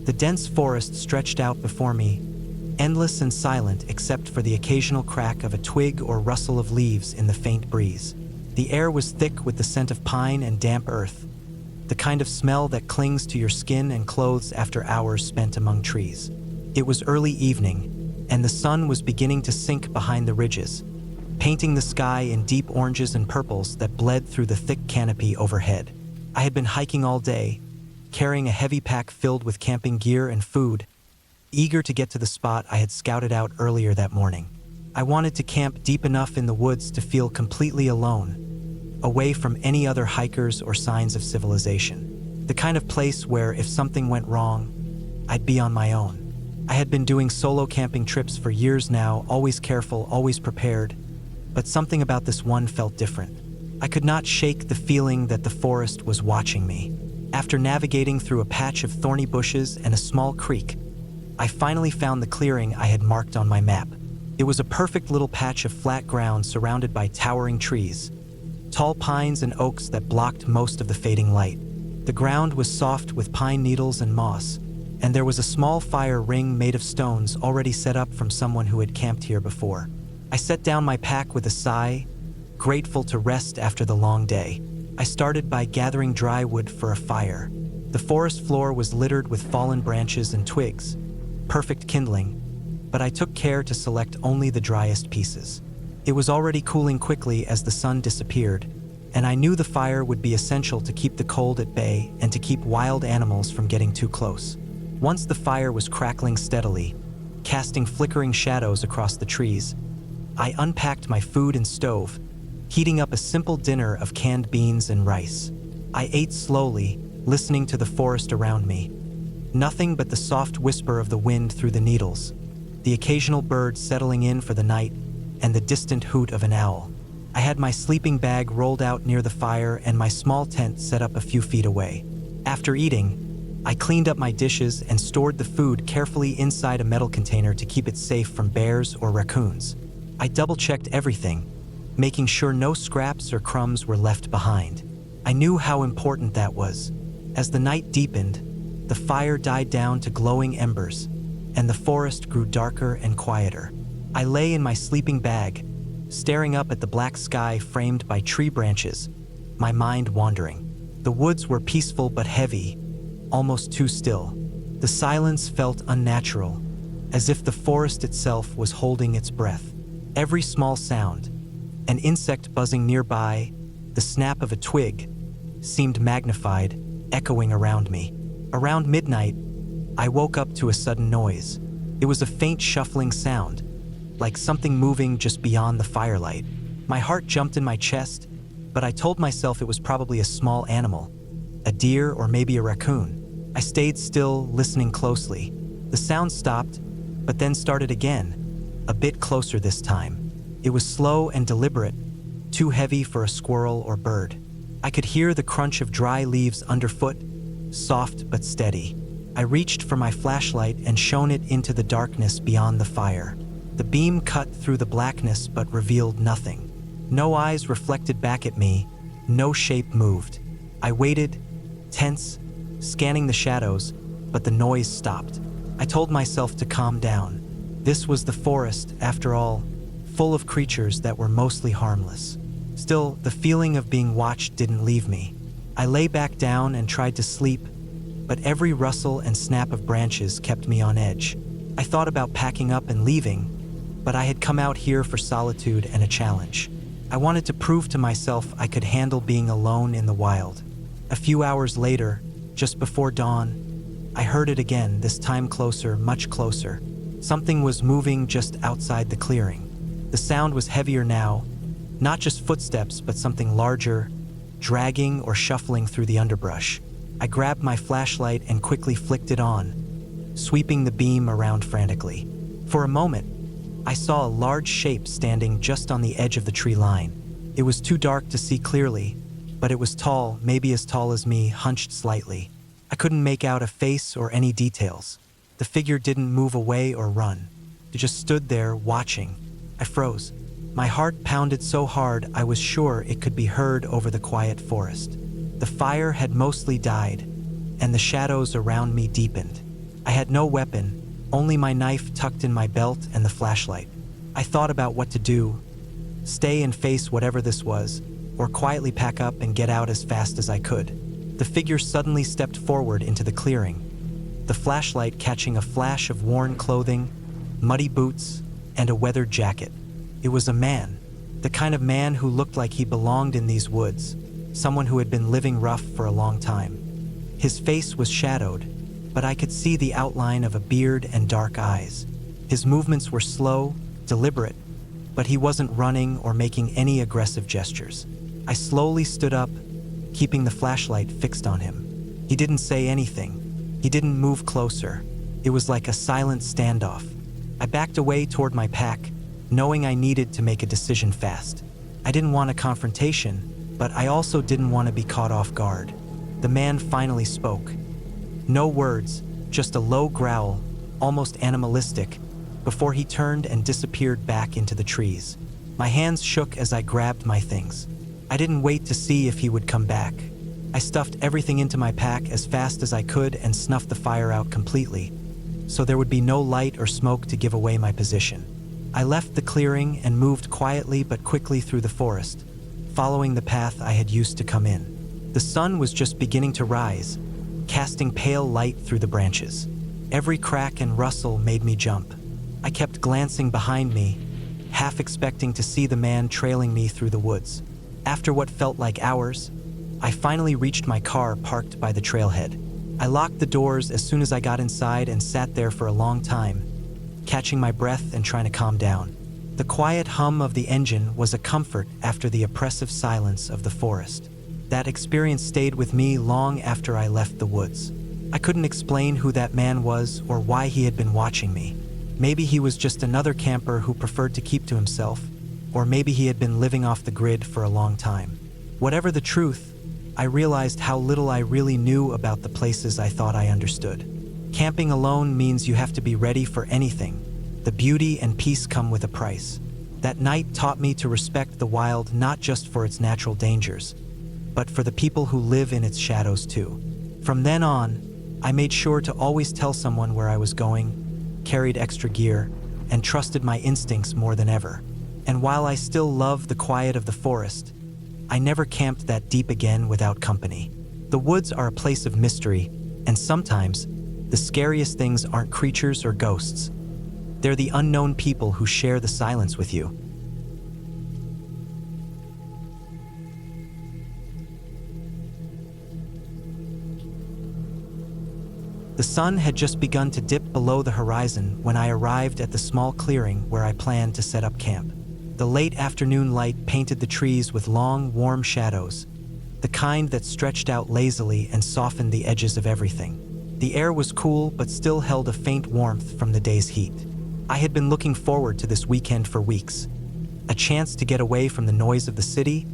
The dense forest stretched out before me, endless and silent except for the occasional crack of a twig or rustle of leaves in the faint breeze. The air was thick with the scent of pine and damp earth, the kind of smell that clings to your skin and clothes after hours spent among trees. It was early evening, and the sun was beginning to sink behind the ridges, painting the sky in deep oranges and purples that bled through the thick canopy overhead. I had been hiking all day, carrying a heavy pack filled with camping gear and food, eager to get to the spot I had scouted out earlier that morning. I wanted to camp deep enough in the woods to feel completely alone, away from any other hikers or signs of civilization. The kind of place where if something went wrong, I'd be on my own. I had been doing solo camping trips for years now, always careful, always prepared, but something about this one felt different. I could not shake the feeling that the forest was watching me. After navigating through a patch of thorny bushes and a small creek, I finally found the clearing I had marked on my map. It was a perfect little patch of flat ground surrounded by towering trees, tall pines and oaks that blocked most of the fading light. The ground was soft with pine needles and moss, and there was a small fire ring made of stones already set up from someone who had camped here before. I set down my pack with a sigh, grateful to rest after the long day. I started by gathering dry wood for a fire. The forest floor was littered with fallen branches and twigs, perfect kindling, but I took care to select only the driest pieces. It was already cooling quickly as the sun disappeared, and I knew the fire would be essential to keep the cold at bay and to keep wild animals from getting too close. Once the fire was crackling steadily, casting flickering shadows across the trees, I unpacked my food and stove, heating up a simple dinner of canned beans and rice. I ate slowly, listening to the forest around me. Nothing but the soft whisper of the wind through the needles, the occasional bird settling in for the night, and the distant hoot of an owl. I had my sleeping bag rolled out near the fire and my small tent set up a few feet away. After eating, I cleaned up my dishes and stored the food carefully inside a metal container to keep it safe from bears or raccoons. I double-checked everything, making sure no scraps or crumbs were left behind. I knew how important that was. As the night deepened, the fire died down to glowing embers, and the forest grew darker and quieter. I lay in my sleeping bag, staring up at the black sky framed by tree branches, my mind wandering. The woods were peaceful but heavy, almost too still. The silence felt unnatural, as if the forest itself was holding its breath. Every small sound, an insect buzzing nearby, the snap of a twig, seemed magnified, echoing around me. Around midnight, I woke up to a sudden noise. It was a faint shuffling sound, like something moving just beyond the firelight. My heart jumped in my chest, but I told myself it was probably a small animal, a deer or maybe a raccoon. I stayed still, listening closely. The sound stopped, but then started again, a bit closer this time. It was slow and deliberate, too heavy for a squirrel or bird. I could hear the crunch of dry leaves underfoot, soft but steady. I reached for my flashlight and shone it into the darkness beyond the fire. The beam cut through the blackness but revealed nothing. No eyes reflected back at me, no shape moved. I waited, tense, scanning the shadows, but the noise stopped. I told myself to calm down. This was the forest, after all, full of creatures that were mostly harmless. Still, the feeling of being watched didn't leave me. I lay back down and tried to sleep, but every rustle and snap of branches kept me on edge. I thought about packing up and leaving, but I had come out here for solitude and a challenge. I wanted to prove to myself I could handle being alone in the wild. A few hours later, just before dawn, I heard it again, this time closer, much closer. Something was moving just outside the clearing. The sound was heavier now, not just footsteps, but something larger, dragging or shuffling through the underbrush. I grabbed my flashlight and quickly flicked it on, sweeping the beam around frantically. For a moment, I saw a large shape standing just on the edge of the tree line. It was too dark to see clearly, but it was tall, maybe as tall as me, hunched slightly. I couldn't make out a face or any details. The figure didn't move away or run. It just stood there, watching. I froze. My heart pounded so hard I was sure it could be heard over the quiet forest. The fire had mostly died, and the shadows around me deepened. I had no weapon, only my knife tucked in my belt and the flashlight. I thought about what to do: stay and face whatever this was, or quietly pack up and get out as fast as I could. The figure suddenly stepped forward into the clearing, the flashlight catching a flash of worn clothing, muddy boots, and a weathered jacket. It was a man, the kind of man who looked like he belonged in these woods, someone who had been living rough for a long time. His face was shadowed, but I could see the outline of a beard and dark eyes. His movements were slow, deliberate, but he wasn't running or making any aggressive gestures. I slowly stood up, keeping the flashlight fixed on him. He didn't say anything. He didn't move closer. It was like a silent standoff. I backed away toward my pack, knowing I needed to make a decision fast. I didn't want a confrontation, but I also didn't want to be caught off guard. The man finally spoke. No words, just a low growl, almost animalistic, before he turned and disappeared back into the trees. My hands shook as I grabbed my things. I didn't wait to see if he would come back. I stuffed everything into my pack as fast as I could and snuffed the fire out completely, so there would be no light or smoke to give away my position. I left the clearing and moved quietly but quickly through the forest, following the path I had used to come in. The sun was just beginning to rise, casting pale light through the branches. Every crack and rustle made me jump. I kept glancing behind me, half expecting to see the man trailing me through the woods. After what felt like hours, I finally reached my car parked by the trailhead. I locked the doors as soon as I got inside and sat there for a long time, catching my breath and trying to calm down. The quiet hum of the engine was a comfort after the oppressive silence of the forest. That experience stayed with me long after I left the woods. I couldn't explain who that man was or why he had been watching me. Maybe he was just another camper who preferred to keep to himself, or maybe he had been living off the grid for a long time. Whatever the truth, I realized how little I really knew about the places I thought I understood. Camping alone means you have to be ready for anything. The beauty and peace come with a price. That night taught me to respect the wild not just for its natural dangers, but for the people who live in its shadows too. From then on, I made sure to always tell someone where I was going, carried extra gear, and trusted my instincts more than ever. And while I still love the quiet of the forest, I never camped that deep again without company. The woods are a place of mystery, and sometimes the scariest things aren't creatures or ghosts. They're the unknown people who share the silence with you. The sun had just begun to dip below the horizon when I arrived at the small clearing where I planned to set up camp. The late afternoon light painted the trees with long, warm shadows, the kind that stretched out lazily and softened the edges of everything. The air was cool but still held a faint warmth from the day's heat. I had been looking forward to this weekend for weeks. A chance to get away from the noise of the city,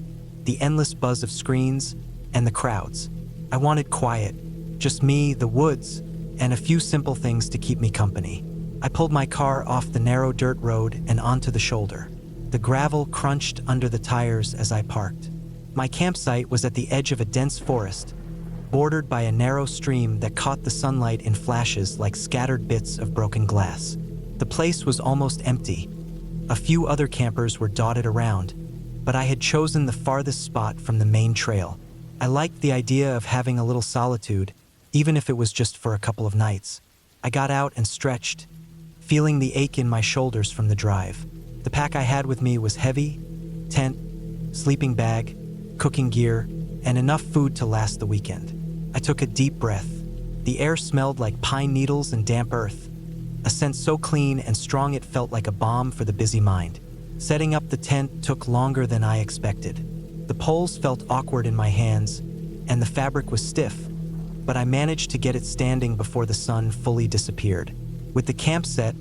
the endless buzz of screens, and the crowds. I wanted quiet, just me, the woods, and a few simple things to keep me company. I pulled my car off the narrow dirt road and onto the shoulder. The gravel crunched under the tires as I parked. My campsite was at the edge of a dense forest, bordered by a narrow stream that caught the sunlight in flashes like scattered bits of broken glass. The place was almost empty. A few other campers were dotted around, but I had chosen the farthest spot from the main trail. I liked the idea of having a little solitude, even if it was just for a couple of nights. I got out and stretched, feeling the ache in my shoulders from the drive. The pack I had with me was heavy: tent, sleeping bag, cooking gear, and enough food to last the weekend. I took a deep breath. The air smelled like pine needles and damp earth, a scent so clean and strong it felt like a balm for the busy mind. Setting up the tent took longer than I expected. The poles felt awkward in my hands, and the fabric was stiff, but I managed to get it standing before the sun fully disappeared. With the camp set,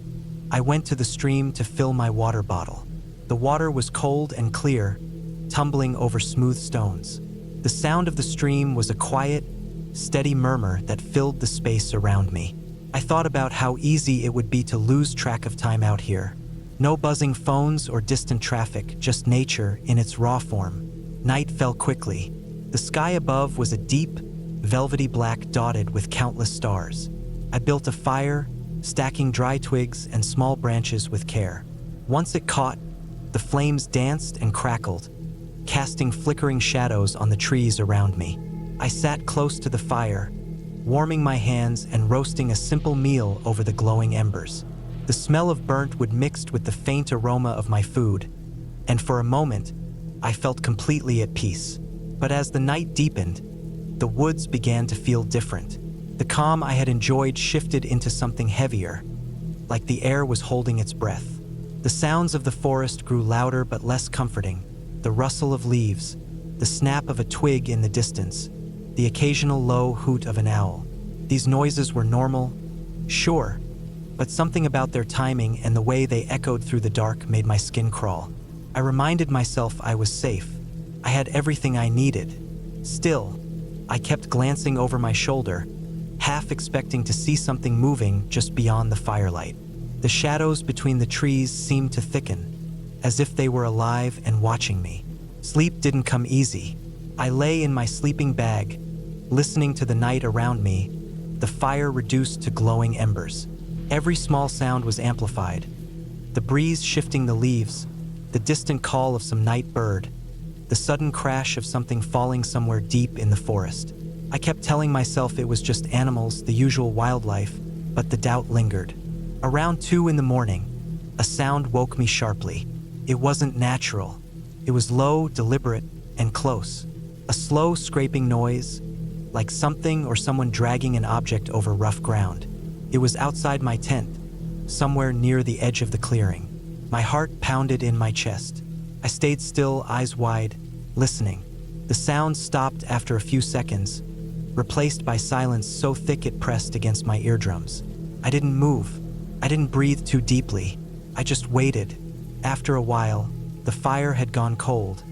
I went to the stream to fill my water bottle. The water was cold and clear, tumbling over smooth stones. The sound of the stream was a quiet, steady murmur that filled the space around me. I thought about how easy it would be to lose track of time out here. No buzzing phones or distant traffic, just nature in its raw form. Night fell quickly. The sky above was a deep, velvety black dotted with countless stars. I built a fire, stacking dry twigs and small branches with care. Once it caught, the flames danced and crackled, casting flickering shadows on the trees around me. I sat close to the fire, warming my hands and roasting a simple meal over the glowing embers. The smell of burnt wood mixed with the faint aroma of my food, and for a moment, I felt completely at peace. But as the night deepened, the woods began to feel different. The calm I had enjoyed shifted into something heavier, like the air was holding its breath. The sounds of the forest grew louder but less comforting. The rustle of leaves, the snap of a twig in the distance, the occasional low hoot of an owl. These noises were normal, sure, but something about their timing and the way they echoed through the dark made my skin crawl. I reminded myself I was safe. I had everything I needed. Still, I kept glancing over my shoulder, half expecting to see something moving just beyond the firelight. The shadows between the trees seemed to thicken, as if they were alive and watching me. Sleep didn't come easy. I lay in my sleeping bag, listening to the night around me, the fire reduced to glowing embers. Every small sound was amplified. The breeze shifting the leaves, the distant call of some night bird, the sudden crash of something falling somewhere deep in the forest. I kept telling myself it was just animals, the usual wildlife, but the doubt lingered. Around 2 in the morning, a sound woke me sharply. It wasn't natural. It was low, deliberate, and close. A slow scraping noise, like something or someone dragging an object over rough ground. It was outside my tent, somewhere near the edge of the clearing. My heart pounded in my chest. I stayed still, eyes wide, listening. The sound stopped after a few seconds, replaced by silence so thick it pressed against my eardrums. I didn't move. I didn't breathe too deeply. I just waited. After a while, the fire had gone cold,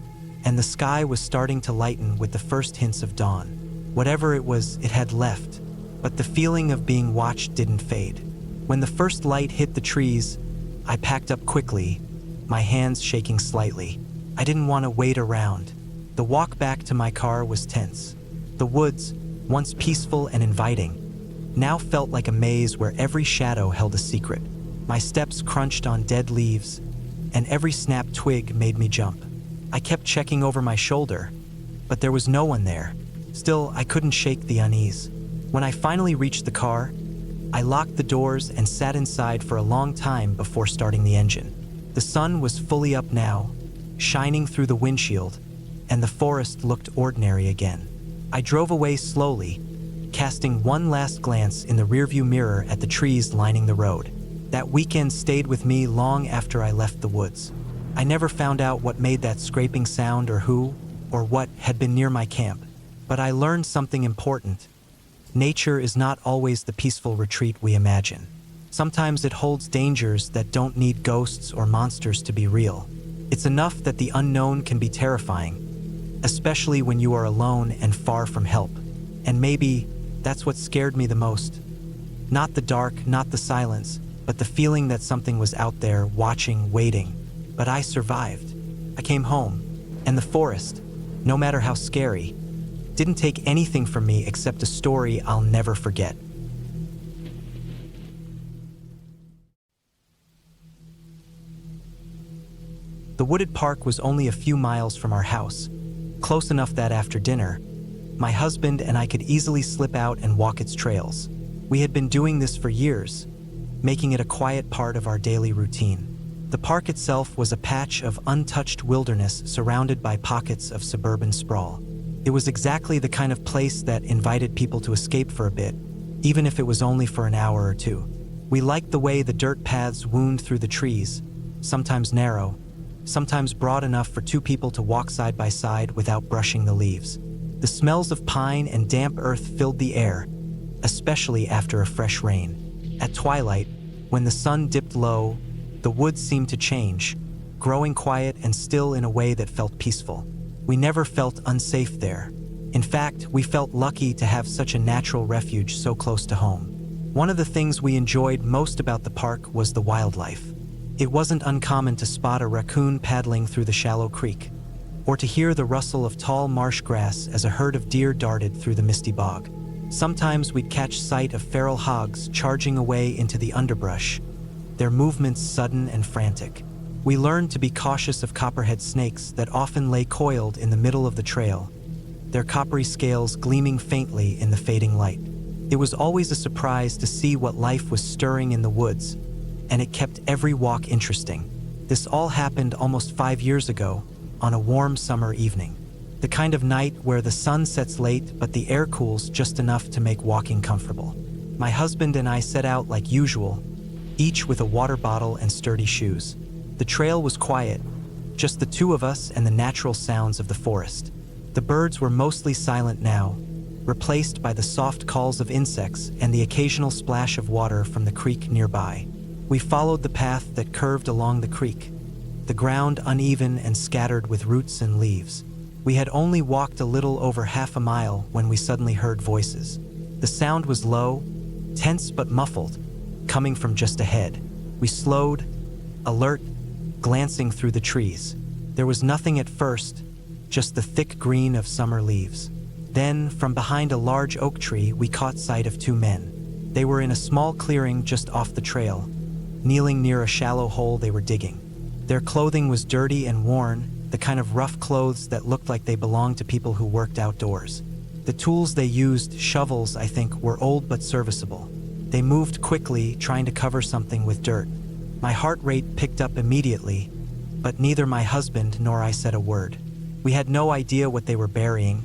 and the sky was starting to lighten with the first hints of dawn. Whatever it was, it had left, but the feeling of being watched didn't fade. When the first light hit the trees, I packed up quickly, my hands shaking slightly. I didn't want to wait around. The walk back to my car was tense. The woods, once peaceful and inviting, now felt like a maze where every shadow held a secret. My steps crunched on dead leaves, and every snapped twig made me jump. I kept checking over my shoulder, but there was no one there. Still, I couldn't shake the unease. When I finally reached the car, I locked the doors and sat inside for a long time before starting the engine. The sun was fully up now, shining through the windshield, and the forest looked ordinary again. I drove away slowly, casting one last glance in the rearview mirror at the trees lining the road. That weekend stayed with me long after I left the woods. I never found out what made that scraping sound or who or what had been near my camp, but I learned something important. Nature is not always the peaceful retreat we imagine. Sometimes it holds dangers that don't need ghosts or monsters to be real. It's enough that the unknown can be terrifying, especially when you are alone and far from help. And maybe that's what scared me the most. Not the dark, not the silence, but the feeling that something was out there, watching, waiting. But I survived. I came home, and the forest, no matter how scary, didn't take anything from me except a story I'll never forget. The wooded park was only a few miles from our house, close enough that after dinner, my husband and I could easily slip out and walk its trails. We had been doing this for years, making it a quiet part of our daily routine. The park itself was a patch of untouched wilderness surrounded by pockets of suburban sprawl. It was exactly the kind of place that invited people to escape for a bit, even if it was only for an hour or two. We liked the way the dirt paths wound through the trees, sometimes narrow, sometimes broad enough for two people to walk side by side without brushing the leaves. The smells of pine and damp earth filled the air, especially after a fresh rain. At twilight, when the sun dipped low, the woods seemed to change, growing quiet and still in a way that felt peaceful. We never felt unsafe there. In fact, we felt lucky to have such a natural refuge so close to home. One of the things we enjoyed most about the park was the wildlife. It wasn't uncommon to spot a raccoon paddling through the shallow creek, or to hear the rustle of tall marsh grass as a herd of deer darted through the misty bog. Sometimes we'd catch sight of feral hogs charging away into the underbrush, their movements sudden and frantic. We learned to be cautious of copperhead snakes that often lay coiled in the middle of the trail, their coppery scales gleaming faintly in the fading light. It was always a surprise to see what life was stirring in the woods, and it kept every walk interesting. This all happened almost 5 years ago, on a warm summer evening. The kind of night where the sun sets late but the air cools just enough to make walking comfortable. My husband and I set out like usual, each with a water bottle and sturdy shoes. The trail was quiet, just the two of us and the natural sounds of the forest. The birds were mostly silent now, replaced by the soft calls of insects and the occasional splash of water from the creek nearby. We followed the path that curved along the creek, the ground uneven and scattered with roots and leaves. We had only walked a little over half a mile when we suddenly heard voices. The sound was low, tense but muffled, coming from just ahead. We slowed, alert, glancing through the trees. There was nothing at first, just the thick green of summer leaves. Then, from behind a large oak tree, we caught sight of two men. They were in a small clearing just off the trail, kneeling near a shallow hole they were digging. Their clothing was dirty and worn, the kind of rough clothes that looked like they belonged to people who worked outdoors. The tools they used, shovels, I think, were old but serviceable. They moved quickly, trying to cover something with dirt. My heart rate picked up immediately, but neither my husband nor I said a word. We had no idea what they were burying,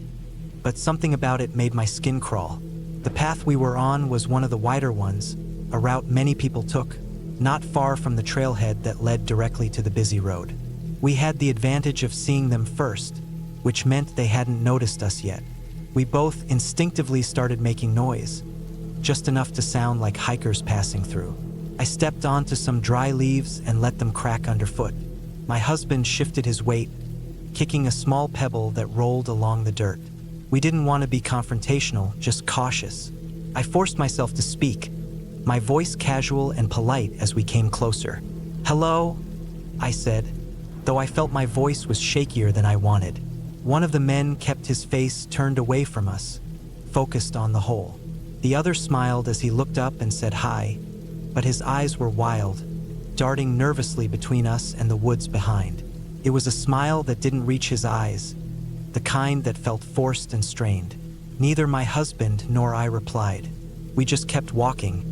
but something about it made my skin crawl. The path we were on was one of the wider ones, a route many people took, not far from the trailhead that led directly to the busy road. We had the advantage of seeing them first, which meant they hadn't noticed us yet. We both instinctively started making noise, just enough to sound like hikers passing through. I stepped onto some dry leaves and let them crack underfoot. My husband shifted his weight, kicking a small pebble that rolled along the dirt. We didn't want to be confrontational, just cautious. I forced myself to speak, my voice casual and polite as we came closer. "Hello," I said, though I felt my voice was shakier than I wanted. One of the men kept his face turned away from us, focused on the hole. The other smiled as he looked up and said hi, but his eyes were wild, darting nervously between us and the woods behind. It was a smile that didn't reach his eyes, the kind that felt forced and strained. Neither my husband nor I replied. We just kept walking,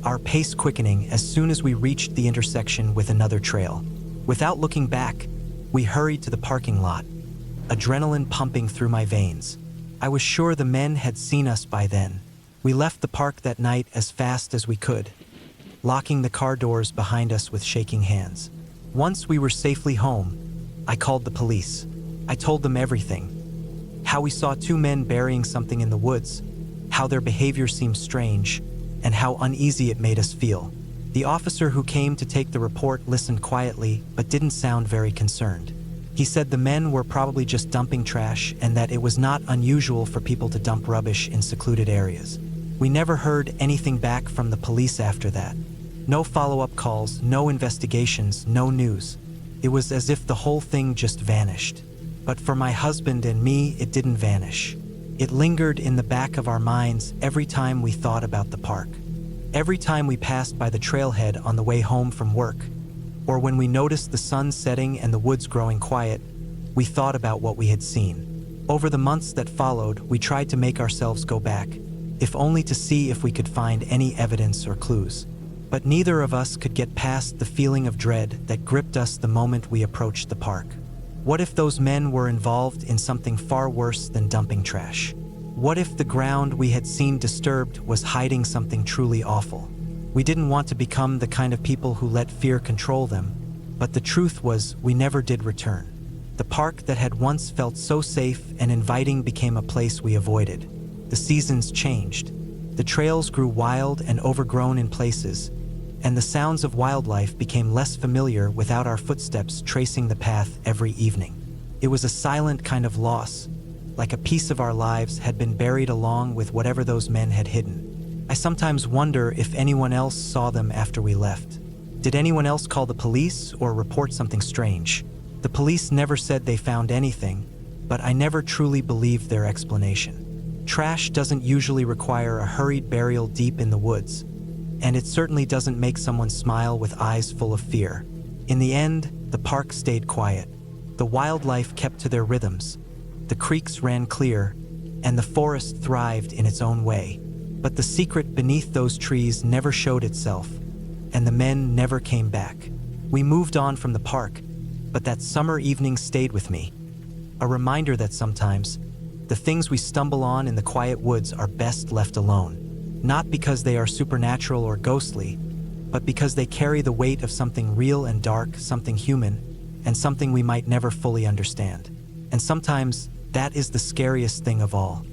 our pace quickening as soon as we reached the intersection with another trail. Without looking back, we hurried to the parking lot, adrenaline pumping through my veins. I was sure the men had seen us by then. We left the park that night as fast as we could, locking the car doors behind us with shaking hands. Once we were safely home, I called the police. I told them everything. How we saw two men burying something in the woods, how their behavior seemed strange, and how uneasy it made us feel. The officer who came to take the report listened quietly, but didn't sound very concerned. He said the men were probably just dumping trash and that it was not unusual for people to dump rubbish in secluded areas. We never heard anything back from the police after that. No follow-up calls, no investigations, no news. It was as if the whole thing just vanished. But for my husband and me, it didn't vanish. It lingered in the back of our minds every time we thought about the park. Every time we passed by the trailhead on the way home from work, or when we noticed the sun setting and the woods growing quiet, we thought about what we had seen. Over the months that followed, we tried to make ourselves go back, if only to see if we could find any evidence or clues. But neither of us could get past the feeling of dread that gripped us the moment we approached the park. What if those men were involved in something far worse than dumping trash? What if the ground we had seen disturbed was hiding something truly awful? We didn't want to become the kind of people who let fear control them, but the truth was we never did return. The park that had once felt so safe and inviting became a place we avoided. The seasons changed. The trails grew wild and overgrown in places, and the sounds of wildlife became less familiar without our footsteps tracing the path every evening. It was a silent kind of loss, like a piece of our lives had been buried along with whatever those men had hidden. I sometimes wonder if anyone else saw them after we left. Did anyone else call the police or report something strange? The police never said they found anything, but I never truly believed their explanation. Trash doesn't usually require a hurried burial deep in the woods, and it certainly doesn't make someone smile with eyes full of fear. In the end, the park stayed quiet. The wildlife kept to their rhythms. The creeks ran clear, and the forest thrived in its own way. But the secret beneath those trees never showed itself, and the men never came back. We moved on from the park, but that summer evening stayed with me. A reminder that sometimes, the things we stumble on in the quiet woods are best left alone. Not because they are supernatural or ghostly, but because they carry the weight of something real and dark, something human, and something we might never fully understand. And sometimes, that is the scariest thing of all.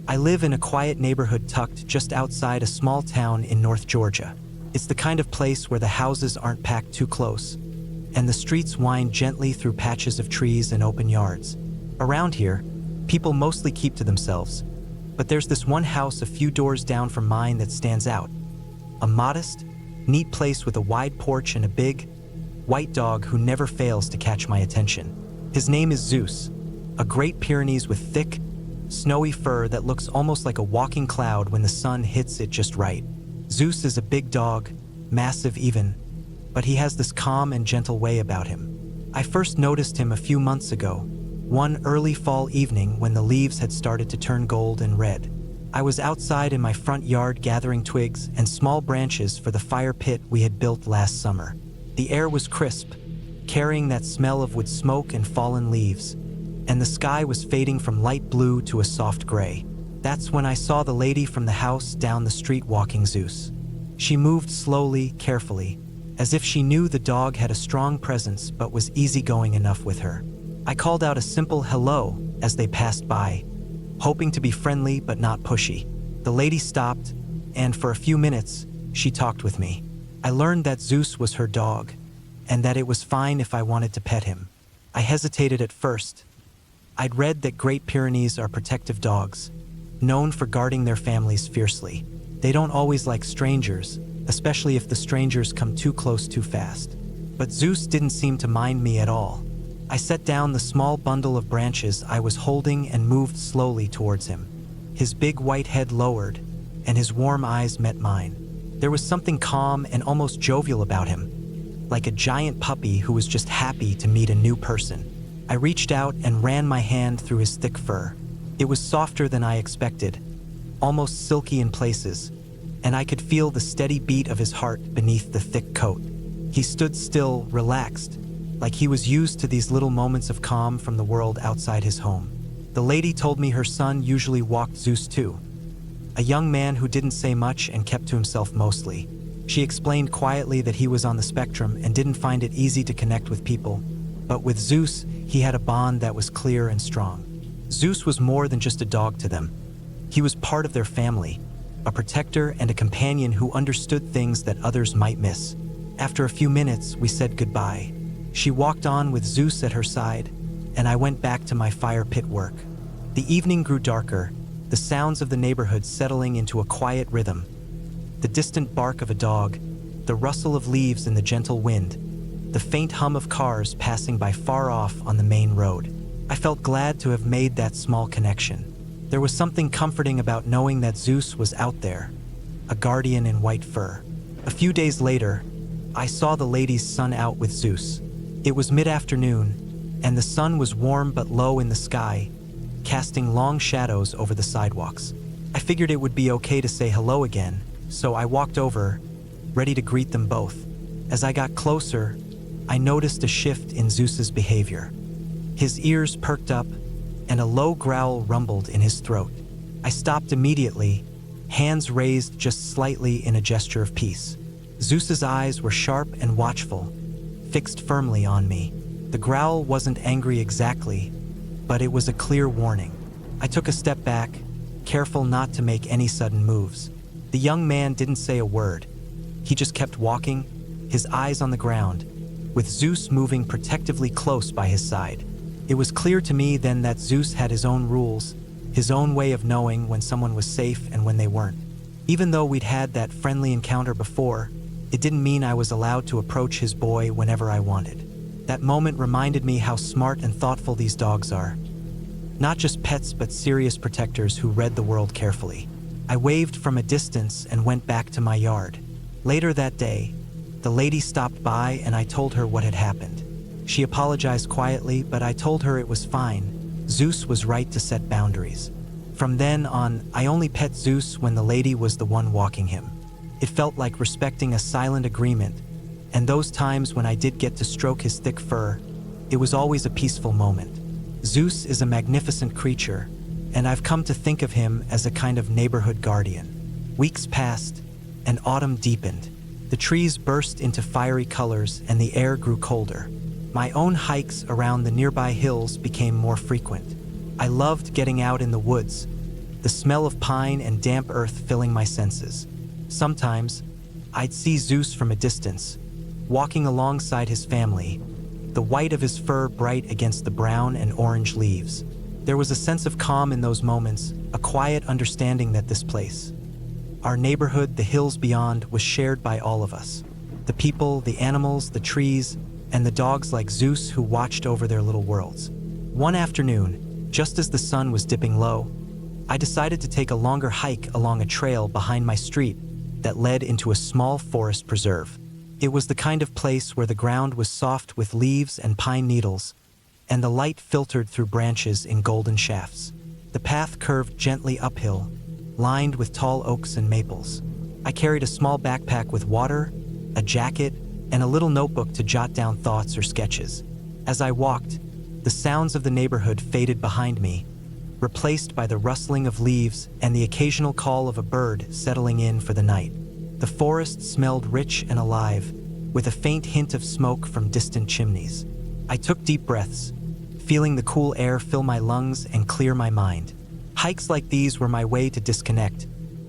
I live in a quiet neighborhood tucked just outside a small town in North Georgia. It's the kind of place where the houses aren't packed too close, and the streets wind gently through patches of trees and open yards. Around here, people mostly keep to themselves, but there's this one house a few doors down from mine that stands out. A modest, neat place with a wide porch and a big, white dog who never fails to catch my attention. His name is Zeus, a Great Pyrenees with thick, snowy fur that looks almost like a walking cloud when the sun hits it just right. Zeus is a big dog, massive even, but he has this calm and gentle way about him. I first noticed him a few months ago, one early fall evening when the leaves had started to turn gold and red. I was outside in my front yard gathering twigs and small branches for the fire pit we had built last summer. The air was crisp, carrying that smell of wood smoke and fallen leaves, and the sky was fading from light blue to a soft gray. That's when I saw the lady from the house down the street walking Zeus. She moved slowly, carefully, as if she knew the dog had a strong presence but was easygoing enough with her. I called out a simple hello as they passed by, hoping to be friendly but not pushy. The lady stopped, and for a few minutes, she talked with me. I learned that Zeus was her dog, and that it was fine if I wanted to pet him. I hesitated at first. I'd read that Great Pyrenees are protective dogs, known for guarding their families fiercely. They don't always like strangers, especially if the strangers come too close too fast. But Zeus didn't seem to mind me at all. I set down the small bundle of branches I was holding and moved slowly towards him. His big white head lowered, and his warm eyes met mine. There was something calm and almost jovial about him, like a giant puppy who was just happy to meet a new person. I reached out and ran my hand through his thick fur. It was softer than I expected, almost silky in places, and I could feel the steady beat of his heart beneath the thick coat. He stood still, relaxed, like he was used to these little moments of calm from the world outside his home. The lady told me her son usually walked Zeus too, a young man who didn't say much and kept to himself mostly. She explained quietly that he was on the spectrum and didn't find it easy to connect with people, but with Zeus, he had a bond that was clear and strong. Zeus was more than just a dog to them. He was part of their family, a protector and a companion who understood things that others might miss. After a few minutes, we said goodbye. She walked on with Zeus at her side, and I went back to my fire pit work. The evening grew darker, the sounds of the neighborhood settling into a quiet rhythm. The distant bark of a dog, the rustle of leaves in the gentle wind, the faint hum of cars passing by far off on the main road. I felt glad to have made that small connection. There was something comforting about knowing that Zeus was out there, a guardian in white fur. A few days later, I saw the lady's son out with Zeus. It was mid-afternoon, and the sun was warm but low in the sky, casting long shadows over the sidewalks. I figured it would be okay to say hello again, so I walked over, ready to greet them both. As I got closer, I noticed a shift in Zeus's behavior. His ears perked up, and a low growl rumbled in his throat. I stopped immediately, hands raised just slightly in a gesture of peace. Zeus's eyes were sharp and watchful, fixed firmly on me. The growl wasn't angry exactly, but it was a clear warning. I took a step back, careful not to make any sudden moves. The young man didn't say a word. He just kept walking, his eyes on the ground, with Zeus moving protectively close by his side. It was clear to me then that Zeus had his own rules, his own way of knowing when someone was safe and when they weren't. Even though we'd had that friendly encounter before, it didn't mean I was allowed to approach his boy whenever I wanted. That moment reminded me how smart and thoughtful these dogs are. Not just pets, but serious protectors who read the world carefully. I waved from a distance and went back to my yard. Later that day, the lady stopped by and I told her what had happened. She apologized quietly, but I told her it was fine. Zeus was right to set boundaries. From then on, I only pet Zeus when the lady was the one walking him. It felt like respecting a silent agreement, and those times when I did get to stroke his thick fur, it was always a peaceful moment. Zeus is a magnificent creature, and I've come to think of him as a kind of neighborhood guardian. Weeks passed, and autumn deepened. The trees burst into fiery colors and the air grew colder. My own hikes around the nearby hills became more frequent. I loved getting out in the woods, the smell of pine and damp earth filling my senses. Sometimes, I'd see Zeus from a distance, walking alongside his family, the white of his fur bright against the brown and orange leaves. There was a sense of calm in those moments, a quiet understanding that this place, our neighborhood, the hills beyond, was shared by all of us. The people, the animals, the trees, and the dogs like Zeus who watched over their little worlds. One afternoon, just as the sun was dipping low, I decided to take a longer hike along a trail behind my street that led into a small forest preserve. It was the kind of place where the ground was soft with leaves and pine needles, and the light filtered through branches in golden shafts. The path curved gently uphill, lined with tall oaks and maples. I carried a small backpack with water, a jacket, and a little notebook to jot down thoughts or sketches. As I walked, the sounds of the neighborhood faded behind me, replaced by the rustling of leaves and the occasional call of a bird settling in for the night. The forest smelled rich and alive, with a faint hint of smoke from distant chimneys. I took deep breaths, feeling the cool air fill my lungs and clear my mind. Hikes like these were my way to disconnect,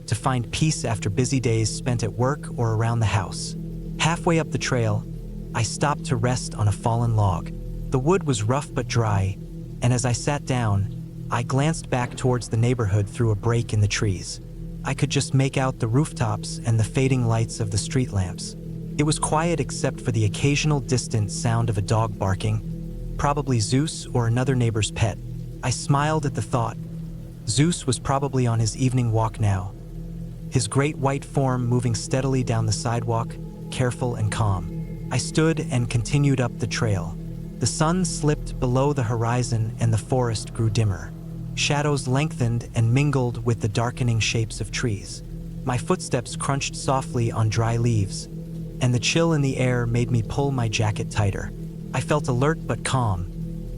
to find peace after busy days spent at work or around the house. Halfway up the trail, I stopped to rest on a fallen log. The wood was rough but dry, and as I sat down, I glanced back towards the neighborhood through a break in the trees. I could just make out the rooftops and the fading lights of the street lamps. It was quiet except for the occasional distant sound of a dog barking, probably Zeus or another neighbor's pet. I smiled at the thought. Zeus was probably on his evening walk now, his great white form moving steadily down the sidewalk, careful and calm. I stood and continued up the trail. The sun slipped below the horizon and the forest grew dimmer. Shadows lengthened and mingled with the darkening shapes of trees. My footsteps crunched softly on dry leaves, and the chill in the air made me pull my jacket tighter. I felt alert but calm,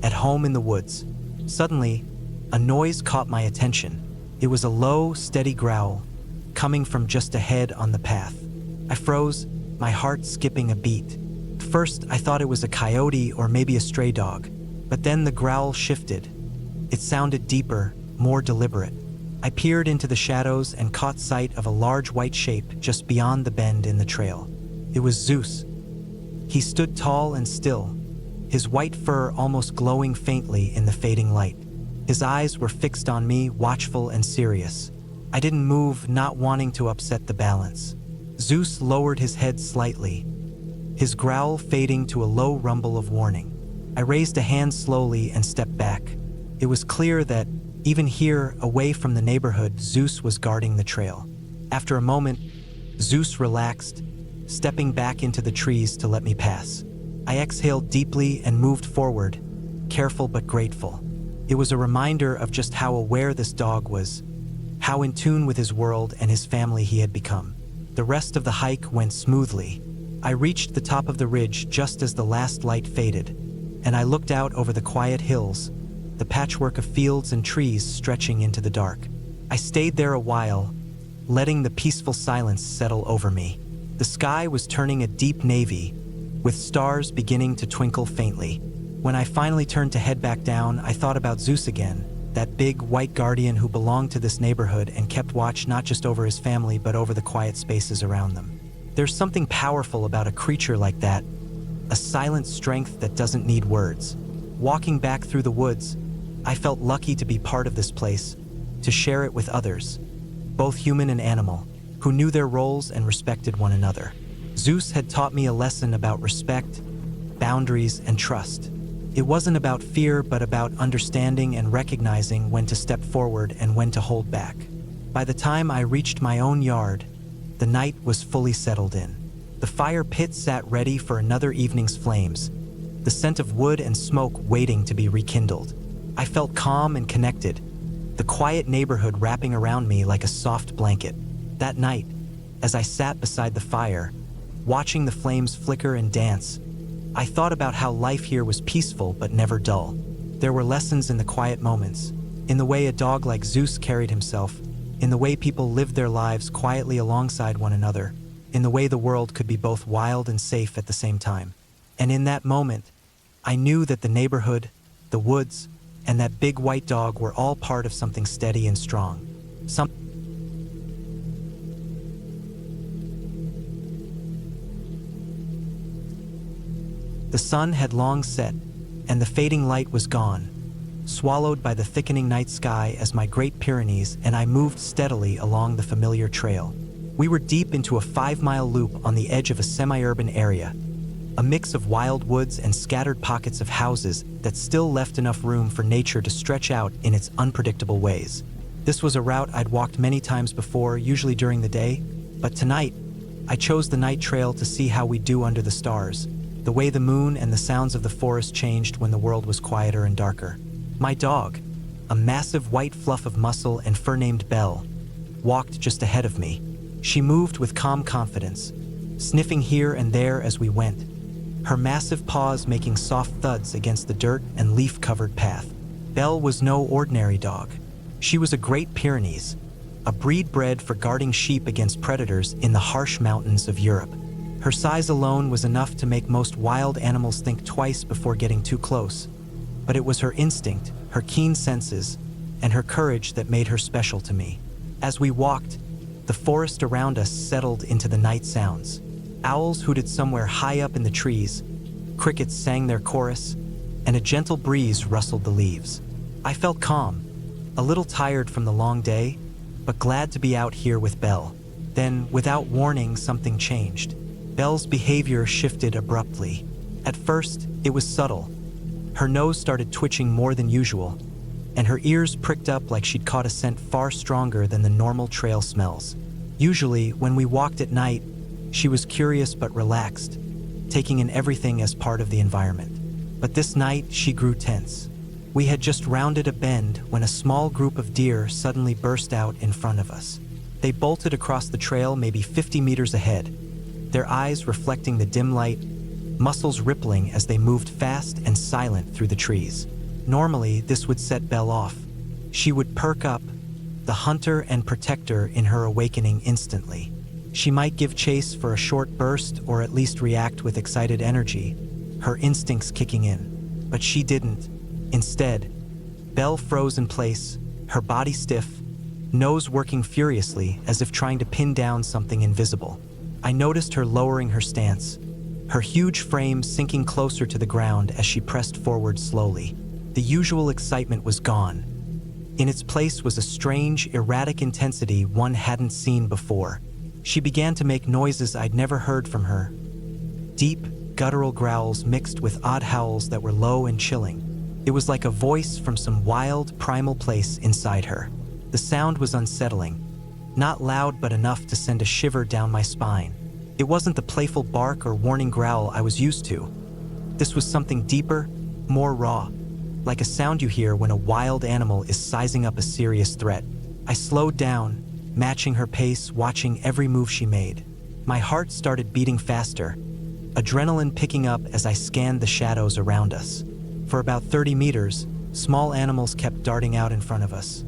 at home in the woods. Suddenly, a noise caught my attention. It was a low, steady growl, coming from just ahead on the path. I froze, my heart skipping a beat. First, I thought it was a coyote or maybe a stray dog, but then the growl shifted. It sounded deeper, more deliberate. I peered into the shadows and caught sight of a large white shape just beyond the bend in the trail. It was Zeus. He stood tall and still, his white fur almost glowing faintly in the fading light. His eyes were fixed on me, watchful and serious. I didn't move, not wanting to upset the balance. Zeus lowered his head slightly, his growl fading to a low rumble of warning. I raised a hand slowly and stepped back. It was clear that, even here, away from the neighborhood, Zeus was guarding the trail. After a moment, Zeus relaxed, stepping back into the trees to let me pass. I exhaled deeply and moved forward, careful but grateful. It was a reminder of just how aware this dog was, how in tune with his world and his family he had become. The rest of the hike went smoothly, I reached the top of the ridge just as the last light faded, and I looked out over the quiet hills, the patchwork of fields and trees stretching into the dark. I stayed there a while, letting the peaceful silence settle over me. The sky was turning a deep navy, with stars beginning to twinkle faintly. When I finally turned to head back down, I thought about Zeus again, that big white guardian who belonged to this neighborhood and kept watch not just over his family but over the quiet spaces around them. There's something powerful about a creature like that, a silent strength that doesn't need words. Walking back through the woods, I felt lucky to be part of this place, to share it with others, both human and animal, who knew their roles and respected one another. Zeus had taught me a lesson about respect, boundaries, and trust. It wasn't about fear, but about understanding and recognizing when to step forward and when to hold back. By the time I reached my own yard, the night was fully settled in. The fire pit sat ready for another evening's flames, the scent of wood and smoke waiting to be rekindled. I felt calm and connected, the quiet neighborhood wrapping around me like a soft blanket. That night, as I sat beside the fire, watching the flames flicker and dance, I thought about how life here was peaceful but never dull. There were lessons in the quiet moments, in the way a dog like Zeus carried himself, in the way people lived their lives quietly alongside one another, in the way the world could be both wild and safe at the same time. And in that moment, I knew that the neighborhood, the woods, and that big white dog were all part of something steady and strong. The sun had long set, and the fading light was gone, swallowed by the thickening night sky as my Great Pyrenees and I moved steadily along the familiar trail. We were deep into a 5-mile loop on the edge of a semi-urban area, a mix of wild woods and scattered pockets of houses that still left enough room for nature to stretch out in its unpredictable ways. This was a route I'd walked many times before, usually during the day, but tonight, I chose the night trail to see how we'd do under the stars, the way the moon and the sounds of the forest changed when the world was quieter and darker. My dog, a massive white fluff of muscle and fur named Belle, walked just ahead of me. She moved with calm confidence, sniffing here and there as we went, her massive paws making soft thuds against the dirt and leaf-covered path. Belle was no ordinary dog. She was a Great Pyrenees, a breed bred for guarding sheep against predators in the harsh mountains of Europe. Her size alone was enough to make most wild animals think twice before getting too close. But it was her instinct, her keen senses, and her courage that made her special to me. As we walked, the forest around us settled into the night sounds. Owls hooted somewhere high up in the trees, crickets sang their chorus, and a gentle breeze rustled the leaves. I felt calm, a little tired from the long day, but glad to be out here with Belle. Then, without warning, something changed. Belle's behavior shifted abruptly. At first, it was subtle. Her nose started twitching more than usual, and her ears pricked up like she'd caught a scent far stronger than the normal trail smells. Usually, when we walked at night, she was curious but relaxed, taking in everything as part of the environment. But this night, she grew tense. We had just rounded a bend when a small group of deer suddenly burst out in front of us. They bolted across the trail maybe 50 meters ahead, their eyes reflecting the dim light, muscles rippling as they moved fast and silent through the trees. Normally, this would set Belle off. She would perk up, the hunter and protector in her awakening instantly. She might give chase for a short burst or at least react with excited energy, her instincts kicking in. But she didn't. Instead, Belle froze in place, her body stiff, nose working furiously as if trying to pin down something invisible. I noticed her lowering her stance, her huge frame sinking closer to the ground as she pressed forward slowly. The usual excitement was gone. In its place was a strange, erratic intensity one hadn't seen before. She began to make noises I'd never heard from her. Deep, guttural growls mixed with odd howls that were low and chilling. It was like a voice from some wild, primal place inside her. The sound was unsettling, not loud but enough to send a shiver down my spine. It wasn't the playful bark or warning growl I was used to. This was something deeper, more raw, like a sound you hear when a wild animal is sizing up a serious threat. I slowed down, matching her pace, watching every move she made. My heart started beating faster, adrenaline picking up as I scanned the shadows around us. For about 30 meters, small animals kept darting out in front of us.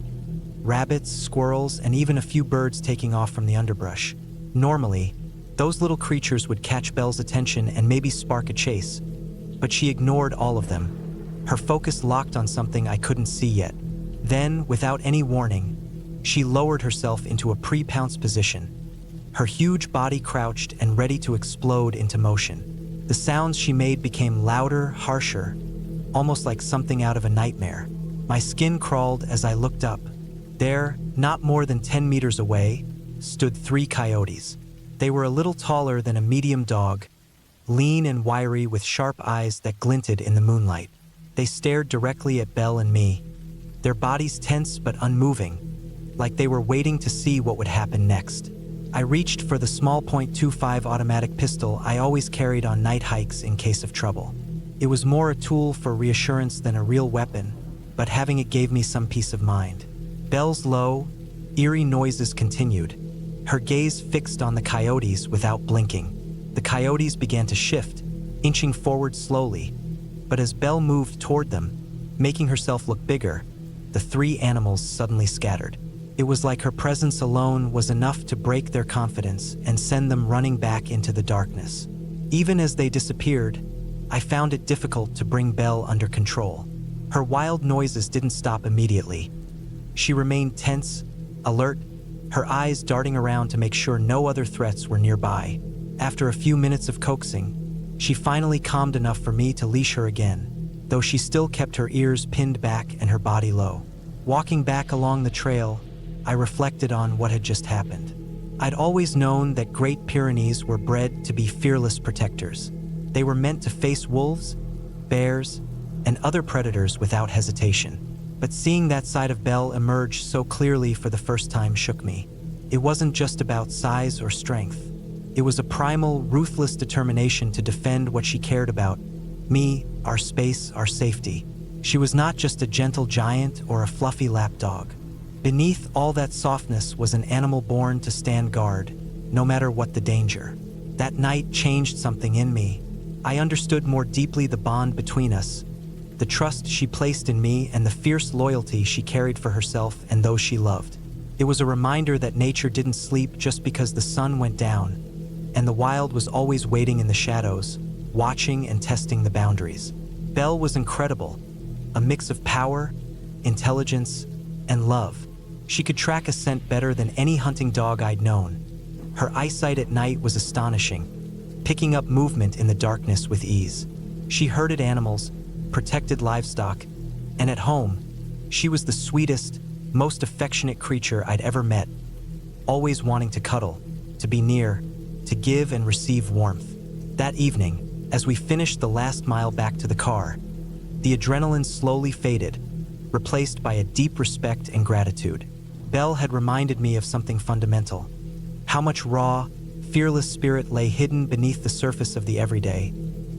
Rabbits, squirrels, and even a few birds taking off from the underbrush. Normally, those little creatures would catch Belle's attention and maybe spark a chase, but she ignored all of them. Her focus locked on something I couldn't see yet. Then, without any warning, she lowered herself into a pre-pounce position. Her huge body crouched and ready to explode into motion. The sounds she made became louder, harsher, almost like something out of a nightmare. My skin crawled as I looked up. There, not more than 10 meters away, stood 3 coyotes. They were a little taller than a medium dog, lean and wiry with sharp eyes that glinted in the moonlight. They stared directly at Belle and me, their bodies tense but unmoving, like they were waiting to see what would happen next. I reached for the small .25 automatic pistol I always carried on night hikes in case of trouble. It was more a tool for reassurance than a real weapon, but having it gave me some peace of mind. Belle's low, eerie noises continued, her gaze fixed on the coyotes without blinking. The coyotes began to shift, inching forward slowly, but as Belle moved toward them, making herself look bigger, the 3 animals suddenly scattered. It was like her presence alone was enough to break their confidence and send them running back into the darkness. Even as they disappeared, I found it difficult to bring Belle under control. Her wild noises didn't stop immediately. She remained tense, alert, her eyes darting around to make sure no other threats were nearby. After a few minutes of coaxing, she finally calmed enough for me to leash her again, though she still kept her ears pinned back and her body low. Walking back along the trail, I reflected on what had just happened. I'd always known that Great Pyrenees were bred to be fearless protectors. They were meant to face wolves, bears, and other predators without hesitation. But seeing that side of Belle emerge so clearly for the first time shook me. It wasn't just about size or strength. It was a primal, ruthless determination to defend what she cared about: me, our space, our safety. She was not just a gentle giant or a fluffy lapdog. Beneath all that softness was an animal born to stand guard, no matter what the danger. That night changed something in me. I understood more deeply the bond between us, the trust she placed in me and the fierce loyalty she carried for herself and those she loved. It was a reminder that nature didn't sleep just because the sun went down, and the wild was always waiting in the shadows, watching and testing the boundaries. Belle was incredible, a mix of power, intelligence, and love. She could track a scent better than any hunting dog I'd known. Her eyesight at night was astonishing, picking up movement in the darkness with ease. She herded animals, protected livestock, and at home, she was the sweetest, most affectionate creature I'd ever met, always wanting to cuddle, to be near, to give and receive warmth. That evening, as we finished the last mile back to the car, the adrenaline slowly faded, replaced by a deep respect and gratitude. Belle had reminded me of something fundamental: how much raw, fearless spirit lay hidden beneath the surface of the everyday,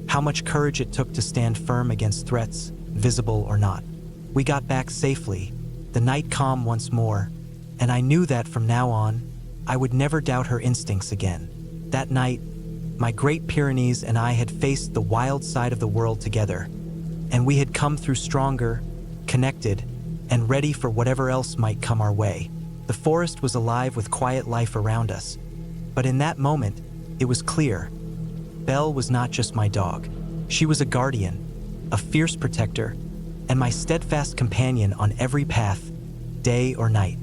how much courage it took to stand firm against threats, visible or not. We got back safely, the night calm once more, and I knew that from now on, I would never doubt her instincts again. That night, my Great Pyrenees and I had faced the wild side of the world together, and we had come through stronger, connected, and ready for whatever else might come our way. The forest was alive with quiet life around us, but in that moment, it was clear. Belle was not just my dog. She was a guardian, a fierce protector, and my steadfast companion on every path, day or night.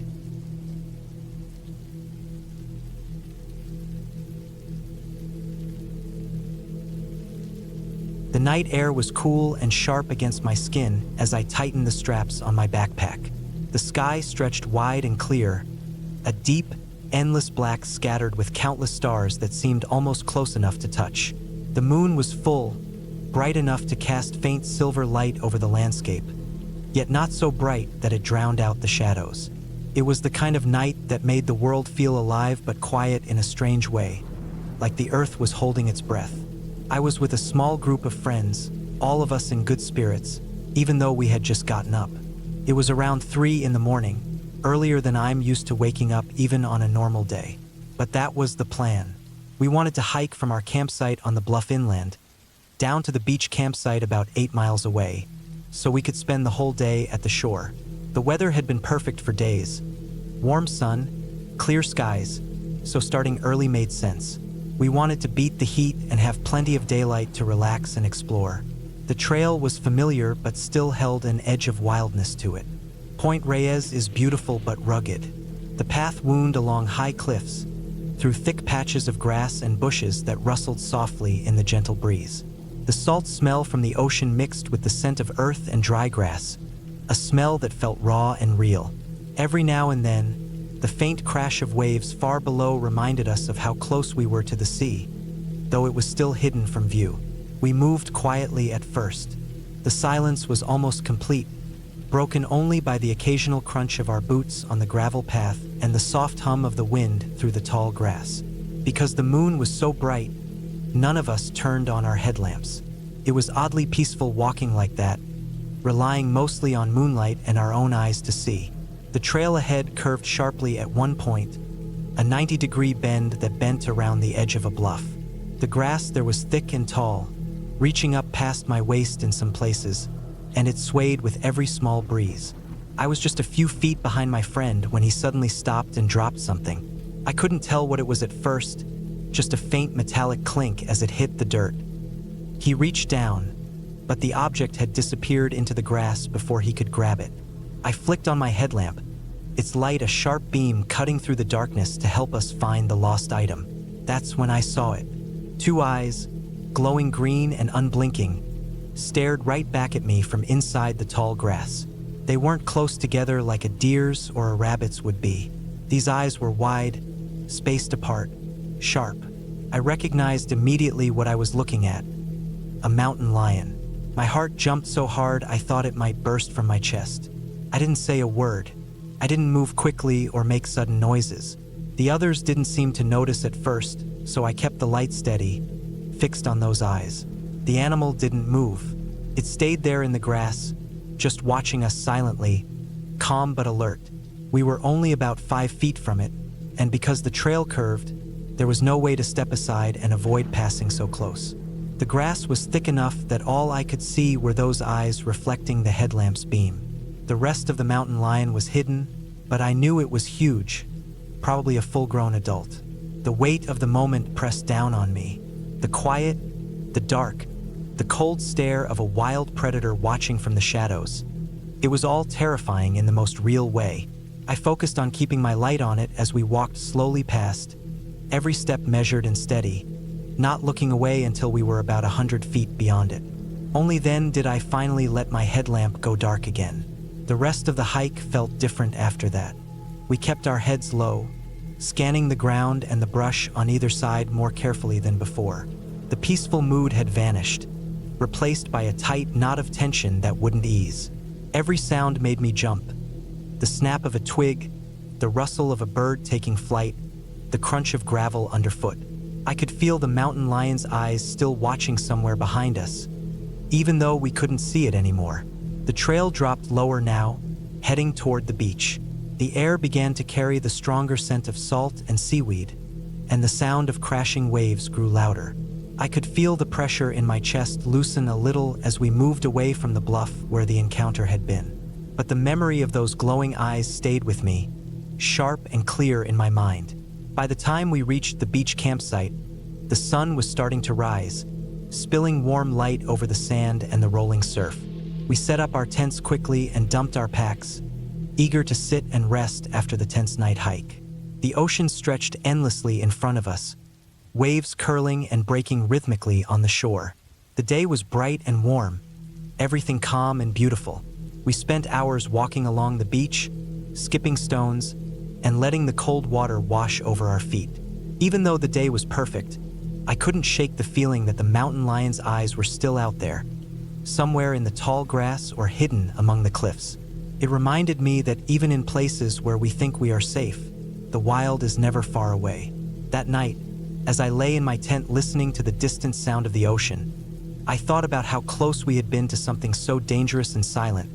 The night air was cool and sharp against my skin as I tightened the straps on my backpack. The sky stretched wide and clear, a deep, endless black scattered with countless stars that seemed almost close enough to touch. The moon was full, bright enough to cast faint silver light over the landscape, yet not so bright that it drowned out the shadows. It was the kind of night that made the world feel alive but quiet in a strange way, like the earth was holding its breath. I was with a small group of friends, all of us in good spirits, even though we had just gotten up. It was around 3 in the morning, earlier than I'm used to waking up even on a normal day. But that was the plan. We wanted to hike from our campsite on the bluff inland down to the beach campsite about 8 miles away, so we could spend the whole day at the shore. The weather had been perfect for days. Warm sun, clear skies, so starting early made sense. We wanted to beat the heat and have plenty of daylight to relax and explore. The trail was familiar but still held an edge of wildness to it. Point Reyes is beautiful but rugged. The path wound along high cliffs, through thick patches of grass and bushes that rustled softly in the gentle breeze. The salt smell from the ocean mixed with the scent of earth and dry grass, a smell that felt raw and real. Every now and then, the faint crash of waves far below reminded us of how close we were to the sea, though it was still hidden from view. We moved quietly at first. The silence was almost complete, broken only by the occasional crunch of our boots on the gravel path and the soft hum of the wind through the tall grass. Because the moon was so bright, none of us turned on our headlamps. It was oddly peaceful walking like that, relying mostly on moonlight and our own eyes to see. The trail ahead curved sharply at one point, a 90-degree bend that bent around the edge of a bluff. The grass there was thick and tall, reaching up past my waist in some places, and it swayed with every small breeze. I was just a few feet behind my friend when he suddenly stopped and dropped something. I couldn't tell what it was at first, just a faint metallic clink as it hit the dirt. He reached down, but the object had disappeared into the grass before he could grab it. I flicked on my headlamp, its light a sharp beam cutting through the darkness to help us find the lost item. That's when I saw it. Two eyes, glowing green and unblinking, stared right back at me from inside the tall grass. They weren't close together like a deer's or a rabbit's would be. These eyes were wide, spaced apart, sharp. I recognized immediately what I was looking at. A mountain lion. My heart jumped so hard I thought it might burst from my chest. I didn't say a word. I didn't move quickly or make sudden noises. The others didn't seem to notice at first, so I kept the light steady, fixed on those eyes. The animal didn't move. It stayed there in the grass, just watching us silently, calm but alert. We were only about 5 feet from it, and because the trail curved, there was no way to step aside and avoid passing so close. The grass was thick enough that all I could see were those eyes reflecting the headlamp's beam. The rest of the mountain lion was hidden, but I knew it was huge, probably a full-grown adult. The weight of the moment pressed down on me. The quiet, the dark, the cold stare of a wild predator watching from the shadows. It was all terrifying in the most real way. I focused on keeping my light on it as we walked slowly past, every step measured and steady, not looking away until we were about 100 feet beyond it. Only then did I finally let my headlamp go dark again. The rest of the hike felt different after that. We kept our heads low, scanning the ground and the brush on either side more carefully than before. The peaceful mood had vanished, replaced by a tight knot of tension that wouldn't ease. Every sound made me jump. The snap of a twig, the rustle of a bird taking flight, the crunch of gravel underfoot. I could feel the mountain lion's eyes still watching somewhere behind us, even though we couldn't see it anymore. The trail dropped lower now, heading toward the beach. The air began to carry the stronger scent of salt and seaweed, and the sound of crashing waves grew louder. I could feel the pressure in my chest loosen a little as we moved away from the bluff where the encounter had been. But the memory of those glowing eyes stayed with me, sharp and clear in my mind. By the time we reached the beach campsite, the sun was starting to rise, spilling warm light over the sand and the rolling surf. We set up our tents quickly and dumped our packs, eager to sit and rest after the tense night hike. The ocean stretched endlessly in front of us, waves curling and breaking rhythmically on the shore. The day was bright and warm, everything calm and beautiful. We spent hours walking along the beach, skipping stones, and letting the cold water wash over our feet. Even though the day was perfect, I couldn't shake the feeling that the mountain lion's eyes were still out there, somewhere in the tall grass or hidden among the cliffs. It reminded me that even in places where we think we are safe, the wild is never far away. That night, as I lay in my tent listening to the distant sound of the ocean, I thought about how close we had been to something so dangerous and silent,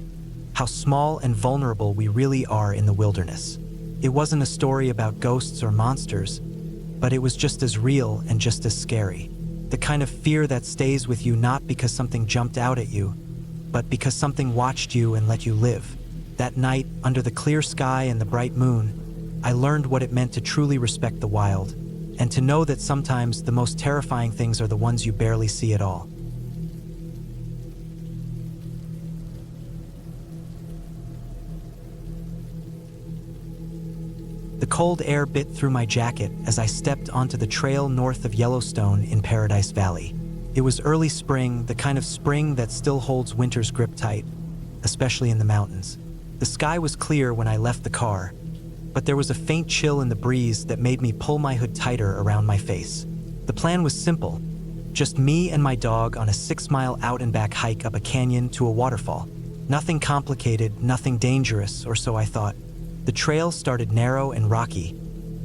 how small and vulnerable we really are in the wilderness. It wasn't a story about ghosts or monsters. but it was just as real and just as scary. The kind of fear that stays with you not because something jumped out at you, but because something watched you and let you live. That night, under the clear sky and the bright moon, I learned what it meant to truly respect the wild, and to know that sometimes the most terrifying things are the ones you barely see at all. The cold air bit through my jacket as I stepped onto the trail north of Yellowstone in Paradise Valley. It was early spring, the kind of spring that still holds winter's grip tight, especially in the mountains. The sky was clear when I left the car, but there was a faint chill in the breeze that made me pull my hood tighter around my face. The plan was simple, just me and my dog on a 6-mile out-and-back hike up a canyon to a waterfall. Nothing complicated, nothing dangerous, or so I thought. The trail started narrow and rocky,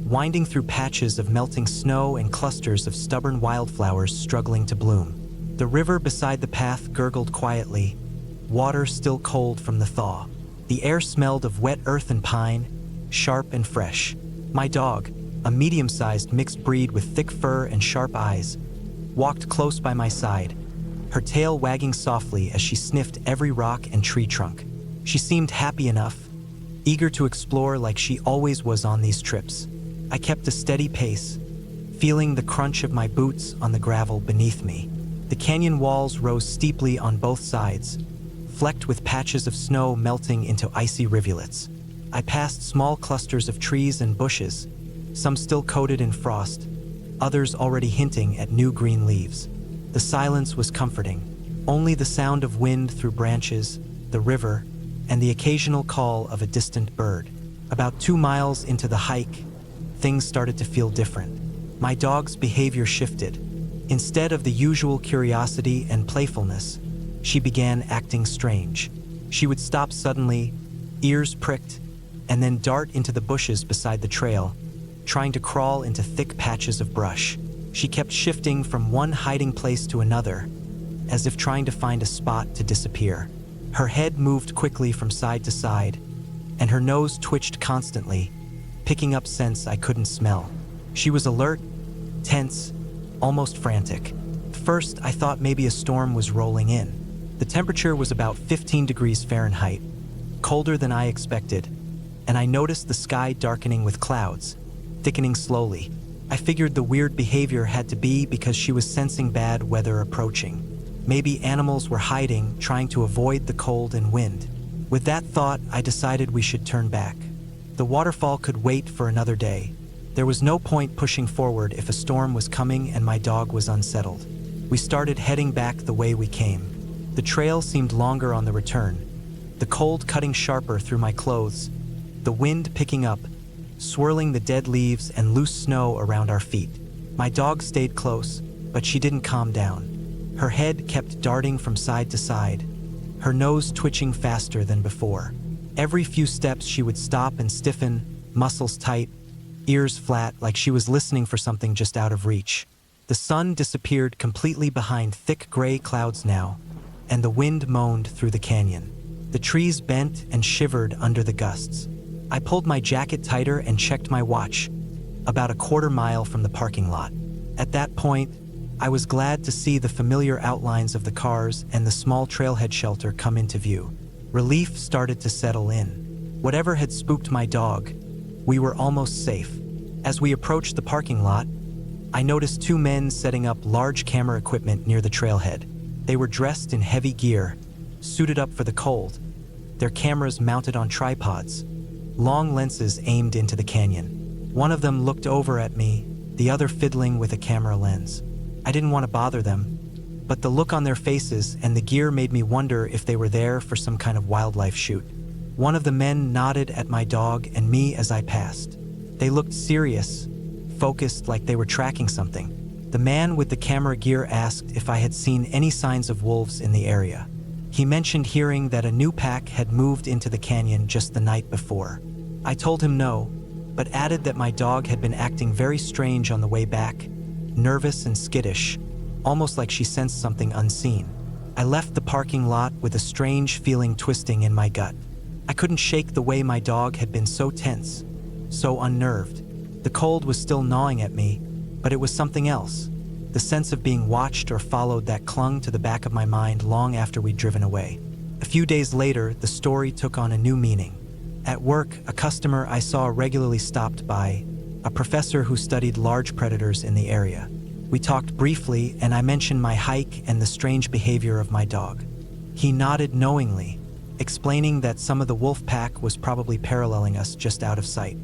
winding through patches of melting snow and clusters of stubborn wildflowers struggling to bloom. The river beside the path gurgled quietly, water still cold from the thaw. The air smelled of wet earth and pine, sharp and fresh. My dog, a medium-sized mixed breed with thick fur and sharp eyes, walked close by my side, her tail wagging softly as she sniffed every rock and tree trunk. She seemed happy enough, eager to explore like she always was on these trips. I kept a steady pace, feeling the crunch of my boots on the gravel beneath me. The canyon walls rose steeply on both sides, flecked with patches of snow melting into icy rivulets. I passed small clusters of trees and bushes, some still coated in frost, others already hinting at new green leaves. The silence was comforting, only the sound of wind through branches, the river, and the occasional call of a distant bird. About 2 miles into the hike, things started to feel different. My dog's behavior shifted. Instead of the usual curiosity and playfulness, she began acting strange. She would stop suddenly, ears pricked, and then dart into the bushes beside the trail, trying to crawl into thick patches of brush. She kept shifting from one hiding place to another, as if trying to find a spot to disappear. Her head moved quickly from side to side, and her nose twitched constantly, picking up scents I couldn't smell. She was alert, tense, almost frantic. First, I thought maybe a storm was rolling in. The temperature was about 15 degrees Fahrenheit, colder than I expected, and I noticed the sky darkening with clouds, thickening slowly. I figured the weird behavior had to be because she was sensing bad weather approaching. Maybe animals were hiding, trying to avoid the cold and wind. With that thought, I decided we should turn back. The waterfall could wait for another day. There was no point pushing forward if a storm was coming and my dog was unsettled. We started heading back the way we came. The trail seemed longer on the return, the cold cutting sharper through my clothes, the wind picking up, swirling the dead leaves and loose snow around our feet. My dog stayed close, but she didn't calm down. Her head kept darting from side to side, her nose twitching faster than before. Every few steps she would stop and stiffen, muscles tight, ears flat, like she was listening for something just out of reach. The sun disappeared completely behind thick gray clouds now, and the wind moaned through the canyon. The trees bent and shivered under the gusts. I pulled my jacket tighter and checked my watch, about a quarter mile from the parking lot. At that point, I was glad to see the familiar outlines of the cars and the small trailhead shelter come into view. Relief started to settle in. Whatever had spooked my dog, we were almost safe. As we approached the parking lot, I noticed 2 men setting up large camera equipment near the trailhead. They were dressed in heavy gear, suited up for the cold, their cameras mounted on tripods, long lenses aimed into the canyon. One of them looked over at me, the other fiddling with a camera lens. I didn't want to bother them, but the look on their faces and the gear made me wonder if they were there for some kind of wildlife shoot. One of the men nodded at my dog and me as I passed. They looked serious, focused, like they were tracking something. The man with the camera gear asked if I had seen any signs of wolves in the area. He mentioned hearing that a new pack had moved into the canyon just the night before. I told him no, but added that my dog had been acting very strange on the way back, nervous and skittish, almost like she sensed something unseen. I left the parking lot with a strange feeling twisting in my gut. I couldn't shake the way my dog had been so tense, so unnerved. The The cold was still gnawing at me, but it was something else. The sense of being watched or followed that clung to the back of my mind long after we'd driven away. A few days later, the story took on a new meaning. At work, a customer I saw regularly stopped by, a professor who studied large predators in the area. We talked briefly, and I mentioned my hike and the strange behavior of my dog. He nodded knowingly, explaining that some of the wolf pack was probably paralleling us just out of sight.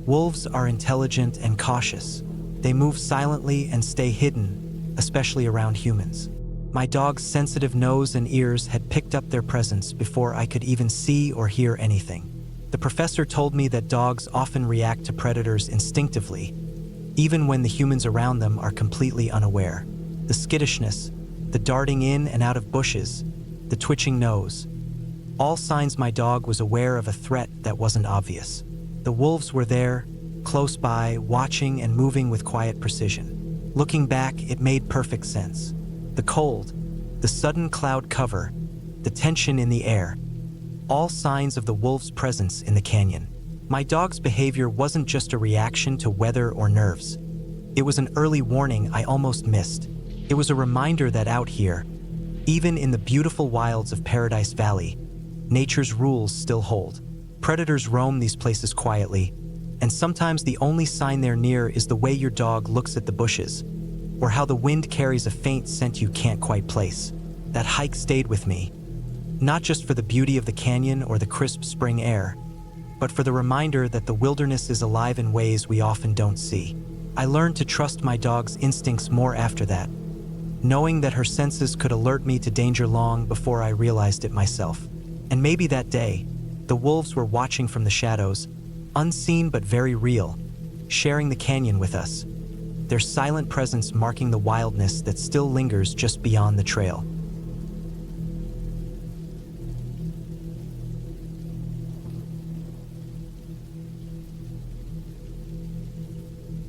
Wolves are intelligent and cautious. They move silently and stay hidden, especially around humans. My dog's sensitive nose and ears had picked up their presence before I could even see or hear anything. The professor told me that dogs often react to predators instinctively, even when the humans around them are completely unaware. The skittishness, the darting in and out of bushes, the twitching nose, all signs my dog was aware of a threat that wasn't obvious. The wolves were there, close by, watching and moving with quiet precision. Looking back, it made perfect sense. The cold, the sudden cloud cover, the tension in the air, all signs of the wolves' presence in the canyon. My dog's behavior wasn't just a reaction to weather or nerves. It was an early warning I almost missed. It was a reminder that out here, even in the beautiful wilds of Paradise Valley, nature's rules still hold. Predators roam these places quietly, and sometimes the only sign they're near is the way your dog looks at the bushes, or how the wind carries a faint scent you can't quite place. That hike stayed with me, not just for the beauty of the canyon or the crisp spring air, but for the reminder that the wilderness is alive in ways we often don't see. I learned to trust my dog's instincts more after that, knowing that her senses could alert me to danger long before I realized it myself. And maybe that day, the wolves were watching from the shadows, unseen but very real, sharing the canyon with us, their silent presence marking the wildness that still lingers just beyond the trail.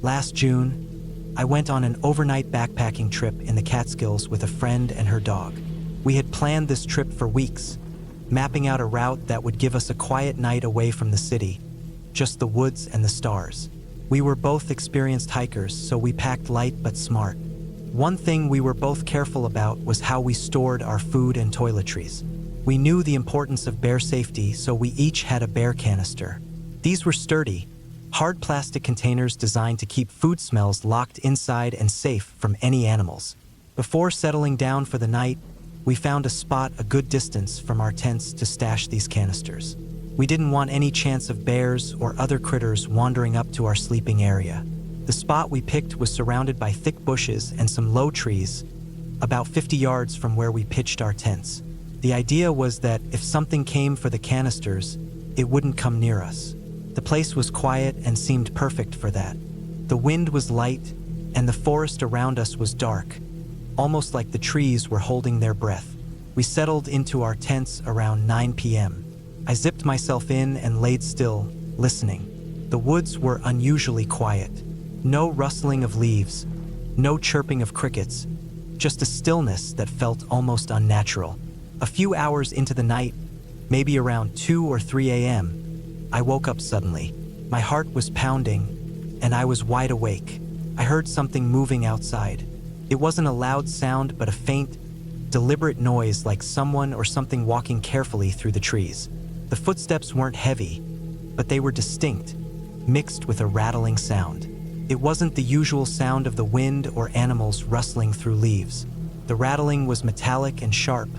Last June, I went on an overnight backpacking trip in the Catskills with a friend and her dog. We had planned this trip for weeks, mapping out a route that would give us a quiet night away from the city, just the woods and the stars. We were both experienced hikers, so we packed light but smart. One thing we were both careful about was how we stored our food and toiletries. We knew the importance of bear safety, so we each had a bear canister. These were sturdy, hard plastic containers designed to keep food smells locked inside and safe from any animals. Before settling down for the night, we found a spot a good distance from our tents to stash these canisters. We didn't want any chance of bears or other critters wandering up to our sleeping area. The spot we picked was surrounded by thick bushes and some low trees, about 50 yards from where we pitched our tents. The idea was that if something came for the canisters, it wouldn't come near us. The place was quiet and seemed perfect for that. The wind was light, and the forest around us was dark, almost like the trees were holding their breath. We settled into our tents around 9 p.m. I zipped myself in and laid still, listening. The woods were unusually quiet. No rustling of leaves, no chirping of crickets, just a stillness that felt almost unnatural. A few hours into the night, maybe around 2 or 3 a.m., I woke up suddenly. My heart was pounding, and I was wide awake. I heard something moving outside. It wasn't a loud sound, but a faint, deliberate noise like someone or something walking carefully through the trees. The footsteps weren't heavy, but they were distinct, mixed with a rattling sound. It wasn't the usual sound of the wind or animals rustling through leaves. The rattling was metallic and sharp,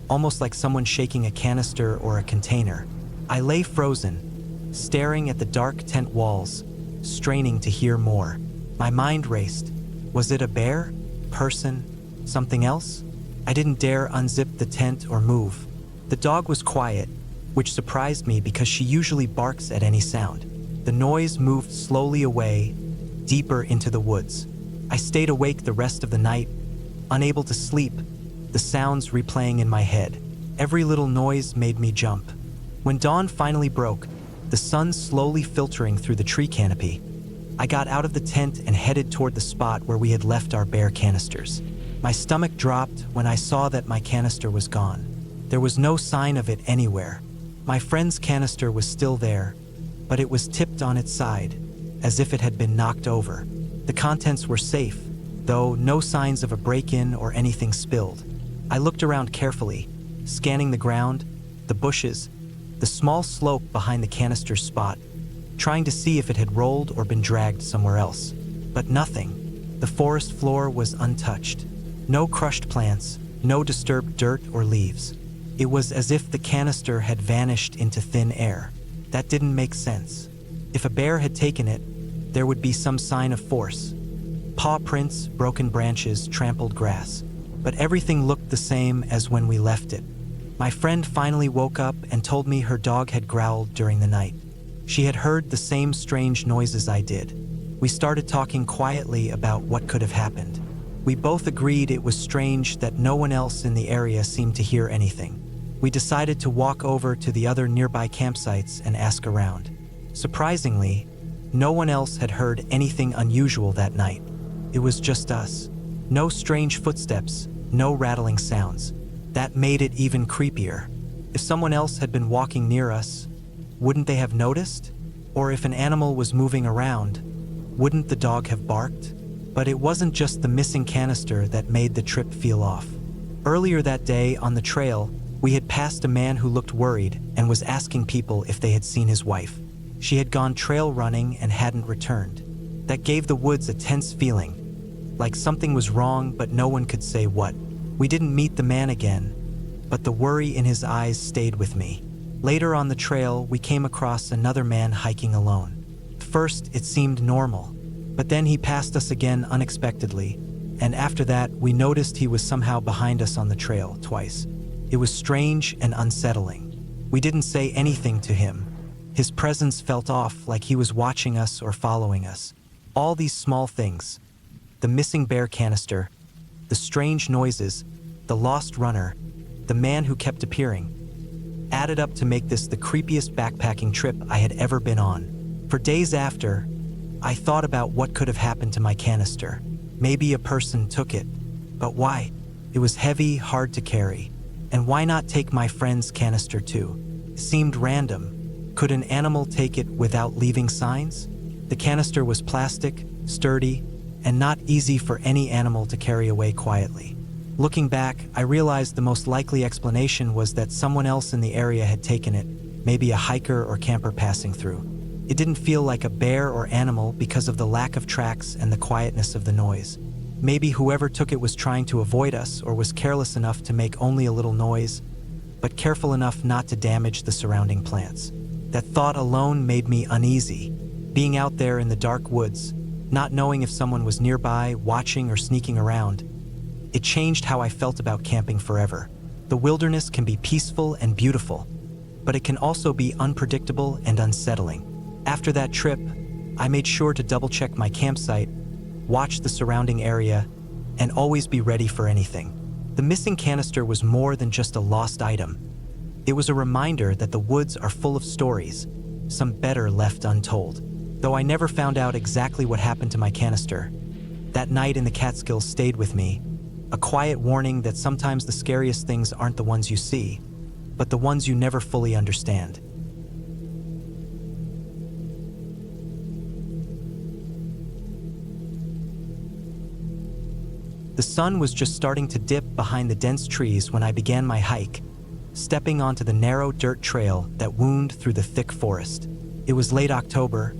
almost like someone shaking a canister or a container. I lay frozen, staring at the dark tent walls, straining to hear more. My mind raced. Was it a bear? Person? Something else? I didn't dare unzip the tent or move. The dog was quiet, which surprised me because she usually barks at any sound. The noise moved slowly away, deeper into the woods. I stayed awake the rest of the night, unable to sleep, the sounds replaying in my head. Every little noise made me jump. When dawn finally broke, the sun slowly filtering through the tree canopy, I got out of the tent and headed toward the spot where we had left our bear canisters. My stomach dropped when I saw that my canister was gone. There was no sign of it anywhere. My friend's canister was still there, but it was tipped on its side, as if it had been knocked over. The contents were safe, though no signs of a break-in or anything spilled. I looked around carefully, scanning the ground, the bushes, the small slope behind the canister's spot, trying to see if it had rolled or been dragged somewhere else. But nothing. The forest floor was untouched. No crushed plants, no disturbed dirt or leaves. It was as if the canister had vanished into thin air. That didn't make sense. If a bear had taken it, there would be some sign of force. Paw prints, broken branches, trampled grass. But everything looked the same as when we left it. My friend finally woke up and told me her dog had growled during the night. She had heard the same strange noises I did. We started talking quietly about what could have happened. We both agreed it was strange that no one else in the area seemed to hear anything. We decided to walk over to the other nearby campsites and ask around. Surprisingly, no one else had heard anything unusual that night. It was just us. No strange footsteps, no rattling sounds. That made it even creepier. If someone else had been walking near us, wouldn't they have noticed? Or if an animal was moving around, wouldn't the dog have barked? But it wasn't just the missing canister that made the trip feel off. Earlier that day on the trail, we had passed a man who looked worried and was asking people if they had seen his wife. She had gone trail running and hadn't returned. That gave the woods a tense feeling, like something was wrong but no one could say what. We didn't meet the man again, but the worry in his eyes stayed with me. Later on the trail, we came across another man hiking alone. First, it seemed normal, but then he passed us again unexpectedly, and after that, we noticed he was somehow behind us on the trail twice. It was strange and unsettling. We didn't say anything to him. His presence felt off, like he was watching us or following us. All these small things, the missing bear canister, the strange noises, the lost runner, the man who kept appearing, added up to make this the creepiest backpacking trip I had ever been on. For days after, I thought about what could have happened to my canister. Maybe a person took it, but why? It was heavy, hard to carry. And why not take my friend's canister too? It seemed random. Could an animal take it without leaving signs? The canister was plastic, sturdy, and not easy for any animal to carry away quietly. Looking back, I realized the most likely explanation was that someone else in the area had taken it, maybe a hiker or camper passing through. It didn't feel like a bear or animal because of the lack of tracks and the quietness of the noise. Maybe whoever took it was trying to avoid us or was careless enough to make only a little noise, but careful enough not to damage the surrounding plants. That thought alone made me uneasy. Being out there in the dark woods, not knowing if someone was nearby, watching or sneaking around, it changed how I felt about camping forever. The wilderness can be peaceful and beautiful, but it can also be unpredictable and unsettling. After that trip, I made sure to double-check my campsite, watch the surrounding area, and always be ready for anything. The missing canister was more than just a lost item. It was a reminder that the woods are full of stories, some better left untold. Though I never found out exactly what happened to my canister, that night in the Catskills stayed with me, a quiet warning that sometimes the scariest things aren't the ones you see, but the ones you never fully understand. The sun was just starting to dip behind the dense trees when I began my hike, stepping onto the narrow dirt trail that wound through the thick forest. It was late October,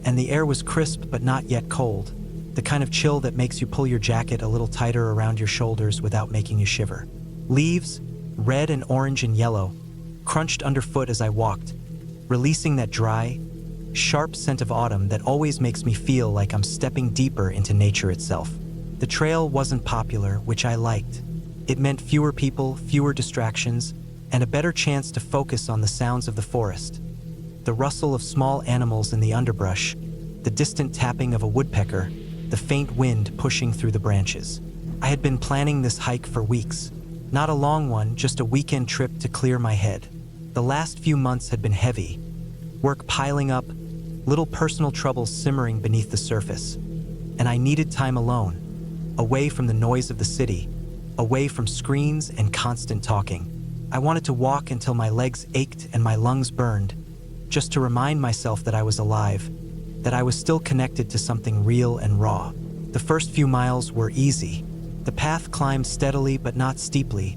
and the air was crisp but not yet cold, the kind of chill that makes you pull your jacket a little tighter around your shoulders without making you shiver. Leaves, red and orange and yellow, crunched underfoot as I walked, releasing that dry, sharp scent of autumn that always makes me feel like I'm stepping deeper into nature itself. The trail wasn't popular, which I liked. It meant fewer people, fewer distractions, and a better chance to focus on the sounds of the forest. The rustle of small animals in the underbrush, the distant tapping of a woodpecker, the faint wind pushing through the branches. I had been planning this hike for weeks. Not a long one, just a weekend trip to clear my head. The last few months had been heavy, work piling up, little personal troubles simmering beneath the surface. And I needed time alone, away from the noise of the city, away from screens and constant talking. I wanted to walk until my legs ached and my lungs burned, just to remind myself that I was alive, that I was still connected to something real and raw. The first few miles were easy. The path climbed steadily but not steeply,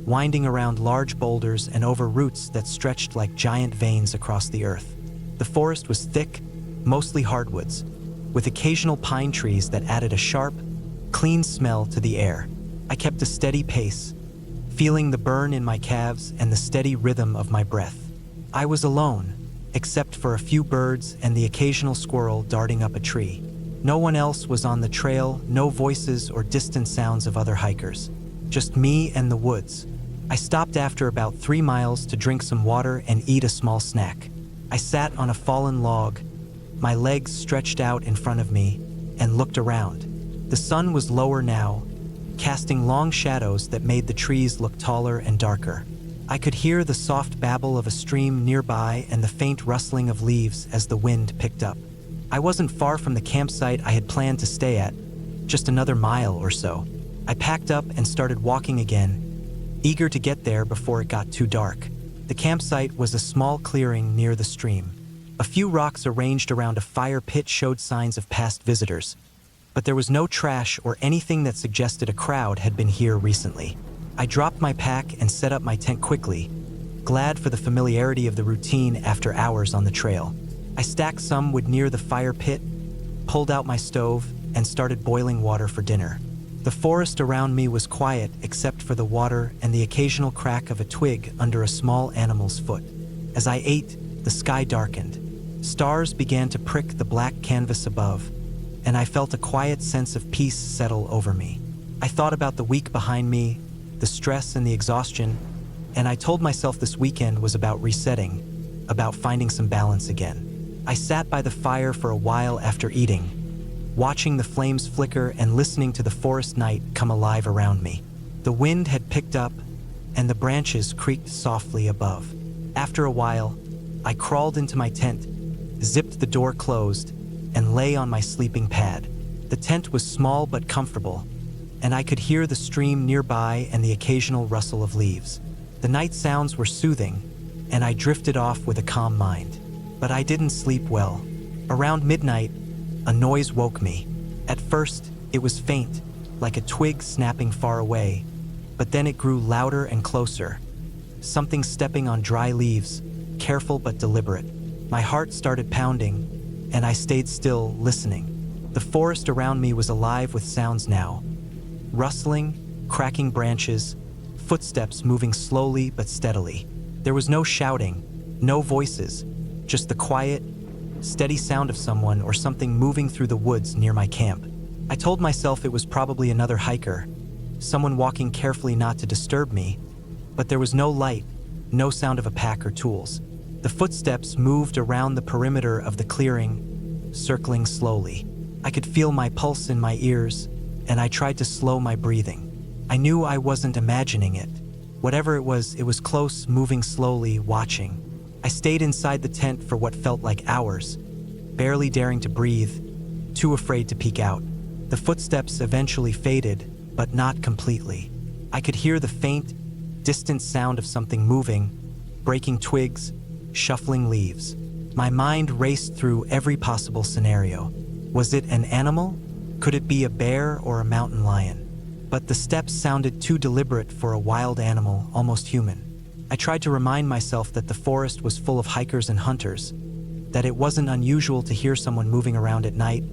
winding around large boulders and over roots that stretched like giant veins across the earth. The forest was thick, mostly hardwoods, with occasional pine trees that added a sharp, clean smell to the air. I kept a steady pace, feeling the burn in my calves and the steady rhythm of my breath. I was alone, except for a few birds and the occasional squirrel darting up a tree. No one else was on the trail, no voices or distant sounds of other hikers. Just me and the woods. I stopped after about 3 miles to drink some water and eat a small snack. I sat on a fallen log, my legs stretched out in front of me, and looked around. The sun was lower now, casting long shadows that made the trees look taller and darker. I could hear the soft babble of a stream nearby and the faint rustling of leaves as the wind picked up. I wasn't far from the campsite I had planned to stay at, just another mile or so. I packed up and started walking again, eager to get there before it got too dark. The campsite was a small clearing near the stream. A few rocks arranged around a fire pit showed signs of past visitors, but there was no trash or anything that suggested a crowd had been here recently. I dropped my pack and set up my tent quickly, glad for the familiarity of the routine after hours on the trail. I stacked some wood near the fire pit, pulled out my stove, and started boiling water for dinner. The forest around me was quiet except for the water and the occasional crack of a twig under a small animal's foot. As I ate, the sky darkened. Stars began to prick the black canvas above, and I felt a quiet sense of peace settle over me. I thought about the week behind me, the stress and the exhaustion, and I told myself this weekend was about resetting, about finding some balance again. I sat by the fire for a while after eating, watching the flames flicker and listening to the forest night come alive around me. The wind had picked up, and the branches creaked softly above. After a while, I crawled into my tent, zipped the door closed, and lay on my sleeping pad. The tent was small but comfortable, and I could hear the stream nearby and the occasional rustle of leaves. The night sounds were soothing, and I drifted off with a calm mind. But I didn't sleep well. Around midnight, a noise woke me. At first, it was faint, like a twig snapping far away, but then it grew louder and closer. Something stepping on dry leaves, careful but deliberate. My heart started pounding, and I stayed still, listening. The forest around me was alive with sounds now. Rustling, cracking branches, footsteps moving slowly but steadily. There was no shouting, no voices, just the quiet, steady sound of someone or something moving through the woods near my camp. I told myself it was probably another hiker, someone walking carefully not to disturb me, but there was no light, no sound of a pack or tools. The footsteps moved around the perimeter of the clearing, circling slowly. I could feel my pulse in my ears, and I tried to slow my breathing. I knew I wasn't imagining it. Whatever it was close, moving slowly, watching. I stayed inside the tent for what felt like hours, barely daring to breathe, too afraid to peek out. The footsteps eventually faded, but not completely. I could hear the faint, distant sound of something moving, breaking twigs, shuffling leaves. My mind raced through every possible scenario. Was it an animal? Could it be a bear or a mountain lion? But the steps sounded too deliberate for a wild animal, almost human. I tried to remind myself that the forest was full of hikers and hunters, that it wasn't unusual to hear someone moving around at night,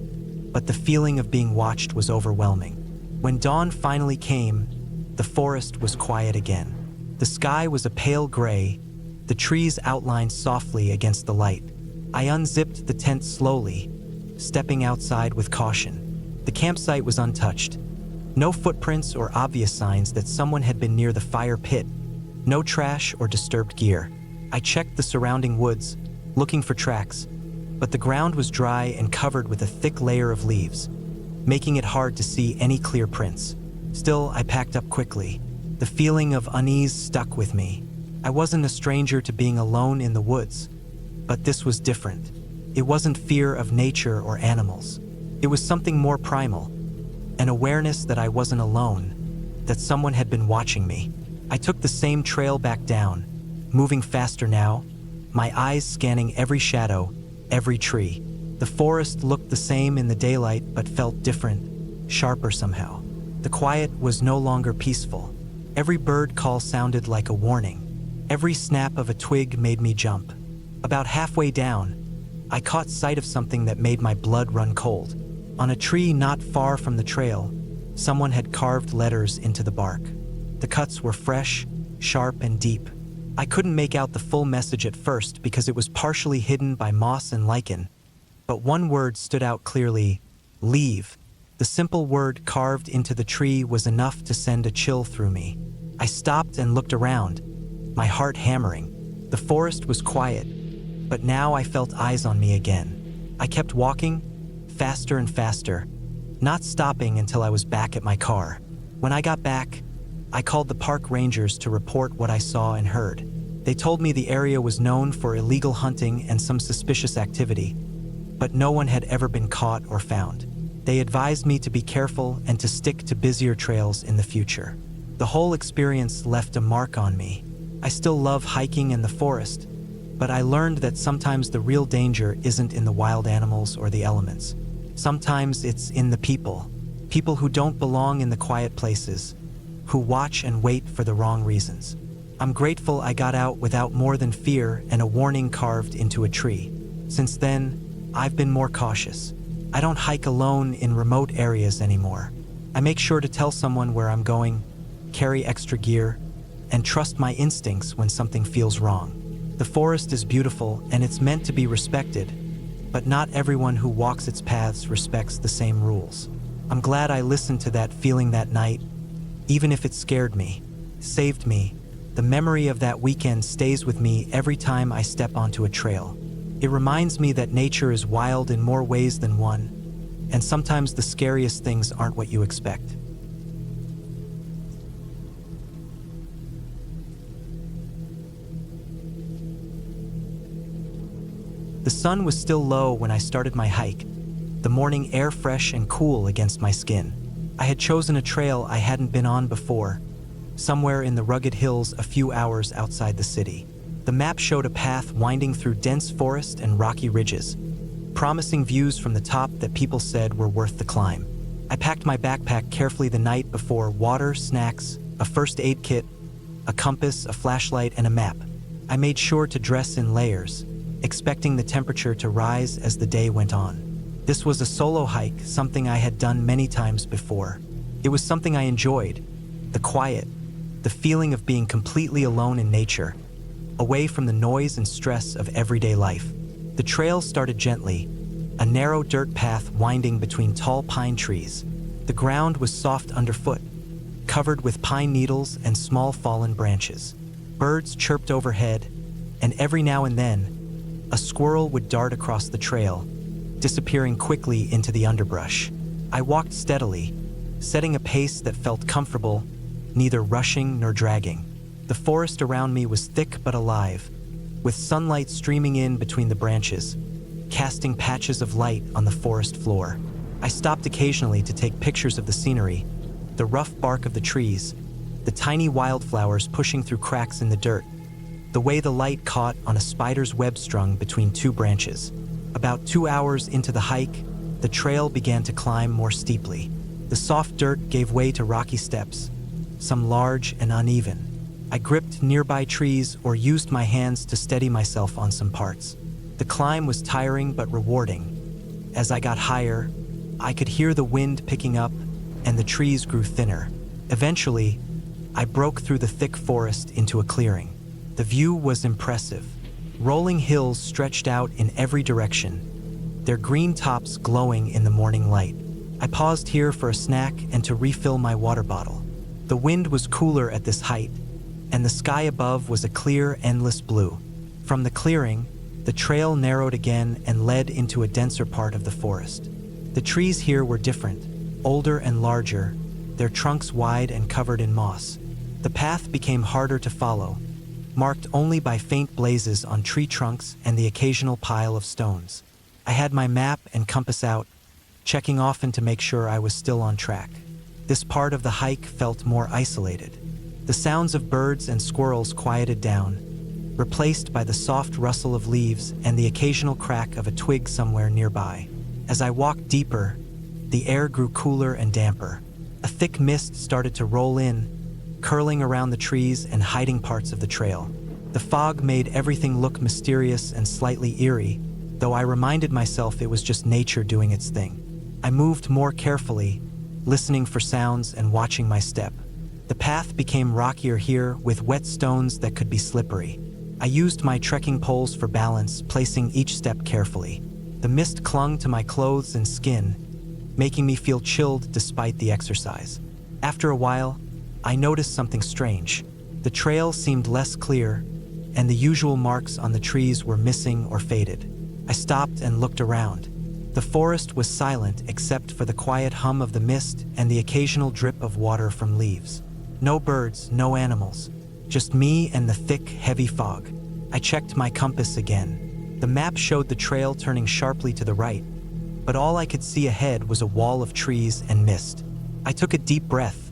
but the feeling of being watched was overwhelming. When dawn finally came, the forest was quiet again. The sky was a pale gray, the trees outlined softly against the light. I unzipped the tent slowly, stepping outside with caution. The campsite was untouched. No footprints or obvious signs that someone had been near the fire pit. No trash or disturbed gear. I checked the surrounding woods, looking for tracks, but the ground was dry and covered with a thick layer of leaves, making it hard to see any clear prints. Still, I packed up quickly. The feeling of unease stuck with me. I wasn't a stranger to being alone in the woods, but this was different. It wasn't fear of nature or animals. It was something more primal, an awareness that I wasn't alone, that someone had been watching me. I took the same trail back down, moving faster now, my eyes scanning every shadow, every tree. The forest looked the same in the daylight but felt different, sharper somehow. The quiet was no longer peaceful. Every bird call sounded like a warning. Every snap of a twig made me jump. About halfway down, I caught sight of something that made my blood run cold. On a tree not far from the trail, someone had carved letters into the bark. The cuts were fresh, sharp, and deep. I couldn't make out the full message at first because it was partially hidden by moss and lichen, but one word stood out clearly: leave. The simple word carved into the tree was enough to send a chill through me. I stopped and looked around, my heart hammering. The forest was quiet, but now I felt eyes on me again. I kept walking, faster and faster, not stopping until I was back at my car. When I got back, I called the park rangers to report what I saw and heard. They told me the area was known for illegal hunting and some suspicious activity, but no one had ever been caught or found. They advised me to be careful and to stick to busier trails in the future. The whole experience left a mark on me. I still love hiking in the forest, but I learned that sometimes the real danger isn't in the wild animals or the elements. Sometimes it's in the people who don't belong in the quiet places, who watch and wait for the wrong reasons. I'm grateful I got out without more than fear and a warning carved into a tree. Since then, I've been more cautious. I don't hike alone in remote areas anymore. I make sure to tell someone where I'm going, carry extra gear, and trust my instincts when something feels wrong. The forest is beautiful and it's meant to be respected, but not everyone who walks its paths respects the same rules. I'm glad I listened to that feeling that night, even if it scared me, saved me. The memory of that weekend stays with me every time I step onto a trail. It reminds me that nature is wild in more ways than one, and sometimes the scariest things aren't what you expect. The sun was still low when I started my hike, the morning air fresh and cool against my skin. I had chosen a trail I hadn't been on before, somewhere in the rugged hills a few hours outside the city. The map showed a path winding through dense forest and rocky ridges, promising views from the top that people said were worth the climb. I packed my backpack carefully the night before: water, snacks, a first aid kit, a compass, a flashlight, and a map. I made sure to dress in layers, expecting the temperature to rise as the day went on. This was a solo hike, something I had done many times before. It was something I enjoyed: the quiet, the feeling of being completely alone in nature, away from the noise and stress of everyday life. The trail started gently, a narrow dirt path winding between tall pine trees. The ground was soft underfoot, covered with pine needles and small fallen branches. Birds chirped overhead, and every now and then, a squirrel would dart across the trail, disappearing quickly into the underbrush. I walked steadily, setting a pace that felt comfortable, neither rushing nor dragging. The forest around me was thick but alive, with sunlight streaming in between the branches, casting patches of light on the forest floor. I stopped occasionally to take pictures of the scenery, the rough bark of the trees, the tiny wildflowers pushing through cracks in the dirt, the way the light caught on a spider's web strung between two branches. About 2 hours into the hike, the trail began to climb more steeply. The soft dirt gave way to rocky steps, some large and uneven. I gripped nearby trees or used my hands to steady myself on some parts. The climb was tiring but rewarding. As I got higher, I could hear the wind picking up and the trees grew thinner. Eventually, I broke through the thick forest into a clearing. The view was impressive. Rolling hills stretched out in every direction, their green tops glowing in the morning light. I paused here for a snack and to refill my water bottle. The wind was cooler at this height, and the sky above was a clear, endless blue. From the clearing, the trail narrowed again and led into a denser part of the forest. The trees here were different, older and larger, their trunks wide and covered in moss. The path became harder to follow, marked only by faint blazes on tree trunks and the occasional pile of stones. I had my map and compass out, checking often to make sure I was still on track. This part of the hike felt more isolated. The sounds of birds and squirrels quieted down, replaced by the soft rustle of leaves and the occasional crack of a twig somewhere nearby. As I walked deeper, the air grew cooler and damper. A thick mist started to roll in, curling around the trees and hiding parts of the trail. The fog made everything look mysterious and slightly eerie, though I reminded myself it was just nature doing its thing. I moved more carefully, listening for sounds and watching my step. The path became rockier here, with wet stones that could be slippery. I used my trekking poles for balance, placing each step carefully. The mist clung to my clothes and skin, making me feel chilled despite the exercise. After a while, I noticed something strange. The trail seemed less clear, and the usual marks on the trees were missing or faded. I stopped and looked around. The forest was silent except for the quiet hum of the mist and the occasional drip of water from leaves. No birds, no animals, just me and the thick, heavy fog. I checked my compass again. The map showed the trail turning sharply to the right, but all I could see ahead was a wall of trees and mist. I took a deep breath,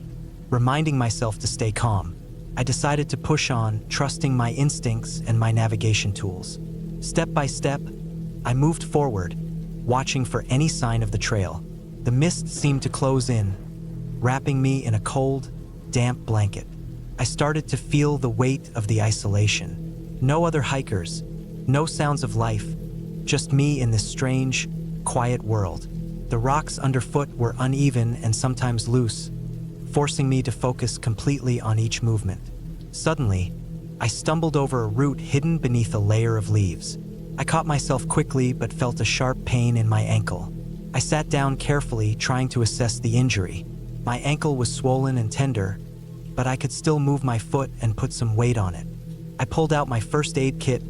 reminding myself to stay calm. I decided to push on, trusting my instincts and my navigation tools. Step by step, I moved forward, watching for any sign of the trail. The mist seemed to close in, wrapping me in a cold, damp blanket. I started to feel the weight of the isolation. No other hikers, no sounds of life, just me in this strange, quiet world. The rocks underfoot were uneven and sometimes loose, forcing me to focus completely on each movement. Suddenly, I stumbled over a root hidden beneath a layer of leaves. I caught myself quickly but felt a sharp pain in my ankle. I sat down carefully, trying to assess the injury. My ankle was swollen and tender, but I could still move my foot and put some weight on it. I pulled out my first aid kit,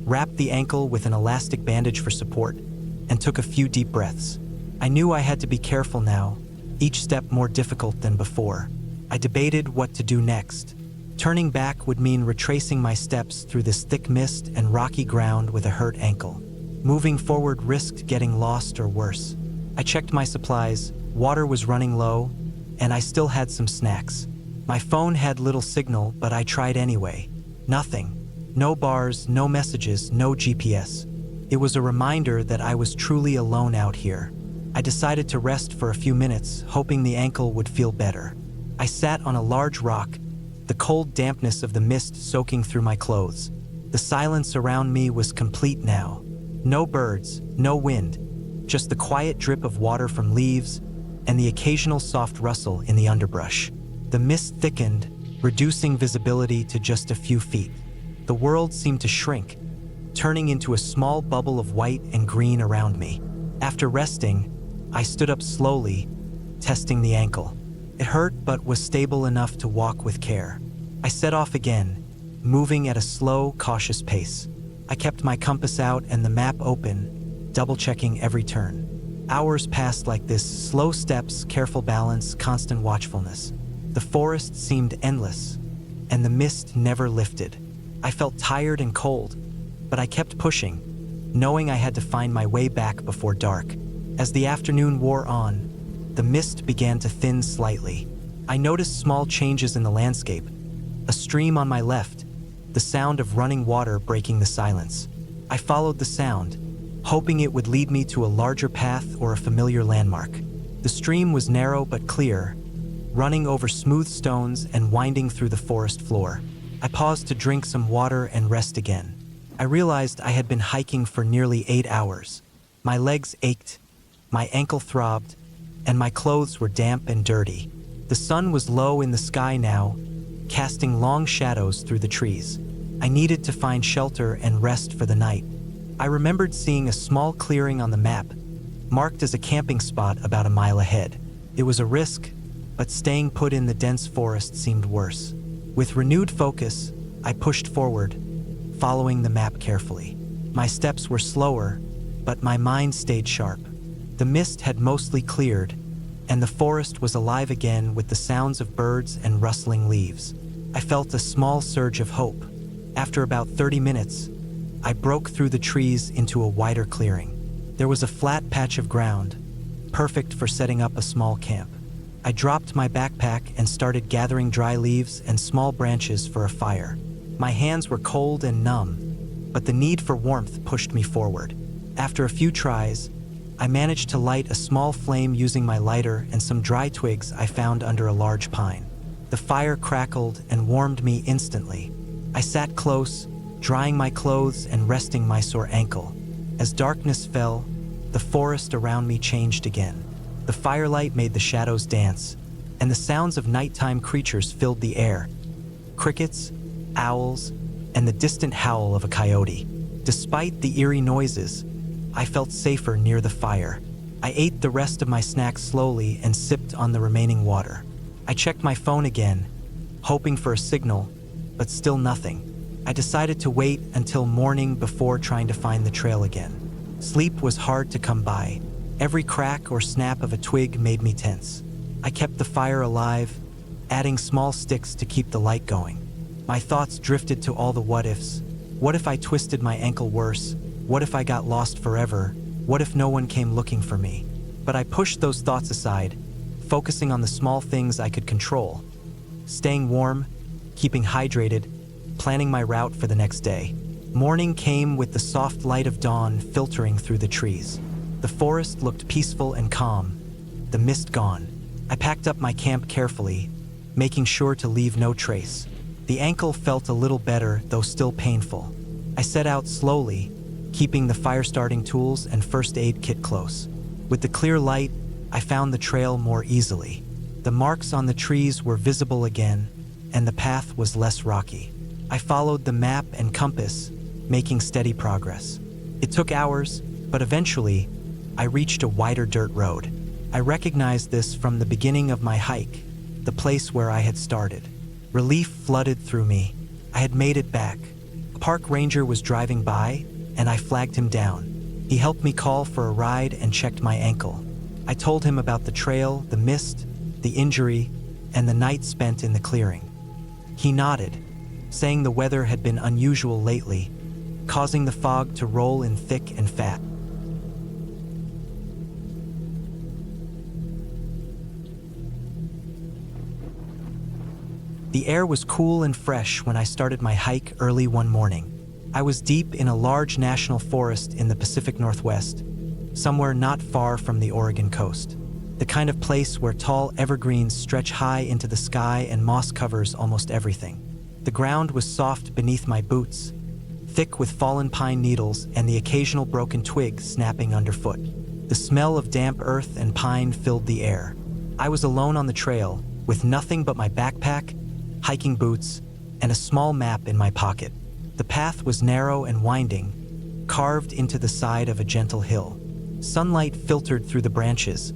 wrapped the ankle with an elastic bandage for support, and took a few deep breaths. I knew I had to be careful now, each step more difficult than before. I debated what to do next. Turning back would mean retracing my steps through this thick mist and rocky ground with a hurt ankle. Moving forward risked getting lost or worse. I checked my supplies, water was running low, and I still had some snacks. My phone had little signal, but I tried anyway. Nothing. No bars, no messages, no GPS. It was a reminder that I was truly alone out here. I decided to rest for a few minutes, hoping the ankle would feel better. I sat on a large rock, the cold dampness of the mist soaking through my clothes. The silence around me was complete now. No birds, no wind, just the quiet drip of water from leaves and the occasional soft rustle in the underbrush. The mist thickened, reducing visibility to just a few feet. The world seemed to shrink, turning into a small bubble of white and green around me. After resting, I stood up slowly, testing the ankle. It hurt but was stable enough to walk with care. I set off again, moving at a slow, cautious pace. I kept my compass out and the map open, double-checking every turn. Hours passed like this, slow steps, careful balance, constant watchfulness. The forest seemed endless, and the mist never lifted. I felt tired and cold, but I kept pushing, knowing I had to find my way back before dark. As the afternoon wore on, the mist began to thin slightly. I noticed small changes in the landscape. A stream on my left, the sound of running water breaking the silence. I followed the sound, hoping it would lead me to a larger path or a familiar landmark. The stream was narrow but clear, running over smooth stones and winding through the forest floor. I paused to drink some water and rest again. I realized I had been hiking for nearly 8 hours. My legs ached, my ankle throbbed, and my clothes were damp and dirty. The sun was low in the sky now, casting long shadows through the trees. I needed to find shelter and rest for the night. I remembered seeing a small clearing on the map, marked as a camping spot about a mile ahead. It was a risk, but staying put in the dense forest seemed worse. With renewed focus, I pushed forward, following the map carefully. My steps were slower, but my mind stayed sharp. The mist had mostly cleared, and the forest was alive again with the sounds of birds and rustling leaves. I felt a small surge of hope. After about 30 minutes, I broke through the trees into a wider clearing. There was a flat patch of ground, perfect for setting up a small camp. I dropped my backpack and started gathering dry leaves and small branches for a fire. My hands were cold and numb, but the need for warmth pushed me forward. After a few tries, I managed to light a small flame using my lighter and some dry twigs I found under a large pine. The fire crackled and warmed me instantly. I sat close, drying my clothes and resting my sore ankle. As darkness fell, the forest around me changed again. The firelight made the shadows dance, and the sounds of nighttime creatures filled the air. Crickets, owls, and the distant howl of a coyote. Despite the eerie noises, I felt safer near the fire. I ate the rest of my snacks slowly and sipped on the remaining water. I checked my phone again, hoping for a signal, but still nothing. I decided to wait until morning before trying to find the trail again. Sleep was hard to come by. Every crack or snap of a twig made me tense. I kept the fire alive, adding small sticks to keep the light going. My thoughts drifted to all the what-ifs. What if I twisted my ankle worse? What if I got lost forever? What if no one came looking for me? But I pushed those thoughts aside, focusing on the small things I could control. Staying warm, keeping hydrated, planning my route for the next day. Morning came with the soft light of dawn filtering through the trees. The forest looked peaceful and calm, the mist gone. I packed up my camp carefully, making sure to leave no trace. The ankle felt a little better, though still painful. I set out slowly, keeping the fire-starting tools and first aid kit close. With the clear light, I found the trail more easily. The marks on the trees were visible again, and the path was less rocky. I followed the map and compass, making steady progress. It took hours, but eventually, I reached a wider dirt road. I recognized this from the beginning of my hike, the place where I had started. Relief flooded through me. I had made it back. A park ranger was driving by, and I flagged him down. He helped me call for a ride and checked my ankle. I told him about the trail, the mist, the injury, and the night spent in the clearing. He nodded, saying the weather had been unusual lately, causing the fog to roll in thick and fat. The air was cool and fresh when I started my hike early one morning. I was deep in a large national forest in the Pacific Northwest, somewhere not far from the Oregon coast. The kind of place where tall evergreens stretch high into the sky and moss covers almost everything. The ground was soft beneath my boots, thick with fallen pine needles and the occasional broken twig snapping underfoot. The smell of damp earth and pine filled the air. I was alone on the trail, with nothing but my backpack, hiking boots, and a small map in my pocket. The path was narrow and winding, carved into the side of a gentle hill. Sunlight filtered through the branches,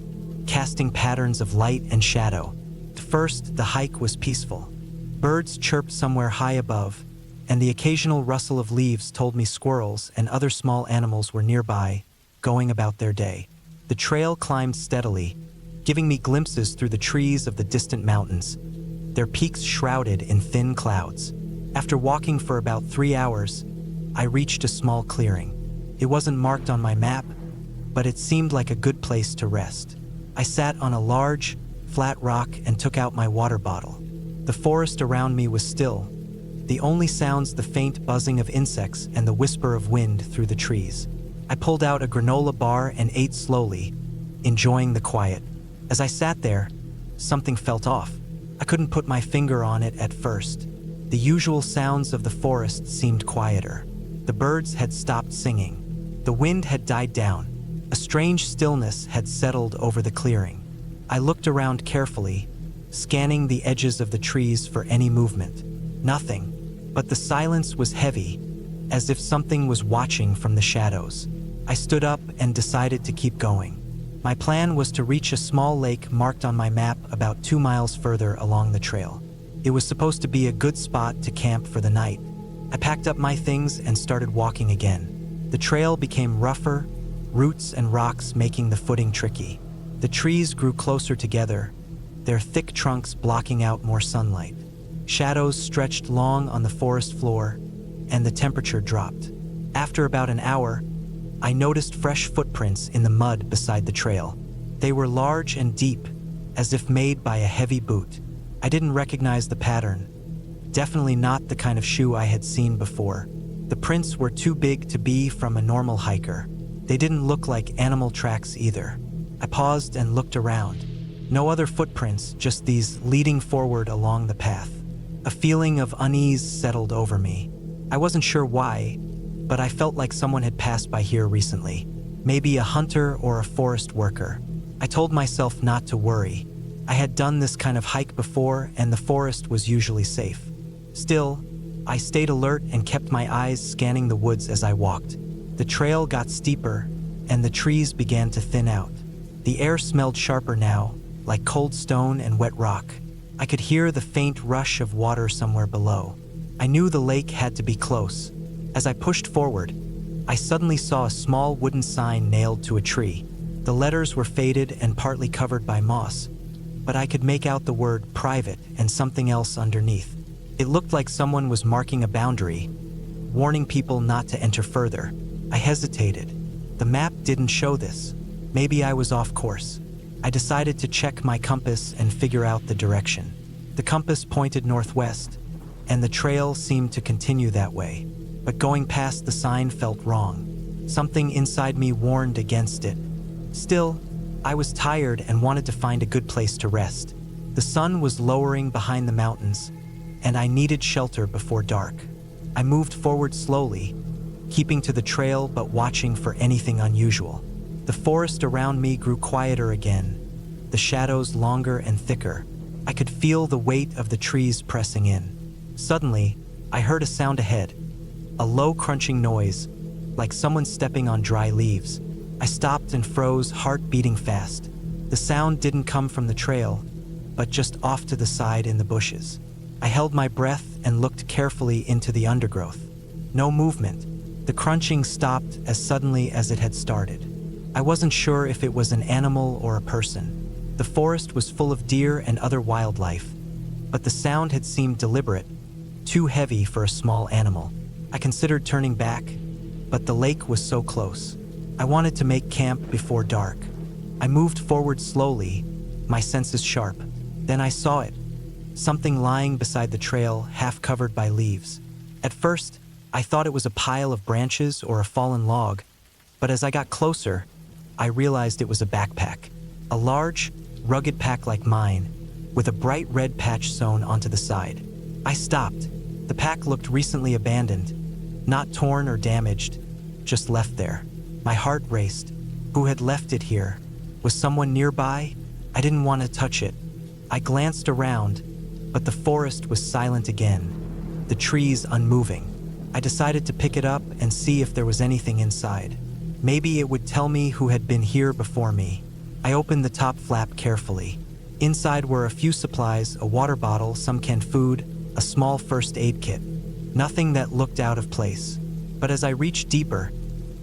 casting patterns of light and shadow. At first, the hike was peaceful. Birds chirped somewhere high above, and the occasional rustle of leaves told me squirrels and other small animals were nearby, going about their day. The trail climbed steadily, giving me glimpses through the trees of the distant mountains, their peaks shrouded in thin clouds. After walking for about 3 hours, I reached a small clearing. It wasn't marked on my map, but it seemed like a good place to rest. I sat on a large, flat rock and took out my water bottle. The forest around me was still, the only sounds the faint buzzing of insects and the whisper of wind through the trees. I pulled out a granola bar and ate slowly, enjoying the quiet. As I sat there, something felt off. I couldn't put my finger on it at first. The usual sounds of the forest seemed quieter. The birds had stopped singing. The wind had died down. A strange stillness had settled over the clearing. I looked around carefully, scanning the edges of the trees for any movement. Nothing, but the silence was heavy, as if something was watching from the shadows. I stood up and decided to keep going. My plan was to reach a small lake marked on my map about 2 miles further along the trail. It was supposed to be a good spot to camp for the night. I packed up my things and started walking again. The trail became rougher, roots and rocks making the footing tricky. The trees grew closer together, their thick trunks blocking out more sunlight. Shadows stretched long on the forest floor, and the temperature dropped. After about an hour, I noticed fresh footprints in the mud beside the trail. They were large and deep, as if made by a heavy boot. I didn't recognize the pattern, Definitely not the kind of shoe I had seen before. The prints were too big to be from a normal hiker. They didn't look like animal tracks either. I paused and looked around. No other footprints, just these leading forward along the path. A feeling of unease settled over me. I wasn't sure why, but I felt like someone had passed by here recently. Maybe a hunter or a forest worker. I told myself not to worry. I had done this kind of hike before, and the forest was usually safe. Still, I stayed alert and kept my eyes scanning the woods as I walked. The trail got steeper, and the trees began to thin out. The air smelled sharper now, like cold stone and wet rock. I could hear the faint rush of water somewhere below. I knew the lake had to be close. As I pushed forward, I suddenly saw a small wooden sign nailed to a tree. The letters were faded and partly covered by moss, but I could make out the word private and something else underneath. It looked like someone was marking a boundary, warning people not to enter further. I hesitated. The map didn't show this. Maybe I was off course. I decided to check my compass and figure out the direction. The compass pointed northwest, and the trail seemed to continue that way. But going past the sign felt wrong. Something inside me warned against it. Still, I was tired and wanted to find a good place to rest. The sun was lowering behind the mountains, and I needed shelter before dark. I moved forward slowly, keeping to the trail but watching for anything unusual. The forest around me grew quieter again, the shadows longer and thicker. I could feel the weight of the trees pressing in. Suddenly, I heard a sound ahead, a low crunching noise, like someone stepping on dry leaves. I stopped and froze, heart beating fast. The sound didn't come from the trail, but just off to the side in the bushes. I held my breath and looked carefully into the undergrowth. No movement. The crunching stopped as suddenly as it had started. I wasn't sure if it was an animal or a person. The forest was full of deer and other wildlife, but the sound had seemed deliberate, too heavy for a small animal. I considered turning back, but the lake was so close. I wanted to make camp before dark. I moved forward slowly, my senses sharp. Then I saw it, something lying beside the trail, half covered by leaves. At first, I thought it was a pile of branches or a fallen log, but as I got closer, I realized it was a backpack. A large, rugged pack like mine, with a bright red patch sewn onto the side. I stopped. The pack looked recently abandoned, not torn or damaged, just left there. My heart raced. Who had left it here? Was someone nearby? I didn't want to touch it. I glanced around, but the forest was silent again, the trees unmoving. I decided to pick it up and see if there was anything inside. Maybe it would tell me who had been here before me. I opened the top flap carefully. Inside were a few supplies, a water bottle, some canned food, a small first aid kit. Nothing that looked out of place. But as I reached deeper,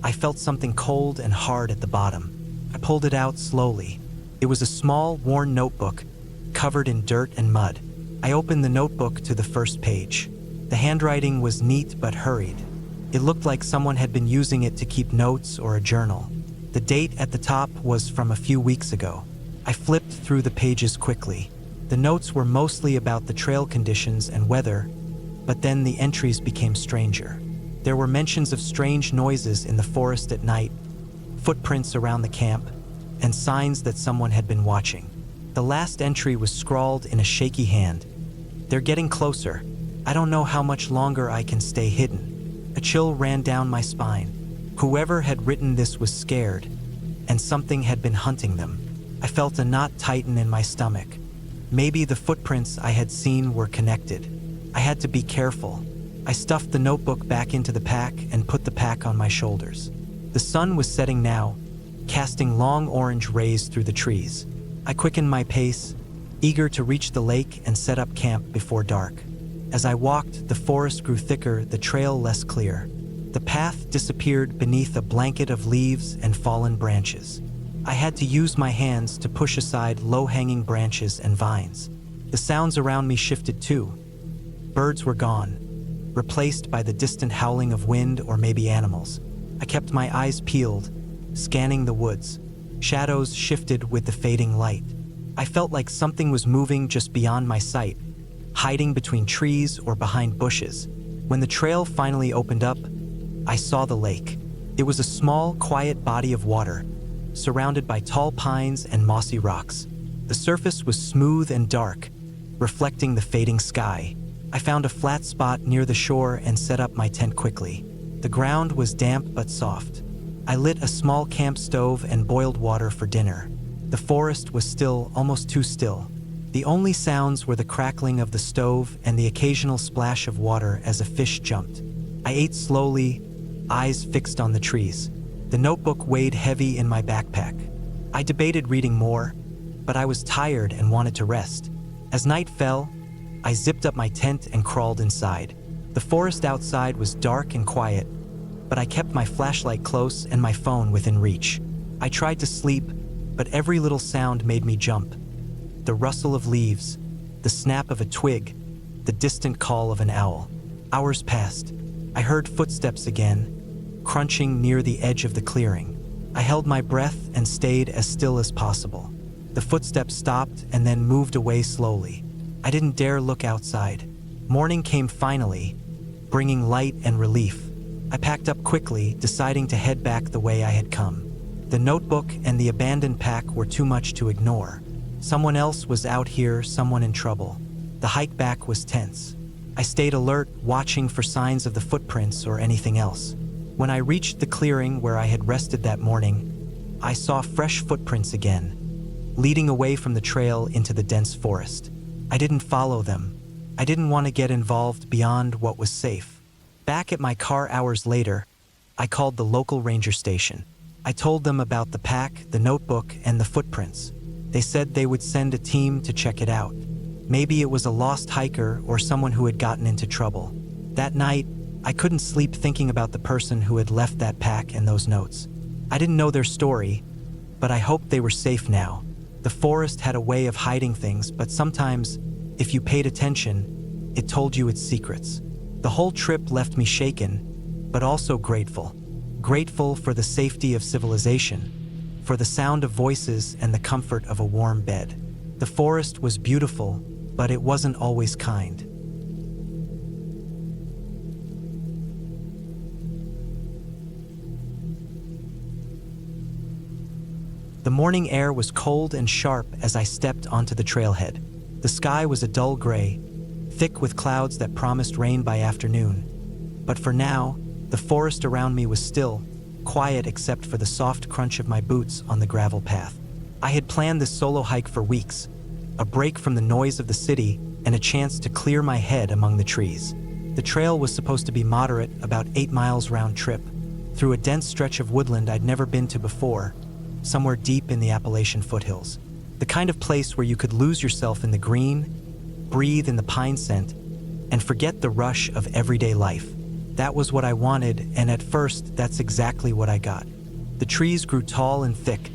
I felt something cold and hard at the bottom. I pulled it out slowly. It was a small, worn notebook, covered in dirt and mud. I opened the notebook to the first page. The handwriting was neat but hurried. It looked like someone had been using it to keep notes or a journal. The date at the top was from a few weeks ago. I flipped through the pages quickly. The notes were mostly about the trail conditions and weather, but then the entries became stranger. There were mentions of strange noises in the forest at night, footprints around the camp, and signs that someone had been watching. The last entry was scrawled in a shaky hand. "They're getting closer. I don't know how much longer I can stay hidden." A chill ran down my spine. Whoever had written this was scared, and something had been hunting them. I felt a knot tighten in my stomach. Maybe the footprints I had seen were connected. I had to be careful. I stuffed the notebook back into the pack and put the pack on my shoulders. The sun was setting now, casting long orange rays through the trees. I quickened my pace, eager to reach the lake and set up camp before dark. As I walked, the forest grew thicker, the trail less clear. The path disappeared beneath a blanket of leaves and fallen branches. I had to use my hands to push aside low-hanging branches and vines. The sounds around me shifted too. Birds were gone, replaced by the distant howling of wind or maybe animals. I kept my eyes peeled, scanning the woods. Shadows shifted with the fading light. I felt like something was moving just beyond my sight, hiding between trees or behind bushes. When the trail finally opened up, I saw the lake. It was a small, quiet body of water, surrounded by tall pines and mossy rocks. The surface was smooth and dark, reflecting the fading sky. I found a flat spot near the shore and set up my tent quickly. The ground was damp but soft. I lit a small camp stove and boiled water for dinner. The forest was still, almost too still. The only sounds were the crackling of the stove and the occasional splash of water as a fish jumped. I ate slowly, eyes fixed on the trees. The notebook weighed heavy in my backpack. I debated reading more, but I was tired and wanted to rest. As night fell, I zipped up my tent and crawled inside. The forest outside was dark and quiet, but I kept my flashlight close and my phone within reach. I tried to sleep, but every little sound made me jump. The rustle of leaves, the snap of a twig, the distant call of an owl. Hours passed. I heard footsteps again, crunching near the edge of the clearing. I held my breath and stayed as still as possible. The footsteps stopped and then moved away slowly. I didn't dare look outside. Morning came finally, bringing light and relief. I packed up quickly, deciding to head back the way I had come. The notebook and the abandoned pack were too much to ignore. Someone else was out here, someone in trouble. The hike back was tense. I stayed alert, watching for signs of the footprints or anything else. When I reached the clearing where I had rested that morning, I saw fresh footprints again, leading away from the trail into the dense forest. I didn't follow them. I didn't want to get involved beyond what was safe. Back at my car hours later, I called the local ranger station. I told them about the pack, the notebook, and the footprints. They said they would send a team to check it out. Maybe it was a lost hiker or someone who had gotten into trouble. That night, I couldn't sleep thinking about the person who had left that pack and those notes. I didn't know their story, but I hoped they were safe now. The forest had a way of hiding things, but sometimes, if you paid attention, it told you its secrets. The whole trip left me shaken, but also grateful. Grateful for the safety of civilization, for the sound of voices and the comfort of a warm bed. The forest was beautiful, but it wasn't always kind. The morning air was cold and sharp as I stepped onto the trailhead. The sky was a dull gray, thick with clouds that promised rain by afternoon. But for now, the forest around me was still, quiet except for the soft crunch of my boots on the gravel path. I had planned this solo hike for weeks, a break from the noise of the city and a chance to clear my head among the trees. The trail was supposed to be moderate, about 8 miles round trip, through a dense stretch of woodland I'd never been to before, somewhere deep in the Appalachian foothills. The kind of place where you could lose yourself in the green, breathe in the pine scent, and forget the rush of everyday life. That was what I wanted, and at first, that's exactly what I got. The trees grew tall and thick,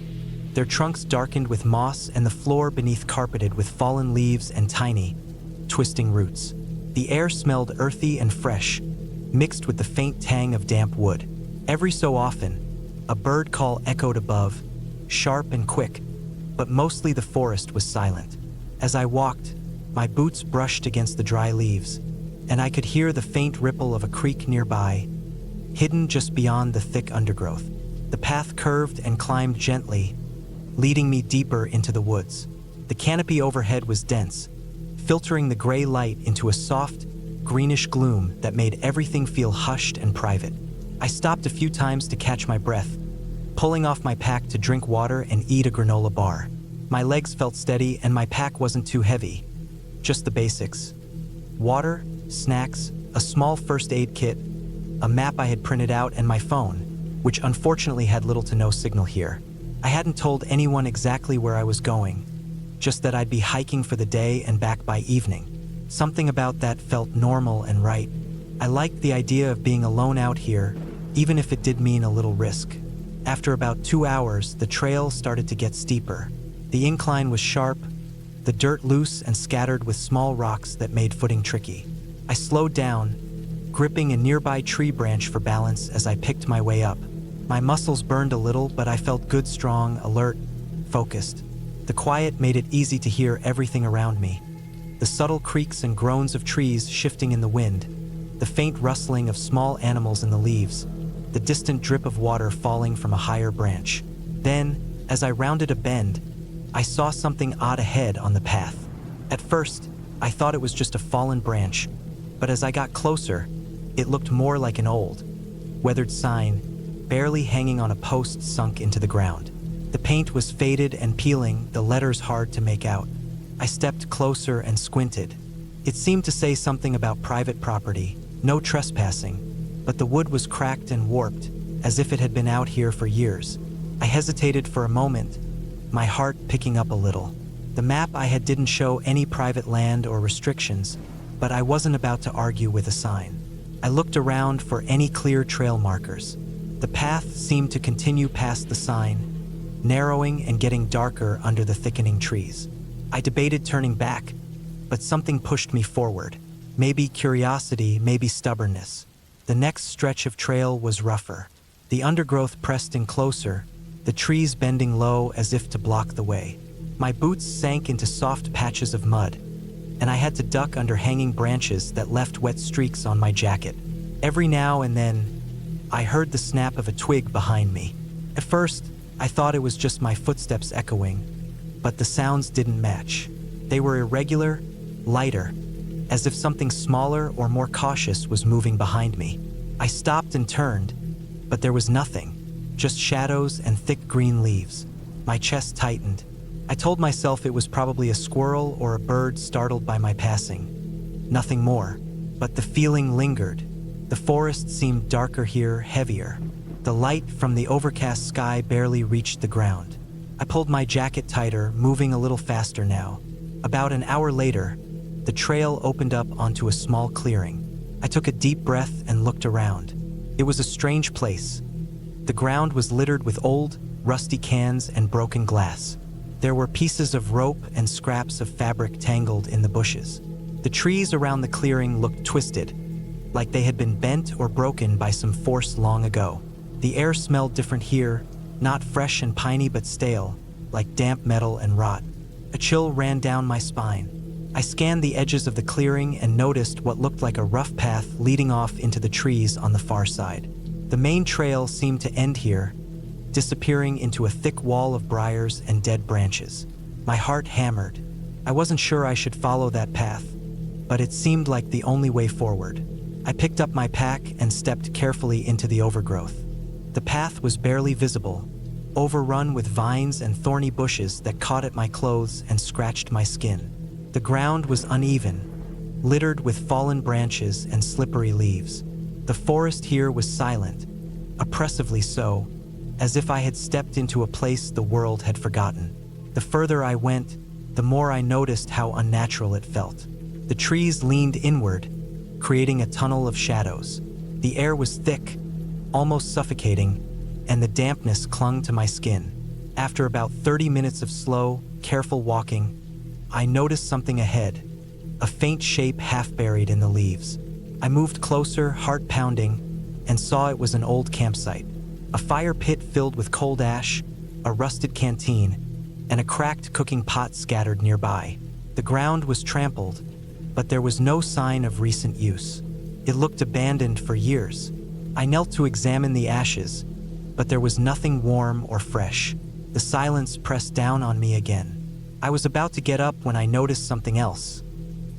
their trunks darkened with moss and the floor beneath carpeted with fallen leaves and tiny, twisting roots. The air smelled earthy and fresh, mixed with the faint tang of damp wood. Every so often, a bird call echoed above, sharp and quick, but mostly the forest was silent. As I walked, my boots brushed against the dry leaves, and I could hear the faint ripple of a creek nearby, hidden just beyond the thick undergrowth. The path curved and climbed gently, leading me deeper into the woods. The canopy overhead was dense, filtering the gray light into a soft, greenish gloom that made everything feel hushed and private. I stopped a few times to catch my breath, pulling off my pack to drink water and eat a granola bar. My legs felt steady and my pack wasn't too heavy, just the basics. Water, snacks, a small first aid kit, a map I had printed out, and my phone, which unfortunately had little to no signal here. I hadn't told anyone exactly where I was going, just that I'd be hiking for the day and back by evening. Something about that felt normal and right. I liked the idea of being alone out here, even if it did mean a little risk. After about 2 hours, the trail started to get steeper. The incline was sharp, the dirt loose and scattered with small rocks that made footing tricky. I slowed down, gripping a nearby tree branch for balance as I picked my way up. My muscles burned a little, but I felt good, strong, alert, focused. The quiet made it easy to hear everything around me. the subtle creaks and groans of trees shifting in the wind, the faint rustling of small animals in the leaves, the distant drip of water falling from a higher branch. Then, as I rounded a bend, I saw something odd ahead on the path. At first, I thought it was just a fallen branch, but as I got closer, it looked more like an old, weathered sign, barely hanging on a post sunk into the ground. The paint was faded and peeling, the letters hard to make out. I stepped closer and squinted. It seemed to say something about private property, no trespassing, but the wood was cracked and warped, as if it had been out here for years. I hesitated for a moment, my heart picking up a little. The map I had didn't show any private land or restrictions, but I wasn't about to argue with a sign. I looked around for any clear trail markers. The path seemed to continue past the sign, narrowing and getting darker under the thickening trees. I debated turning back, but something pushed me forward. Maybe curiosity, maybe stubbornness. The next stretch of trail was rougher. The undergrowth pressed in closer, the trees bending low as if to block the way. My boots sank into soft patches of mud, and I had to duck under hanging branches that left wet streaks on my jacket. Every now and then, I heard the snap of a twig behind me. At first, I thought it was just my footsteps echoing, but the sounds didn't match. They were irregular, lighter, as if something smaller or more cautious was moving behind me. I stopped and turned, but there was nothing, just shadows and thick green leaves. My chest tightened. I told myself it was probably a squirrel or a bird startled by my passing. Nothing more, but the feeling lingered. The forest seemed darker here, heavier. The light from the overcast sky barely reached the ground. I pulled my jacket tighter, moving a little faster now. About an hour later, the trail opened up onto a small clearing. I took a deep breath and looked around. It was a strange place. The ground was littered with old, rusty cans and broken glass. There were pieces of rope and scraps of fabric tangled in the bushes. The trees around the clearing looked twisted, like they had been bent or broken by some force long ago. The air smelled different here, not fresh and piney but stale, like damp metal and rot. A chill ran down my spine. I scanned the edges of the clearing and noticed what looked like a rough path leading off into the trees on the far side. The main trail seemed to end here, disappearing into a thick wall of briars and dead branches. My heart hammered. I wasn't sure I should follow that path, but it seemed like the only way forward. I picked up my pack and stepped carefully into the overgrowth. The path was barely visible, overrun with vines and thorny bushes that caught at my clothes and scratched my skin. The ground was uneven, littered with fallen branches and slippery leaves. The forest here was silent, oppressively so, as if I had stepped into a place the world had forgotten. The further I went, the more I noticed how unnatural it felt. The trees leaned inward, creating a tunnel of shadows. The air was thick, almost suffocating, and the dampness clung to my skin. After about 30 minutes of slow, careful walking, I noticed something ahead, a faint shape half buried in the leaves. I moved closer, heart pounding, and saw it was an old campsite. A fire pit filled with cold ash, a rusted canteen, and a cracked cooking pot scattered nearby. The ground was trampled, but there was no sign of recent use. It looked abandoned for years. I knelt to examine the ashes, but there was nothing warm or fresh. The silence pressed down on me again. I was about to get up when I noticed something else.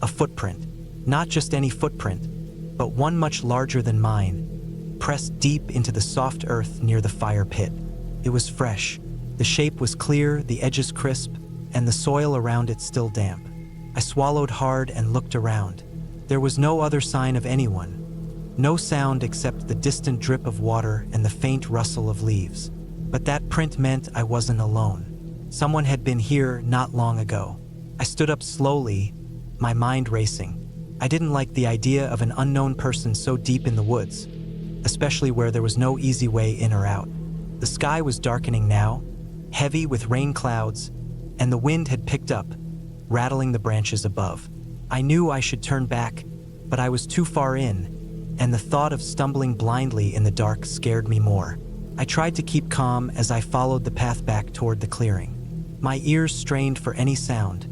A footprint. Not just any footprint, but one much larger than mine, pressed deep into the soft earth near the fire pit. It was fresh. The shape was clear, the edges crisp, and the soil around it still damp. I swallowed hard and looked around. There was no other sign of anyone. No sound except the distant drip of water and the faint rustle of leaves. But that print meant I wasn't alone. Someone had been here not long ago. I stood up slowly, my mind racing. I didn't like the idea of an unknown person so deep in the woods, especially where there was no easy way in or out. The sky was darkening now, heavy with rain clouds, and the wind had picked up, rattling the branches above. I knew I should turn back, but I was too far in, and the thought of stumbling blindly in the dark scared me more. I tried to keep calm as I followed the path back toward the clearing. My ears strained for any sound,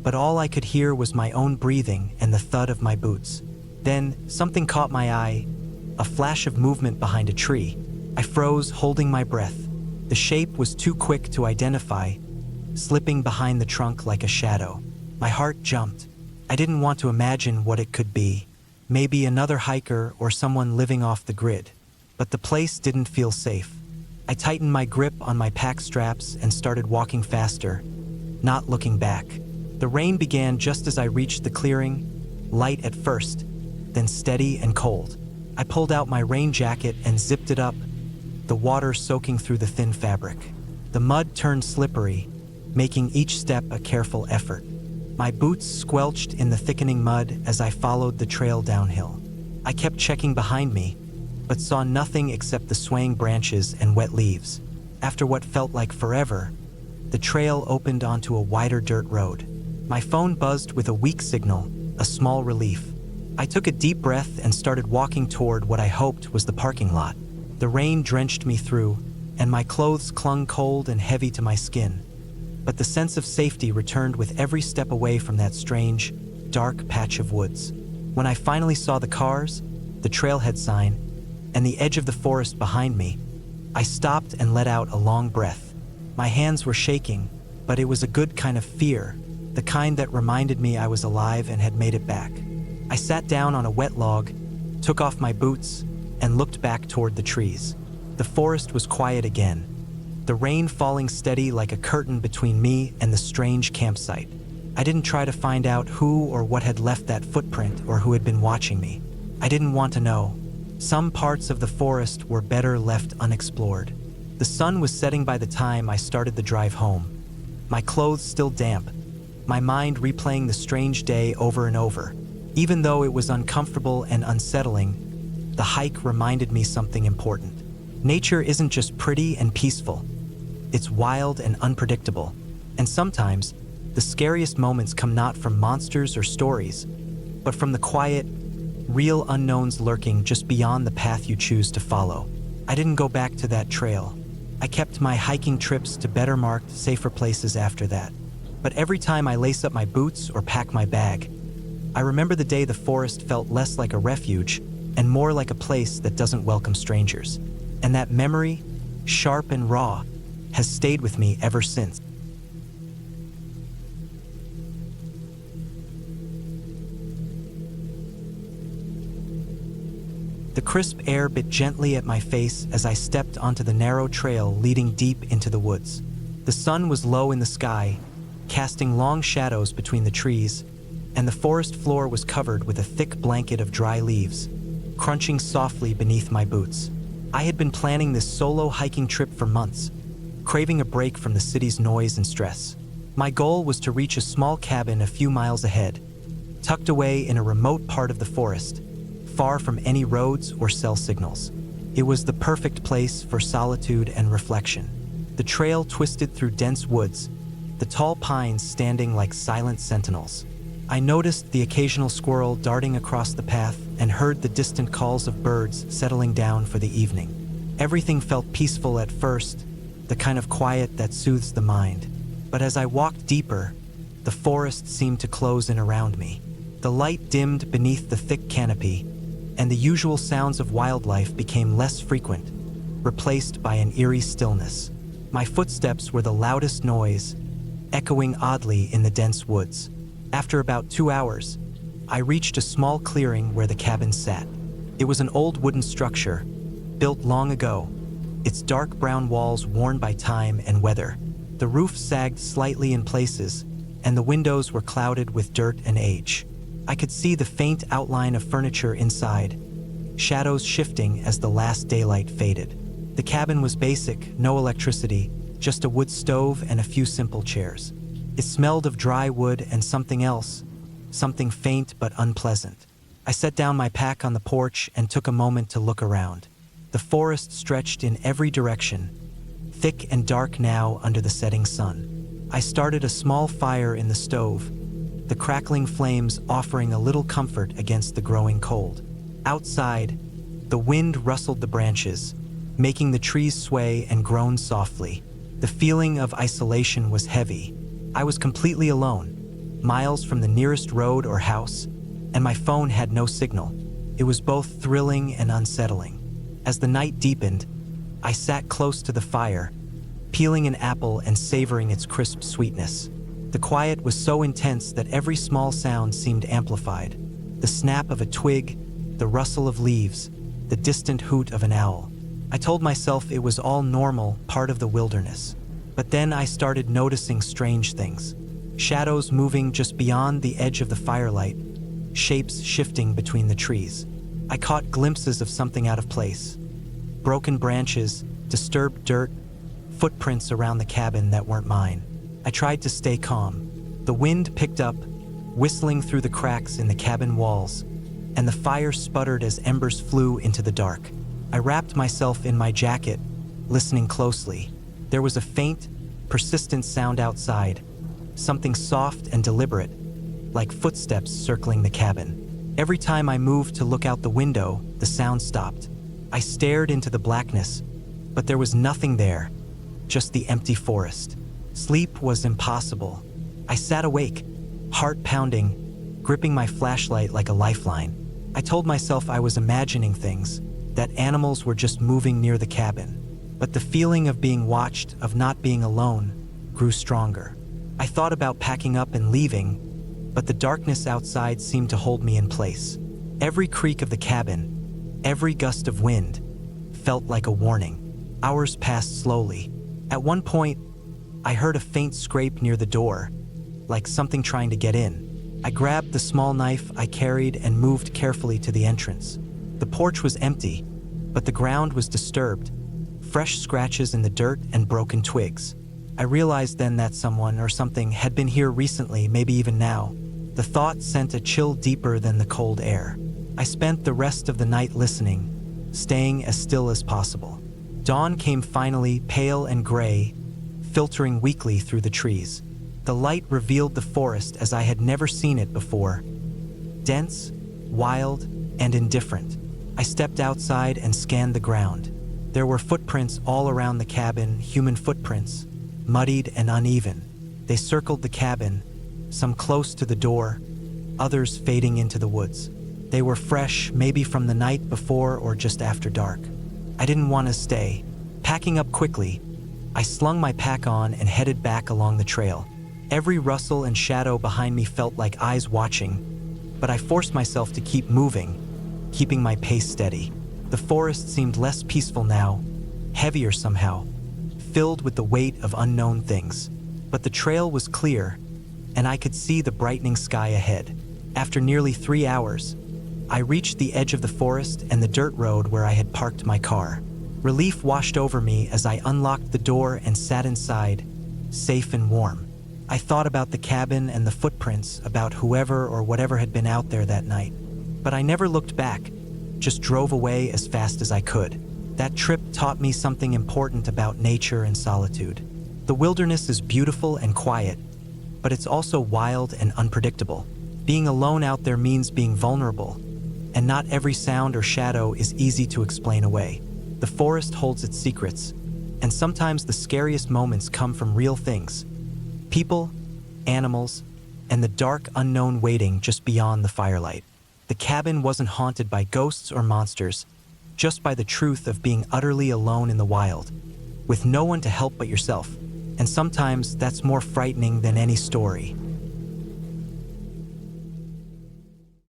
but all I could hear was my own breathing and the thud of my boots. Then, something caught my eye, a flash of movement behind a tree. I froze, holding my breath. The shape was too quick to identify, slipping behind the trunk like a shadow. My heart jumped. I didn't want to imagine what it could be. Maybe another hiker or someone living off the grid. But the place didn't feel safe. I tightened my grip on my pack straps and started walking faster, not looking back. The rain began just as I reached the clearing, light at first, then steady and cold. I pulled out my rain jacket and zipped it up, the water soaking through the thin fabric. The mud turned slippery, making each step a careful effort. My boots squelched in the thickening mud as I followed the trail downhill. I kept checking behind me, but saw nothing except the swaying branches and wet leaves. After what felt like forever, the trail opened onto a wider dirt road. My phone buzzed with a weak signal, a small relief. I took a deep breath and started walking toward what I hoped was the parking lot. The rain drenched me through, and my clothes clung cold and heavy to my skin. But the sense of safety returned with every step away from that strange, dark patch of woods. When I finally saw the cars, the trailhead sign, and the edge of the forest behind me, I stopped and let out a long breath. My hands were shaking, but it was a good kind of fear, the kind that reminded me I was alive and had made it back. I sat down on a wet log, took off my boots, and looked back toward the trees. The forest was quiet again, the rain falling steady like a curtain between me and the strange campsite. I didn't try to find out who or what had left that footprint or who had been watching me. I didn't want to know. Some parts of the forest were better left unexplored. The sun was setting by the time I started the drive home. My clothes still damp, my mind replaying the strange day over and over. Even though it was uncomfortable and unsettling, the hike reminded me something important. Nature isn't just pretty and peaceful. It's wild and unpredictable. And sometimes, the scariest moments come not from monsters or stories, but from the quiet, real unknowns lurking just beyond the path you choose to follow. I didn't go back to that trail. I kept my hiking trips to better marked, safer places after that. But every time I lace up my boots or pack my bag, I remember the day the forest felt less like a refuge and more like a place that doesn't welcome strangers. And that memory, sharp and raw, has stayed with me ever since. The crisp air bit gently at my face as I stepped onto the narrow trail leading deep into the woods. The sun was low in the sky, casting long shadows between the trees, and the forest floor was covered with a thick blanket of dry leaves, crunching softly beneath my boots. I had been planning this solo hiking trip for months, craving a break from the city's noise and stress. My goal was to reach a small cabin a few miles ahead, tucked away in a remote part of the forest, far from any roads or cell signals. It was the perfect place for solitude and reflection. The trail twisted through dense woods, the tall pines standing like silent sentinels. I noticed the occasional squirrel darting across the path and heard the distant calls of birds settling down for the evening. Everything felt peaceful at first, the kind of quiet that soothes the mind. But as I walked deeper, the forest seemed to close in around me. The light dimmed beneath the thick canopy, and the usual sounds of wildlife became less frequent, replaced by an eerie stillness. My footsteps were the loudest noise, echoing oddly in the dense woods. After about 2 hours, I reached a small clearing where the cabin sat. It was an old wooden structure, built long ago, its dark brown walls worn by time and weather. The roof sagged slightly in places, and the windows were clouded with dirt and age. I could see the faint outline of furniture inside, shadows shifting as the last daylight faded. The cabin was basic, no electricity, just a wood stove and a few simple chairs. It smelled of dry wood and something else, something faint but unpleasant. I set down my pack on the porch and took a moment to look around. The forest stretched in every direction, thick and dark now under the setting sun. I started a small fire in the stove, the crackling flames offering a little comfort against the growing cold. Outside, the wind rustled the branches, making the trees sway and groan softly. The feeling of isolation was heavy. I was completely alone, miles from the nearest road or house, and my phone had no signal. It was both thrilling and unsettling. As the night deepened, I sat close to the fire, peeling an apple and savoring its crisp sweetness. The quiet was so intense that every small sound seemed amplified. The snap of a twig, the rustle of leaves, the distant hoot of an owl. I told myself it was all normal, part of the wilderness. But then I started noticing strange things. Shadows moving just beyond the edge of the firelight, shapes shifting between the trees. I caught glimpses of something out of place. Broken branches, disturbed dirt, footprints around the cabin that weren't mine. I tried to stay calm. The wind picked up, whistling through the cracks in the cabin walls, and the fire sputtered as embers flew into the dark. I wrapped myself in my jacket, listening closely. There was a faint, persistent sound outside, something soft and deliberate, like footsteps circling the cabin. Every time I moved to look out the window, the sound stopped. I stared into the blackness, but there was nothing there, just the empty forest. Sleep was impossible. I sat awake, heart pounding, gripping my flashlight like a lifeline. I told myself I was imagining things, that animals were just moving near the cabin. But the feeling of being watched, of not being alone, grew stronger. I thought about packing up and leaving, but the darkness outside seemed to hold me in place. Every creak of the cabin, every gust of wind, felt like a warning. Hours passed slowly. At one point, I heard a faint scrape near the door, like something trying to get in. I grabbed the small knife I carried and moved carefully to the entrance. The porch was empty, but the ground was disturbed, fresh scratches in the dirt and broken twigs. I realized then that someone or something had been here recently, maybe even now. The thought sent a chill deeper than the cold air. I spent the rest of the night listening, staying as still as possible. Dawn came finally, pale and gray, filtering weakly through the trees. The light revealed the forest as I had never seen it before. Dense, wild, and indifferent. I stepped outside and scanned the ground. There were footprints all around the cabin, human footprints, muddied and uneven. They circled the cabin, some close to the door, others fading into the woods. They were fresh, maybe from the night before or just after dark. I didn't want to stay. Packing up quickly, I slung my pack on and headed back along the trail. Every rustle and shadow behind me felt like eyes watching, but I forced myself to keep moving, keeping my pace steady. The forest seemed less peaceful now, heavier somehow, filled with the weight of unknown things. But the trail was clear, and I could see the brightening sky ahead. After nearly 3 hours, I reached the edge of the forest and the dirt road where I had parked my car. Relief washed over me as I unlocked the door and sat inside, safe and warm. I thought about the cabin and the footprints, about whoever or whatever had been out there that night. But I never looked back, just drove away as fast as I could. That trip taught me something important about nature and solitude. The wilderness is beautiful and quiet, but it's also wild and unpredictable. Being alone out there means being vulnerable, and not every sound or shadow is easy to explain away. The forest holds its secrets, and sometimes the scariest moments come from real things. People, animals, and the dark unknown waiting just beyond the firelight. The cabin wasn't haunted by ghosts or monsters, just by the truth of being utterly alone in the wild, with no one to help but yourself. And sometimes that's more frightening than any story.